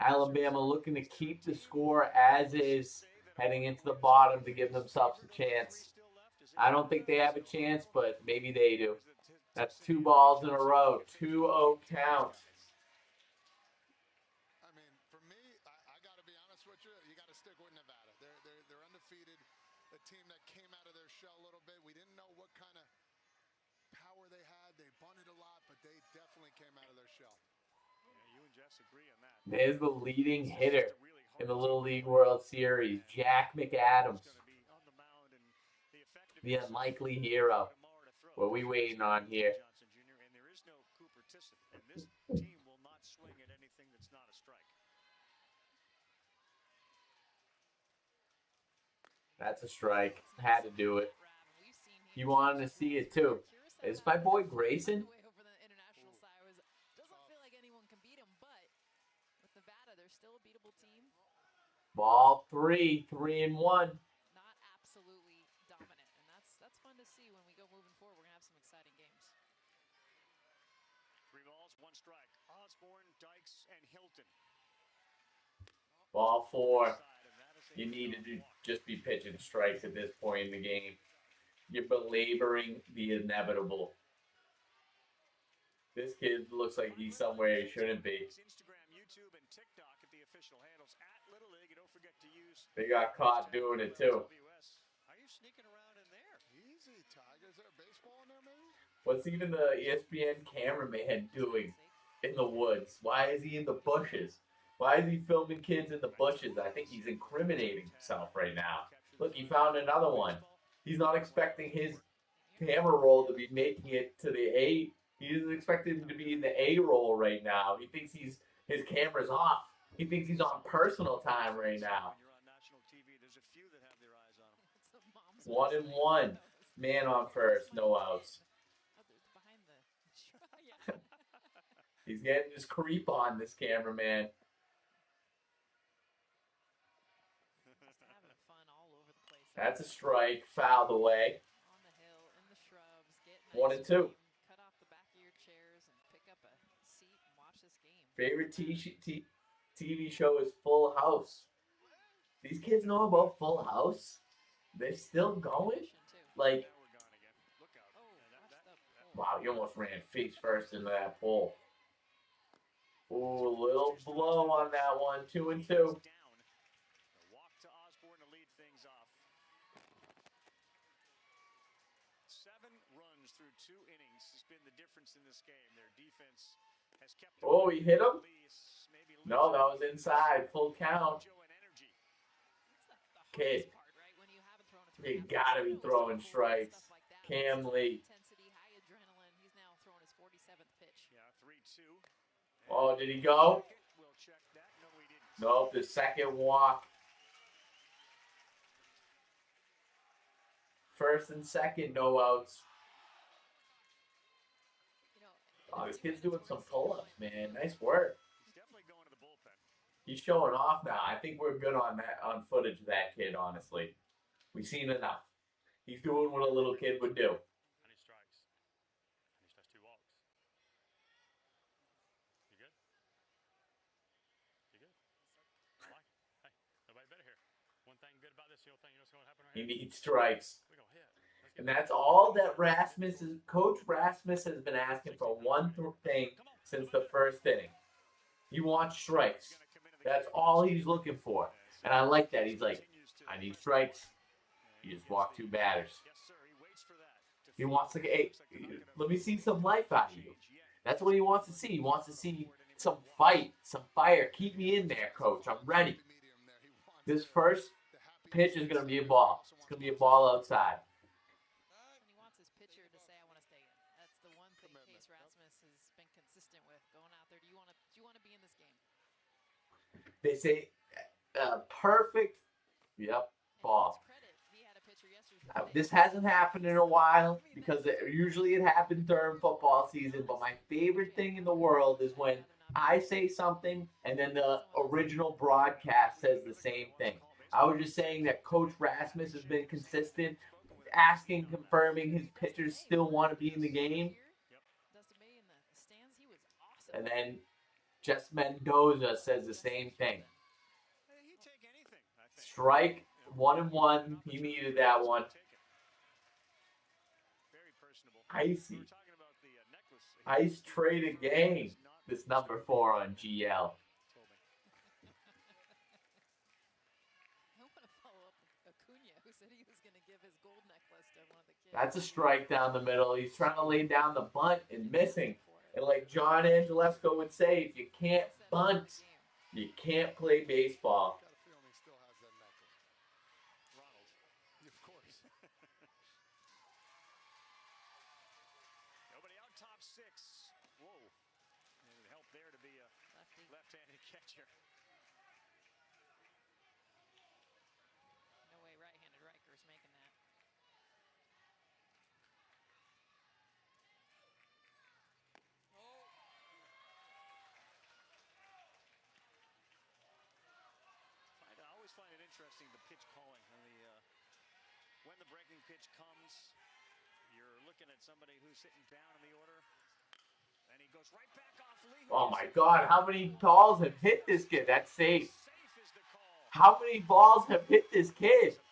Alabama looking to keep the score as is, heading into the bottom to give themselves a chance. I don't think they have a chance, but maybe they do. That's 2 balls in a row. 2-0 count. I mean, for me, I got to be honest with you. You got to stick with Nevada. They're undefeated. A team that came out of their shell a little bit. We didn't know what kind of power they had. They bunted a lot, but they definitely came out of their shell. Yeah, you and Jess agree on that. There's the leading hitter. in the Little League World Series. Jack McAdams, the unlikely hero. What are we waiting on here? Johnson Jr. And there is no Cooper Tisson. And this team will not swing at anything that's not a strike. That's a strike. Had to do it. You wanted to see it too. Is my boy Grayson? Over the international side doesn't feel like anyone can beat him, but with Nevada, they're still a beatable team. Ball 3, 3-1. Not absolutely dominant, and that's fun to see when we go moving forward. We're gonna have some exciting games. 3 balls, 1 strike. Osborne, Dykes, and Hilton. Ball 4. You need to just be pitching strikes at this point in the game. You're belaboring the inevitable. This kid looks like he's somewhere he shouldn't be. Instagram, YouTube, and TikTok at the official handles at Little League. And don't forget to use. They got caught doing it too. How are you sneaking around in there? Easy, Tiger. Is there a baseball in there, maybe? What's even the ESPN cameraman doing in the woods? Why is he in the bushes? Why is he filming kids in the bushes? I think he's incriminating himself right now. Look, he found another one. He's not expecting his camera roll to be making it to the A. He isn't expecting to be in the A roll right now. He thinks his camera's off. He thinks he's on personal time right now. 1-1. Man on first, no outs. He's getting his creep on, this cameraman. That's a strike, fouled away. 1-2. Cut off the back of your chairs and pick up a seat and watch this game. Favorite TV show is Full House. These kids know about Full House? They're still going? Like, wow, you almost ran face first into that pole. Ooh, a little blow on that one. 2-2. Walk to Osborne to lead things off. 7 runs through 2 innings has been the difference in this game. Their defense has kept. Oh, he hit him? No, that was inside. Full count. Kid, you gotta be throwing strikes. Cam Lee. High adrenaline. He's now throwing his 47th pitch. Yeah, 3-2. Oh, did he go? Nope, the second walk. First and second, no outs. Oh, this kid's doing some pull-ups, man. Nice work. He's definitely going to the bullpen. He's showing off now. I think we're good on that, on footage of that kid, honestly. We've seen enough. He's doing what a little kid would do. And he strikes. And he has 2 walks. You good? You good? I like it. Hey, nobody better here. One thing good about this whole thing, you know what's going to happen right He here? needs strikes. We're going to hit. And that's all that Coach Rasmus has been asking for one thing since the first inning. He wants strikes. That's all he's looking for. And I like that. He's like, I need strikes. You just walk 2 batters. He wants to get, hey, let me see some life out of you. That's what he wants to see. He wants to see some fight, some fire. Keep me in there, Coach. I'm ready. This first pitch is going to be a ball. It's going to be a ball outside. And he wants his pitcher to say, I want to stay in. That's the one thing Case Rasmus has been consistent with. Going out there, do you want to be in this game? They say perfect. Yep, ball. This hasn't happened in a while because usually it happens during football season. But my favorite thing in the world is when I say something and then the original broadcast says the same thing. I was just saying that Coach Rasmus has been consistent, asking, confirming his pitchers still want to be in the game. And then Jess Mendoza says the same thing. Strike, 1-1. He needed that one. Icy. Ice trade again. This number 4 on GL. I want to follow up with Acuna, who said he was going to give his gold necklace to one of the kids. That's a strike down the middle. He's trying to lay down the bunt and missing. And like John Angelesco would say, if you can't bunt, you can't play baseball. here. No way right-handed Riker's making that. I always find it interesting, the pitch calling. When the breaking pitch comes, you're looking at somebody who's sitting down in the order, and he goes right back off Lee. Oh my God, how many balls have hit this kid? That's safe. How many balls have hit this kid?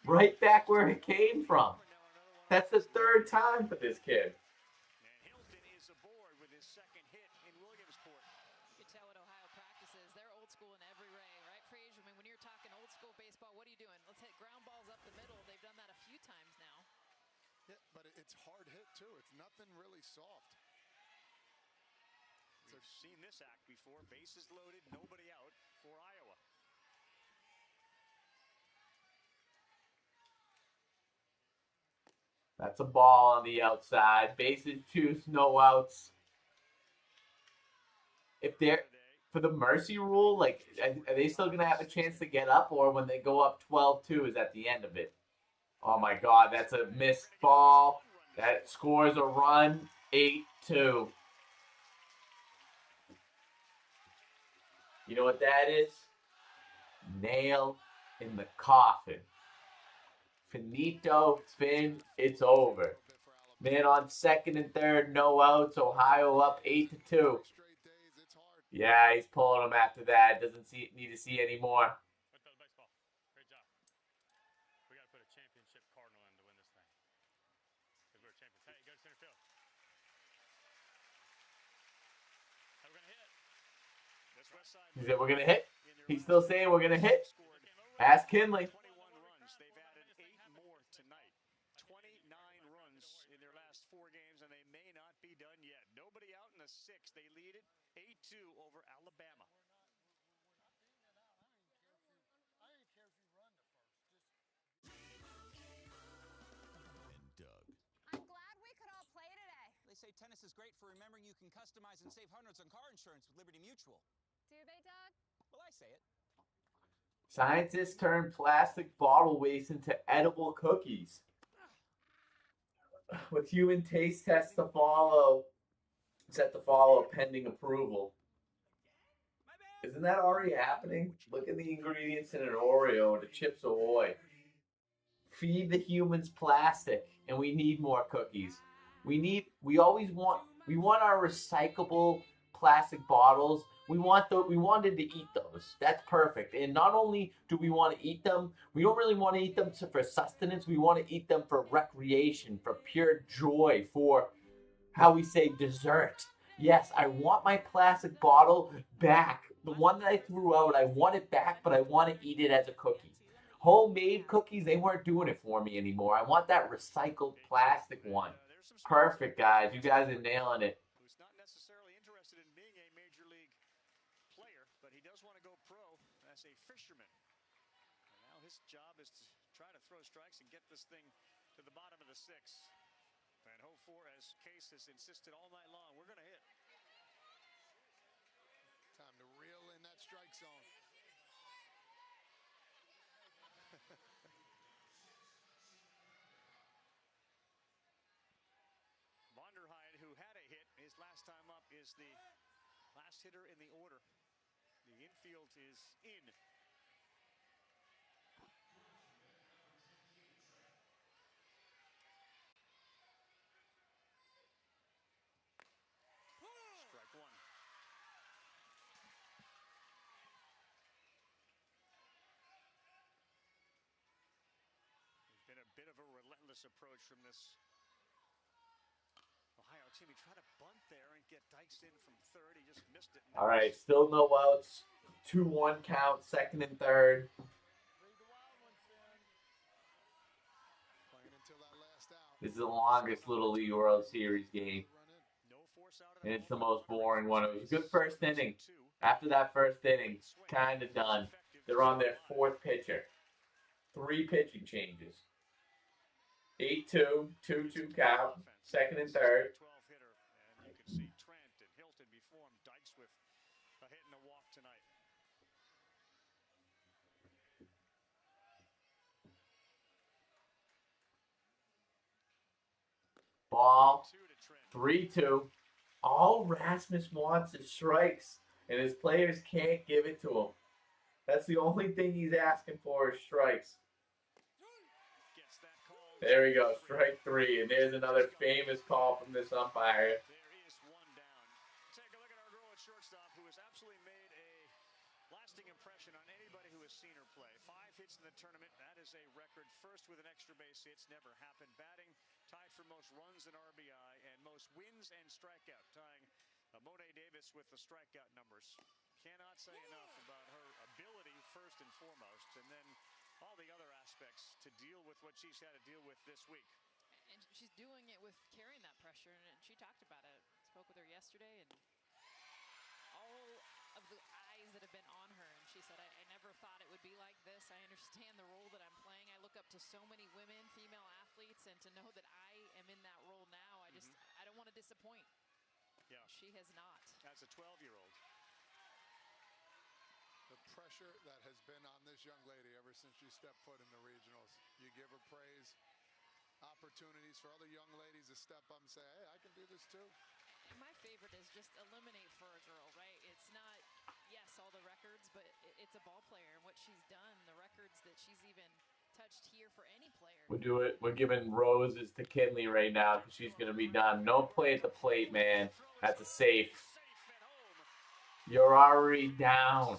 Right back where it came from. That's the third time for this kid. And Hilton is aboard with his second hit in Williamsport. You can tell what Ohio practices. They're old school in every way, right, Frage? I mean, when you're talking old school baseball, what are you doing? Let's hit ground balls up the middle. They've done that a few times now. Yeah, but it's hard hit too. It's nothing really soft. We've seen this act before. Bases loaded, nobody out for Iowa. That's a ball on the outside. Bases choose, no outs. If they're for the mercy rule, like, are they still gonna have a chance to get up, or when they go up 12-2 is at the end of it? Oh my God, that's a missed ball. That scores a run. 8-2. You know what that is? Nail in the coffin. Finito, Finn, it's over. Man on second and third, no outs. Ohio up 8-2. Yeah, he's pulling them after that. Doesn't need to see any more. Baseball. Great job. We got to put a championship Cardinal in to win this thing. Because we're champions. Hey, go to center field. How we going to hit? This west side. He said we're going to hit. He's still saying we're going to hit. Ask Kinley. 21 runs. They've added 8 more tonight. 29 runs in their last 4 games, and they may not be done yet. Nobody out in the 6th. They lead it 8-2 over Alabama. And Doug. I'm glad we could all play today. They say tennis is great for remembering you can customize and save hundreds on car insurance with Liberty Mutual. Do they, Doug? Well, I say it. Scientists turn plastic bottle waste into edible cookies. With human taste tests to follow, set to follow pending approval. Isn't that already happening? Look at the ingredients in an Oreo and the Chips Ahoy. Feed the humans plastic, and we need more cookies. We want our recyclable plastic bottles. We wanted to eat those. That's perfect. And not only do we want to eat them, we don't really want to eat them for sustenance. We want to eat them for recreation, for pure joy, for, how we say, dessert. Yes, I want my plastic bottle back. The one that I threw out, I want it back, but I want to eat it as a cookie. Homemade cookies, they weren't doing it for me anymore. I want that recycled plastic one. Perfect, guys. You guys are nailing it. Who's not necessarily interested in being a major league player, but he does want to go pro as a fisherman. And now his job is to try to throw strikes and get this thing to the bottom of the 6th. And hope for, as Case has insisted all night long, we're going to hit. Time to reel in that strike zone. Vonderheide, who had a hit his last time up, is the last hitter in the order. The infield is in. Strike 1. There's been a bit of a relentless approach from this Ohio team. He tried to bunt there and get Dykes in from third. He just missed it. All right, still no outs. 2-1 count, second and third. This is the longest Little League World Series game. And it's the most boring one. It was a good first inning. After that first inning, kind of done. They're on their 4th pitcher. 3 pitching changes. 8-2, 2-2 count, second and third. 12 hitter, and you can see Trent and Hilton before him. Dykes with a hit and a walk tonight. ball. 3-2. All Rasmus wants is strikes, and his players can't give it to him. That's the only thing he's asking for is strikes. There we go, strike 3, and there's another famous call from this umpire. Take a look at our girl at shortstop, who has absolutely made a lasting impression on anybody who has seen her play. 5 hits in the tournament. That is a record. First with an extra base hits. Never happened. Batting tied for most runs in RBI and most wins and strikeout, tying Monet Davis with the strikeout numbers. Cannot say enough about her ability first and foremost, and then all the other aspects to deal with what she's had to deal with this week. And she's doing it with carrying that pressure, and she talked about it. Spoke with her yesterday, and all of the eyes that have been on her, and she said, I never thought it would be like this. I understand the role that I'm playing. I look up to so many women, female athletes, and to know that I am in that role now, I don't want to disappoint. Yeah. She has not. As a 12-year-old. The pressure that has been on this young lady ever since she stepped foot in the regionals. You give her praise, opportunities for other young ladies to step up and say, hey, I can do this too. My favorite is just eliminate for a girl, right? It's not, yes, all the records, but it's a ball player. And what she's done, the records that she's even touched here for any player. We're giving roses to Kinley right now because she's going to be done. No play at the plate, man. That's a safe. You're already down.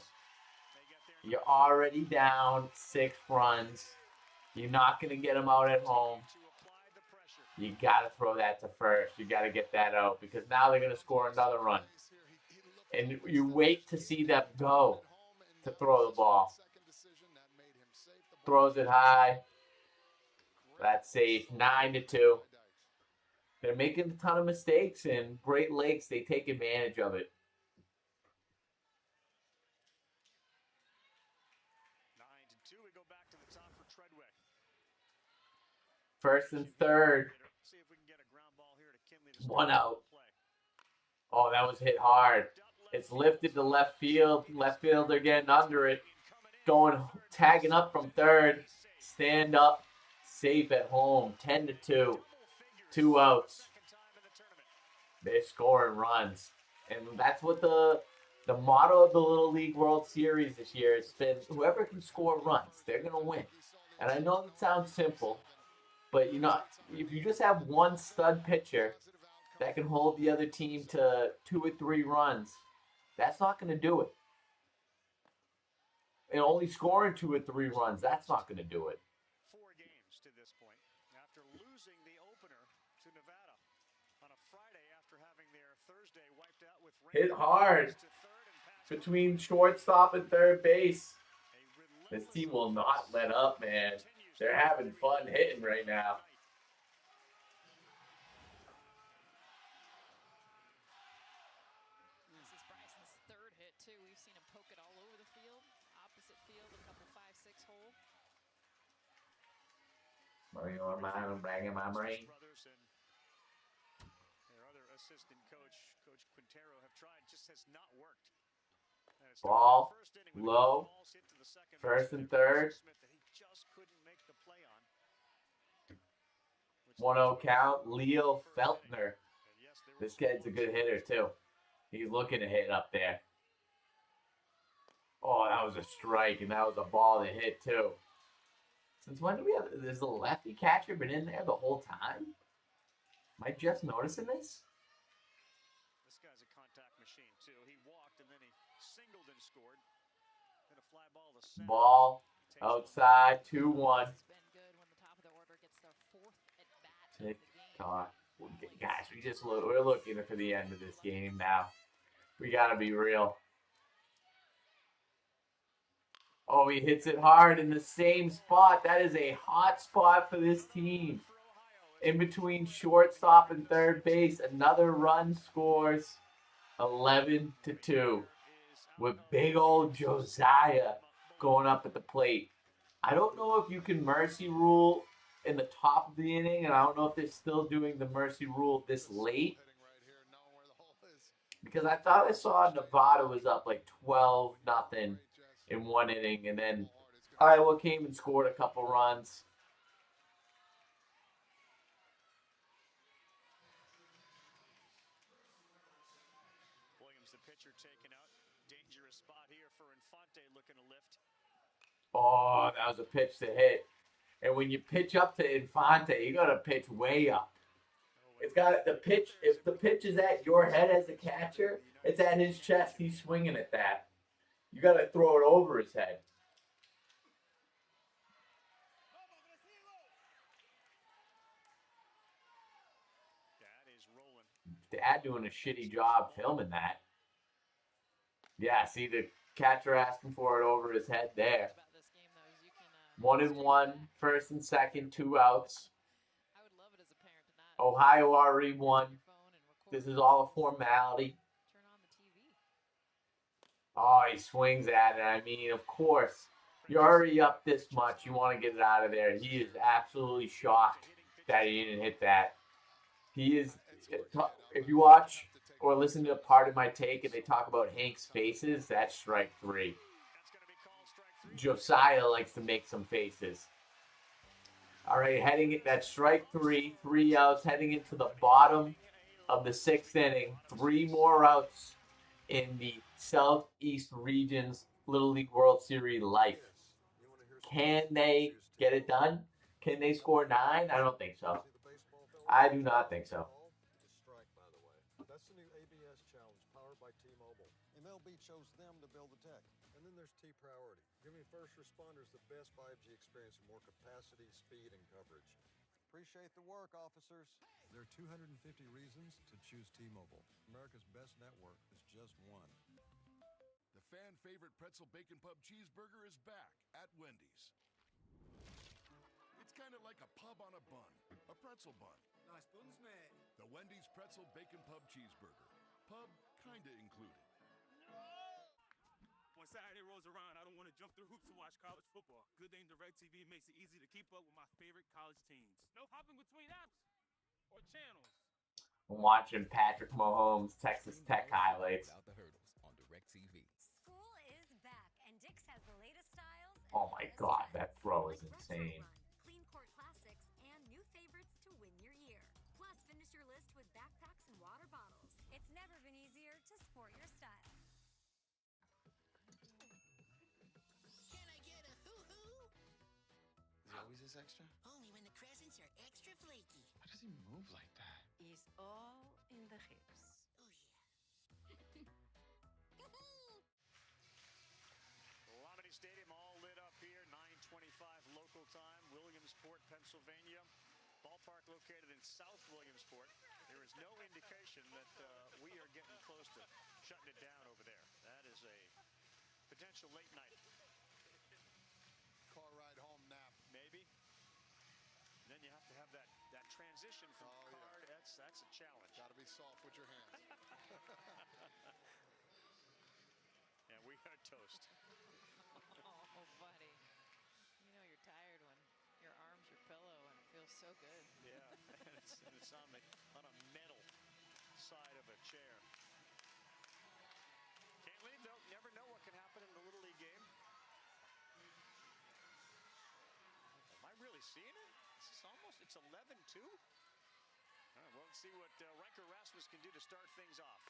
You're already down 6 runs. You're not going to get them out at home. You got to throw that to first. You got to get that out because now they're going to score another run. And you wait to see them go to throw the ball. Throws it high. That's safe. 9-2. They're making a ton of mistakes, and Great Lakes, they take advantage of it. 9-2. We go back to the top for Treadway. First and third. See if we can get a ground ball here to Kinley to 1 out. Oh, that was hit hard. It's lifted to left field. Left fielder getting under it. Tagging up from third. Stand up. Safe at home. 10-2. 2 outs. They're scoring runs. And that's what the motto of the Little League World Series this year has been. Whoever can score runs, they're going to win. And I know that sounds simple, but if you just have one stud pitcher that can hold the other team to 2 or 3 runs, that's not going to do it. And only scoring 2 or 3 runs, that's not going to do it. 4 games to this point after losing the opener to Nevada on a Friday after having their Thursday wiped out with rain. Hit hard between shortstop and third base. This team will not let up, man. They're having fun hitting right now. This is Bryson's 3rd hit, too. We've seen him poke it all over the field. Opposite field, a couple 5-6 hole. Bring on mine, I'm banging my brain. Brothers and their other assistant coach, Coach Quintero, have tried. Just has not worked. Ball, low, first and third. 1-0 count, Leo Feltner. This kid's a good hitter, too. He's looking to hit up there. Oh, that was a strike, and that was a ball that hit, too. Since when do we have... Has the lefty catcher been in there the whole time? Am I just noticing this? This guy's a contact machine, too. He walked, and then he singled and scored. Then a fly ball to center. Ball outside, 2-1. Tick-tock. Guys, we're looking for the end of this game now. We got to be real. Oh, he hits it hard in the same spot. That is a hot spot for this team. In between shortstop and third base, another run scores. 11-2. With big old Josiah going up at the plate. I don't know if you can mercy rule in the top of the inning, and I don't know if they're still doing the mercy rule this late. Because I thought I saw Nevada was up like 12-0 in 1 inning, and then Iowa came and scored a couple runs. looking to lift. Oh, that was a pitch to hit. And when you pitch up to Infante, you got to pitch way up. It's got the pitch. If the pitch is at your head as a catcher, it's at his chest. He's swinging at that. You got to throw it over his head. Dad doing a shitty job filming that. Yeah, see the catcher asking for it over his head there. 1-1, first and second, 2 outs. Ohio already won. This is all a formality. Oh, he swings at it. I mean, of course, you're already up this much. You want to get it out of there. He is absolutely shocked that he didn't hit that. He is, if you watch or listen to part of my take and they talk about Hank's faces, that's strike 3. Josiah likes to make some faces. All right, that's strike 3, 3 outs, heading into the bottom of the 6th inning. 3 more outs in the Southeast Region's Little League World Series life. Can they get it done? Can they score 9? I don't think so. I do not think so. That's the new ABS challenge powered by T-Mobile. MLB chose them to build the tech. And then there's T-Priority, giving first responders the best 5G experience with more capacity, speed, and coverage. Appreciate the work, officers. There are 250 reasons to choose T-Mobile. America's best network is just one. The fan favorite pretzel bacon pub cheeseburger is back at Wendy's. It's kind of like a pub on a bun, a pretzel bun. Nice buns, mate. The Wendy's pretzel bacon pub cheeseburger. Pub kinda included. When Saturday rolls around, I don't want to jump through hoops to watch college football. Good thing DirecTV makes it easy to keep up with my favorite college teams. No hopping between apps or channels. I'm watching Patrick Mahomes Texas Tech highlights. Without the hurdles on DirecTV. School is back, and Dick's has the latest styles. Oh my God, that throw is insane. Clean court classics and new favorites to win your year. Plus, finish your list with backpacks and water bottles. It's never been easier to sport your style. Can I get a hoo-hoo? Is he always this extra? Only when the crescents are extra flaky. Why does he move like that? Is all in the hips. Lamini Stadium all lit up here, 9:25 local time, Williamsport, Pennsylvania. Ballpark located in South Williamsport. There is no indication that we are getting close to shutting it down over there. That is a potential late night. Car ride home nap. Maybe. And then you have to have that transition from car to that's a challenge. Got to be soft with your hands. And we are toast. Oh, buddy. You know you're tired when your arm's your pillow and it feels so good. Yeah, and it's on a metal side of a chair. Can't leave though. Never know what can happen in the Little League game. Am I really seeing it? It's 11-2. All right, well, let's see what Riker Rasmus can do to start things off.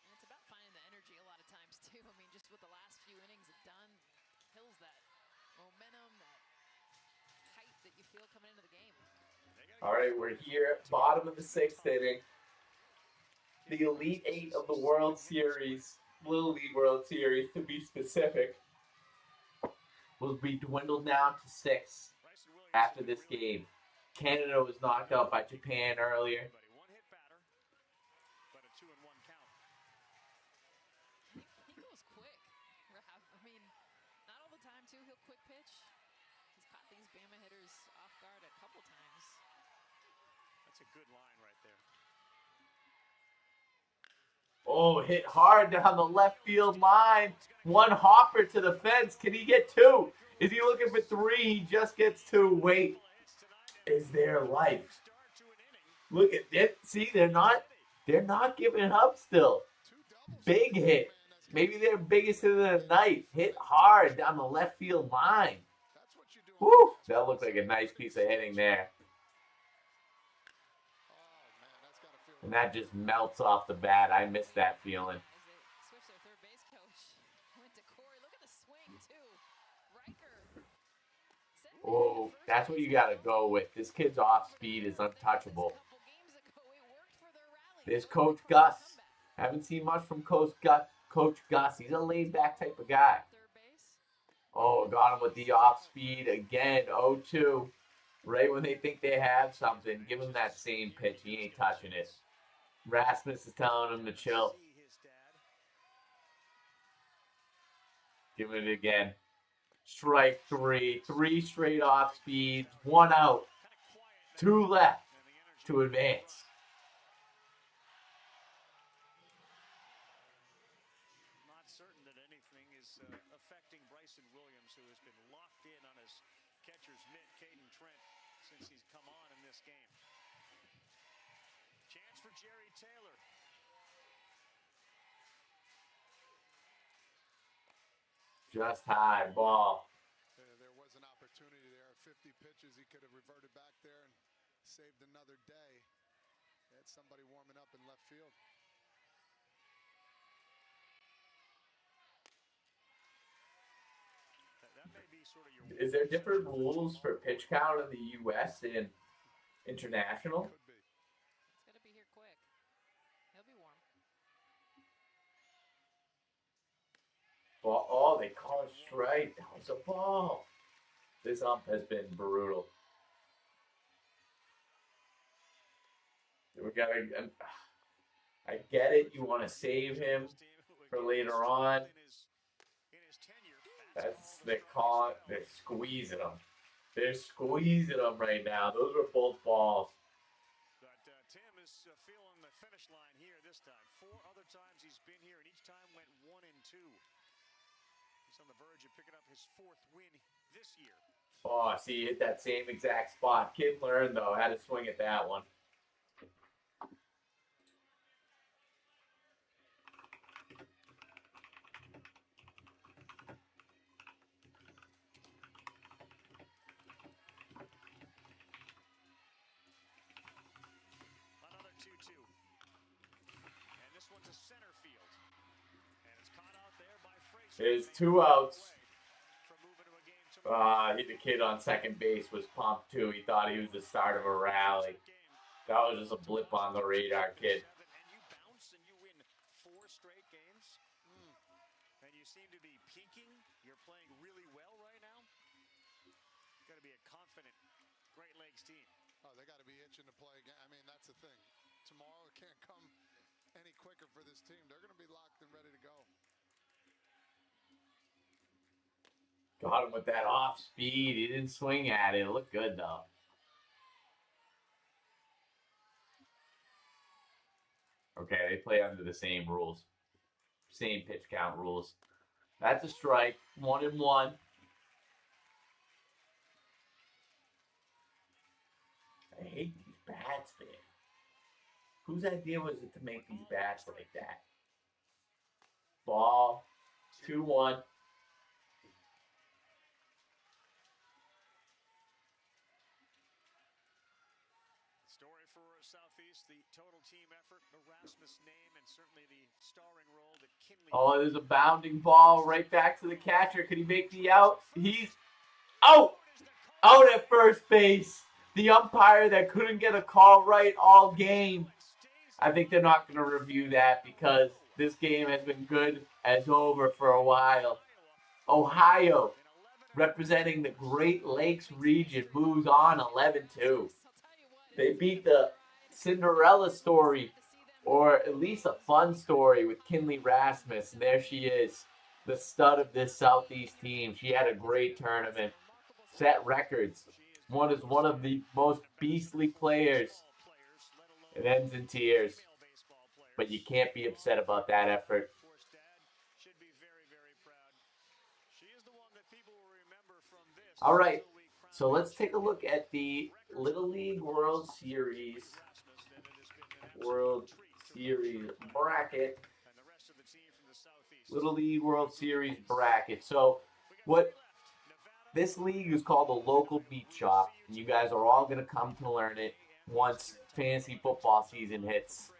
And it's about finding the energy a lot of times too. I mean, just what the last few innings have done kills that momentum, that height that you feel coming into the game. All right, we're here at bottom of the 6th inning. The Elite 8 of the World Series, Little League World Series to be specific, will be dwindled down to 6 after this game. Canada was knocked out by Japan earlier. One hit batter, but a 2-1 count. He goes quick, Rav. I mean, not all the time too. He'll quick pitch. He's caught these Bama hitters off guard a couple times. That's a good line right there. Oh, hit hard down the left field line. One hopper to the fence. Can he get 2? Is he looking for 3? He just gets 2. Wait. Is there life? Look at it. See, they're not giving up still. Big hit. Maybe their biggest hit of the night. Hit hard down the left field line. Woo! That looks like a nice piece of hitting there. And that just melts off the bat. I miss that feeling. Oh, that's what you got to go with. This kid's off speed is untouchable. There's Coach Gus. Haven't seen much from Coach Gus. He's a laid-back type of guy. Oh, got him with the off speed again. 0-2. Right when they think they have something, give him that same pitch. He ain't touching it. Rasmus is telling him to chill. Give it again. Strike 3. 3 straight off speeds. 1 out. 2 left to advance. Not certain that anything is affecting Bryson Williams, who has been locked in on his catcher's mitt, Caden Trent, since he's come on in this game. Chance for Jerry Taylor. Just high ball. There was an opportunity there. 50 pitches, he could have reverted back there and saved another day. Had somebody warming up in left field. That may be sort of your... Is there different rules for pitch count in the U.S. and international? It's going to be here quick. He'll be warm. Ball. Oh, they call it strike. That was a ball. This ump has been brutal. We gotta. I get it. You want to save him for later on. That's they're squeezing him. They're squeezing him right now. Those were both balls. But Tim is feeling the finish line here this time. 4 other times he's been here, and each time went 1 and 2. He's on the verge of picking up his 4th win this year. Oh, see, he hit that same exact spot. Kid learned, though, how to swing at that one. Another 2-2. And this one's a center field. And it's caught out there by Frazier. There's 2 outs. The kid on second base was pumped too. He thought he was the start of a rally. That was just a blip on the radar, kid. And you bounce and you win 4 straight games. And you seem to be peaking. You're playing really well right now. It's got to be a confident Great Lakes team. Oh, they got to be itching to play again. I mean, that's the thing. Tomorrow it can't come any quicker for this team. They're going to be locked and ready to go. Got him with that off speed. He didn't swing at it. It looked good, though. Okay, they play under the same rules. Same pitch count rules. That's a strike. 1 and 1. I hate these bats, man. Whose idea was it to make these bats like that? Ball. 2-1. Story for Southeast, the total team effort, the Rasmus name, and certainly the starring role that Kinley... Oh, there's a bounding ball right back to the catcher. Could he make the out? He's out! Out at first base. The umpire that couldn't get a call right all game. I think they're not going to review that because this game has been good as over for a while. Ohio, representing the Great Lakes region, moves on 11-2. They beat the Cinderella story, or at least a fun story, with Kinley Rasmus. And there she is, the stud of this Southeast team. She had a great tournament, set records. One is one of the most beastly players. It ends in tears. But you can't be upset about that effort. All right, so let's take a look at the Little League World Series bracket. Little League World Series bracket. So what this league is called the Local Beat Shop, and you guys are all going to come to learn it once fantasy football season hits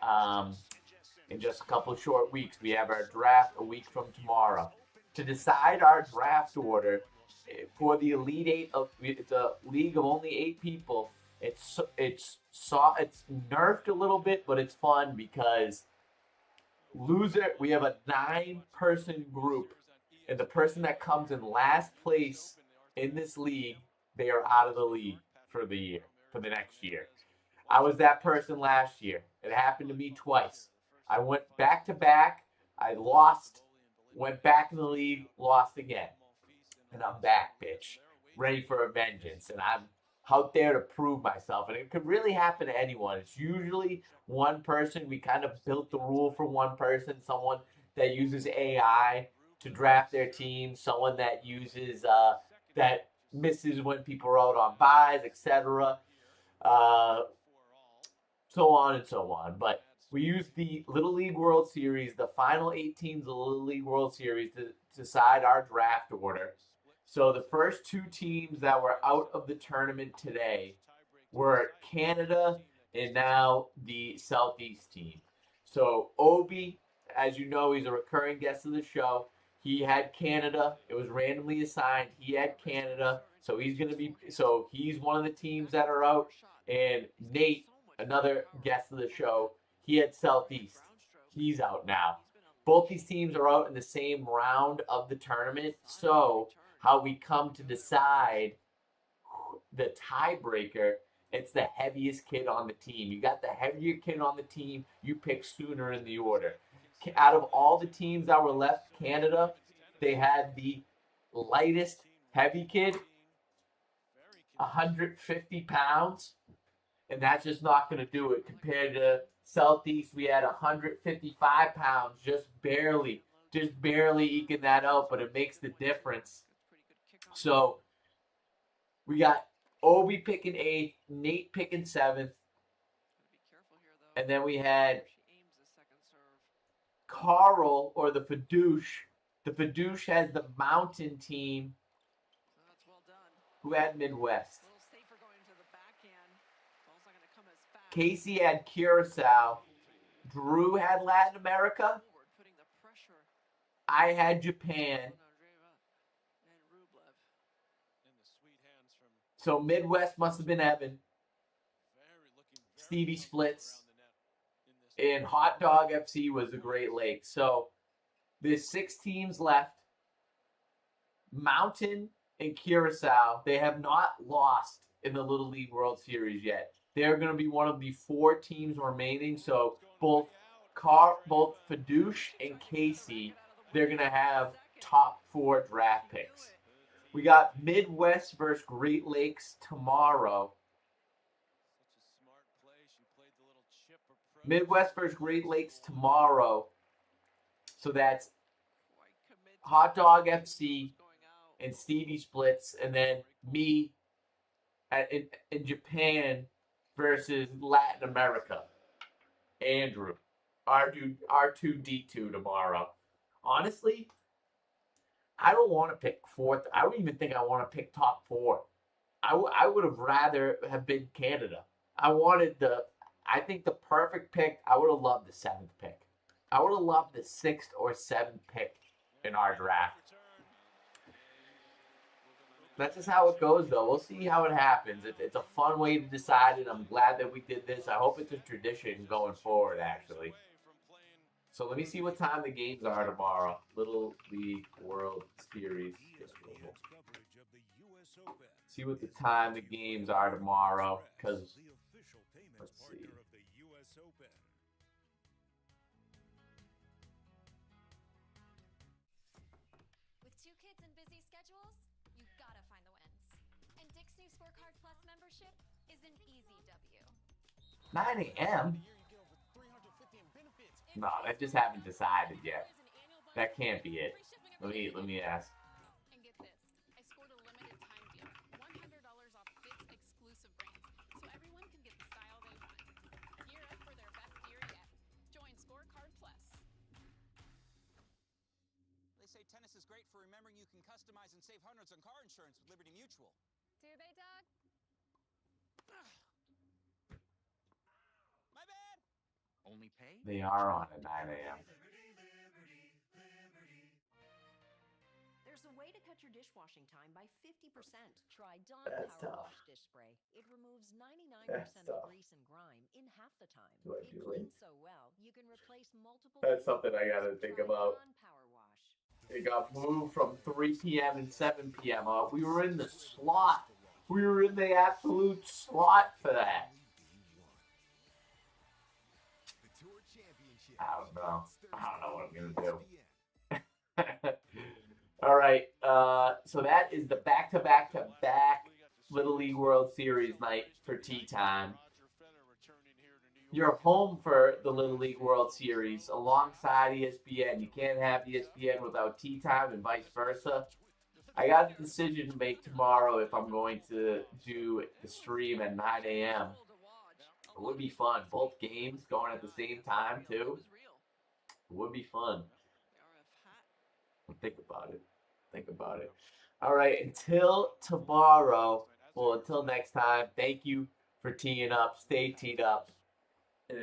in just a couple of short weeks. We have our draft a week from tomorrow. To decide our draft order, for the Elite Eight. It's a league of only 8 people. It's nerfed a little bit, but it's fun because we have a 9-person group, and the person that comes in last place in this league, they are out of the league for the next year. I was that person last year. It happened to me twice. I went back to back. I lost, went back in the league, lost again. And I'm back, bitch. Ready for a vengeance. And I'm out there to prove myself. And it could really happen to anyone. It's usually one person. We kind of built the rule for one person. Someone that uses AI to draft their team. Someone that uses, that misses when people are out on buys, etc. So on and so on. But we used the Little League World Series, the final 8 teams of the Little League World Series, to decide our draft order. So the first 2 teams that were out of the tournament today were Canada and now the Southeast team. So Obi, as you know, he's a recurring guest of the show. He had Canada. It was randomly assigned. He had Canada. So he's one of the teams that are out. And Nate, another guest of the show, he had Southeast. He's out now. Both these teams are out in the same round of the tournament. So how we come to decide the tiebreaker, it's the heaviest kid on the team. You got the heavier kid on the team, you pick sooner in the order. Out of all the teams that were left, Canada, they had the lightest heavy kid, 150 pounds, and that's just not going to do it. Compared to Southeast, we had 155 pounds, just barely eking that out, but it makes the difference. So we got Obi picking 8th, Nate picking 7th, and then we had Carl, or the Fadouche. The Fadouche has the Mountain team, who had Midwest. Casey had Curacao. Drew had Latin America. I had Japan. So Midwest must have been Evan. Stevie Splits. And Hot Dog FC was the Great Lakes. So there's 6 teams left. Mountain and Curacao, they have not lost in the Little League World Series yet. They're going to be one of the 4 teams remaining. So both Fadouche and Casey, they're going to have top 4 draft picks. We got Midwest versus Great Lakes tomorrow. Midwest versus Great Lakes tomorrow. So that's Hot Dog FC and Stevie Splits, and then me in Japan versus Latin America. Andrew, R2D2 tomorrow. Honestly, I don't want to pick 4th. I don't even think I want to pick top 4. I would have rather have been Canada. I think the perfect pick, I would have loved the 7th pick. I would have loved the 6th or 7th pick in our draft. That's just how it goes, though. We'll see how it happens. It's a fun way to decide it. I'm glad that we did this. I hope it's a tradition going forward, actually. So let me see what time the games are tomorrow. Little League World Series. See what the time the games are tomorrow, because let's see. With 2 kids and busy schedules, you gotta find the wins. And Dick's new Scorecard Plus membership is an easy W. 9 a.m.? No, I just haven't decided yet. That can't be it. Let me ask. And get this, I scored a limited time deal. $100 off Fitz exclusive brands, so everyone can get the style they want. Gear up for their best year yet. Join Scorecard Plus. They say tennis is great for remembering you can customize and save hundreds on car insurance with Liberty Mutual. Do they, Doug? My bad! Only pay? They are on at 9 a.m. There's a way to cut your dishwashing time by 50%. Try Dawn That's Power tough. Wash Dish Spray. It removes 99% That's of tough. grease and grime in half the time. Do I It do cleans it? so well, you can replace multiple That's something I gotta think Try about. Dawn Power Wash. It got moved from 3 p.m. and 7 p.m. We were in the slot. We were in the absolute slot for that. I don't know. I don't know what I'm gonna do. All right. So that is the back-to-back-to-back Little League World Series night for Tea Time. You're home for the Little League World Series alongside ESPN. You can't have ESPN without Tea Time and vice versa. I got a decision to make tomorrow if I'm going to do the stream at 9 a.m. It would be fun. Both games going at the same time, too. It would be fun. Think about it. Think about it. All right. Until tomorrow. Well, until next time. Thank you for teeing up. Stay teed up.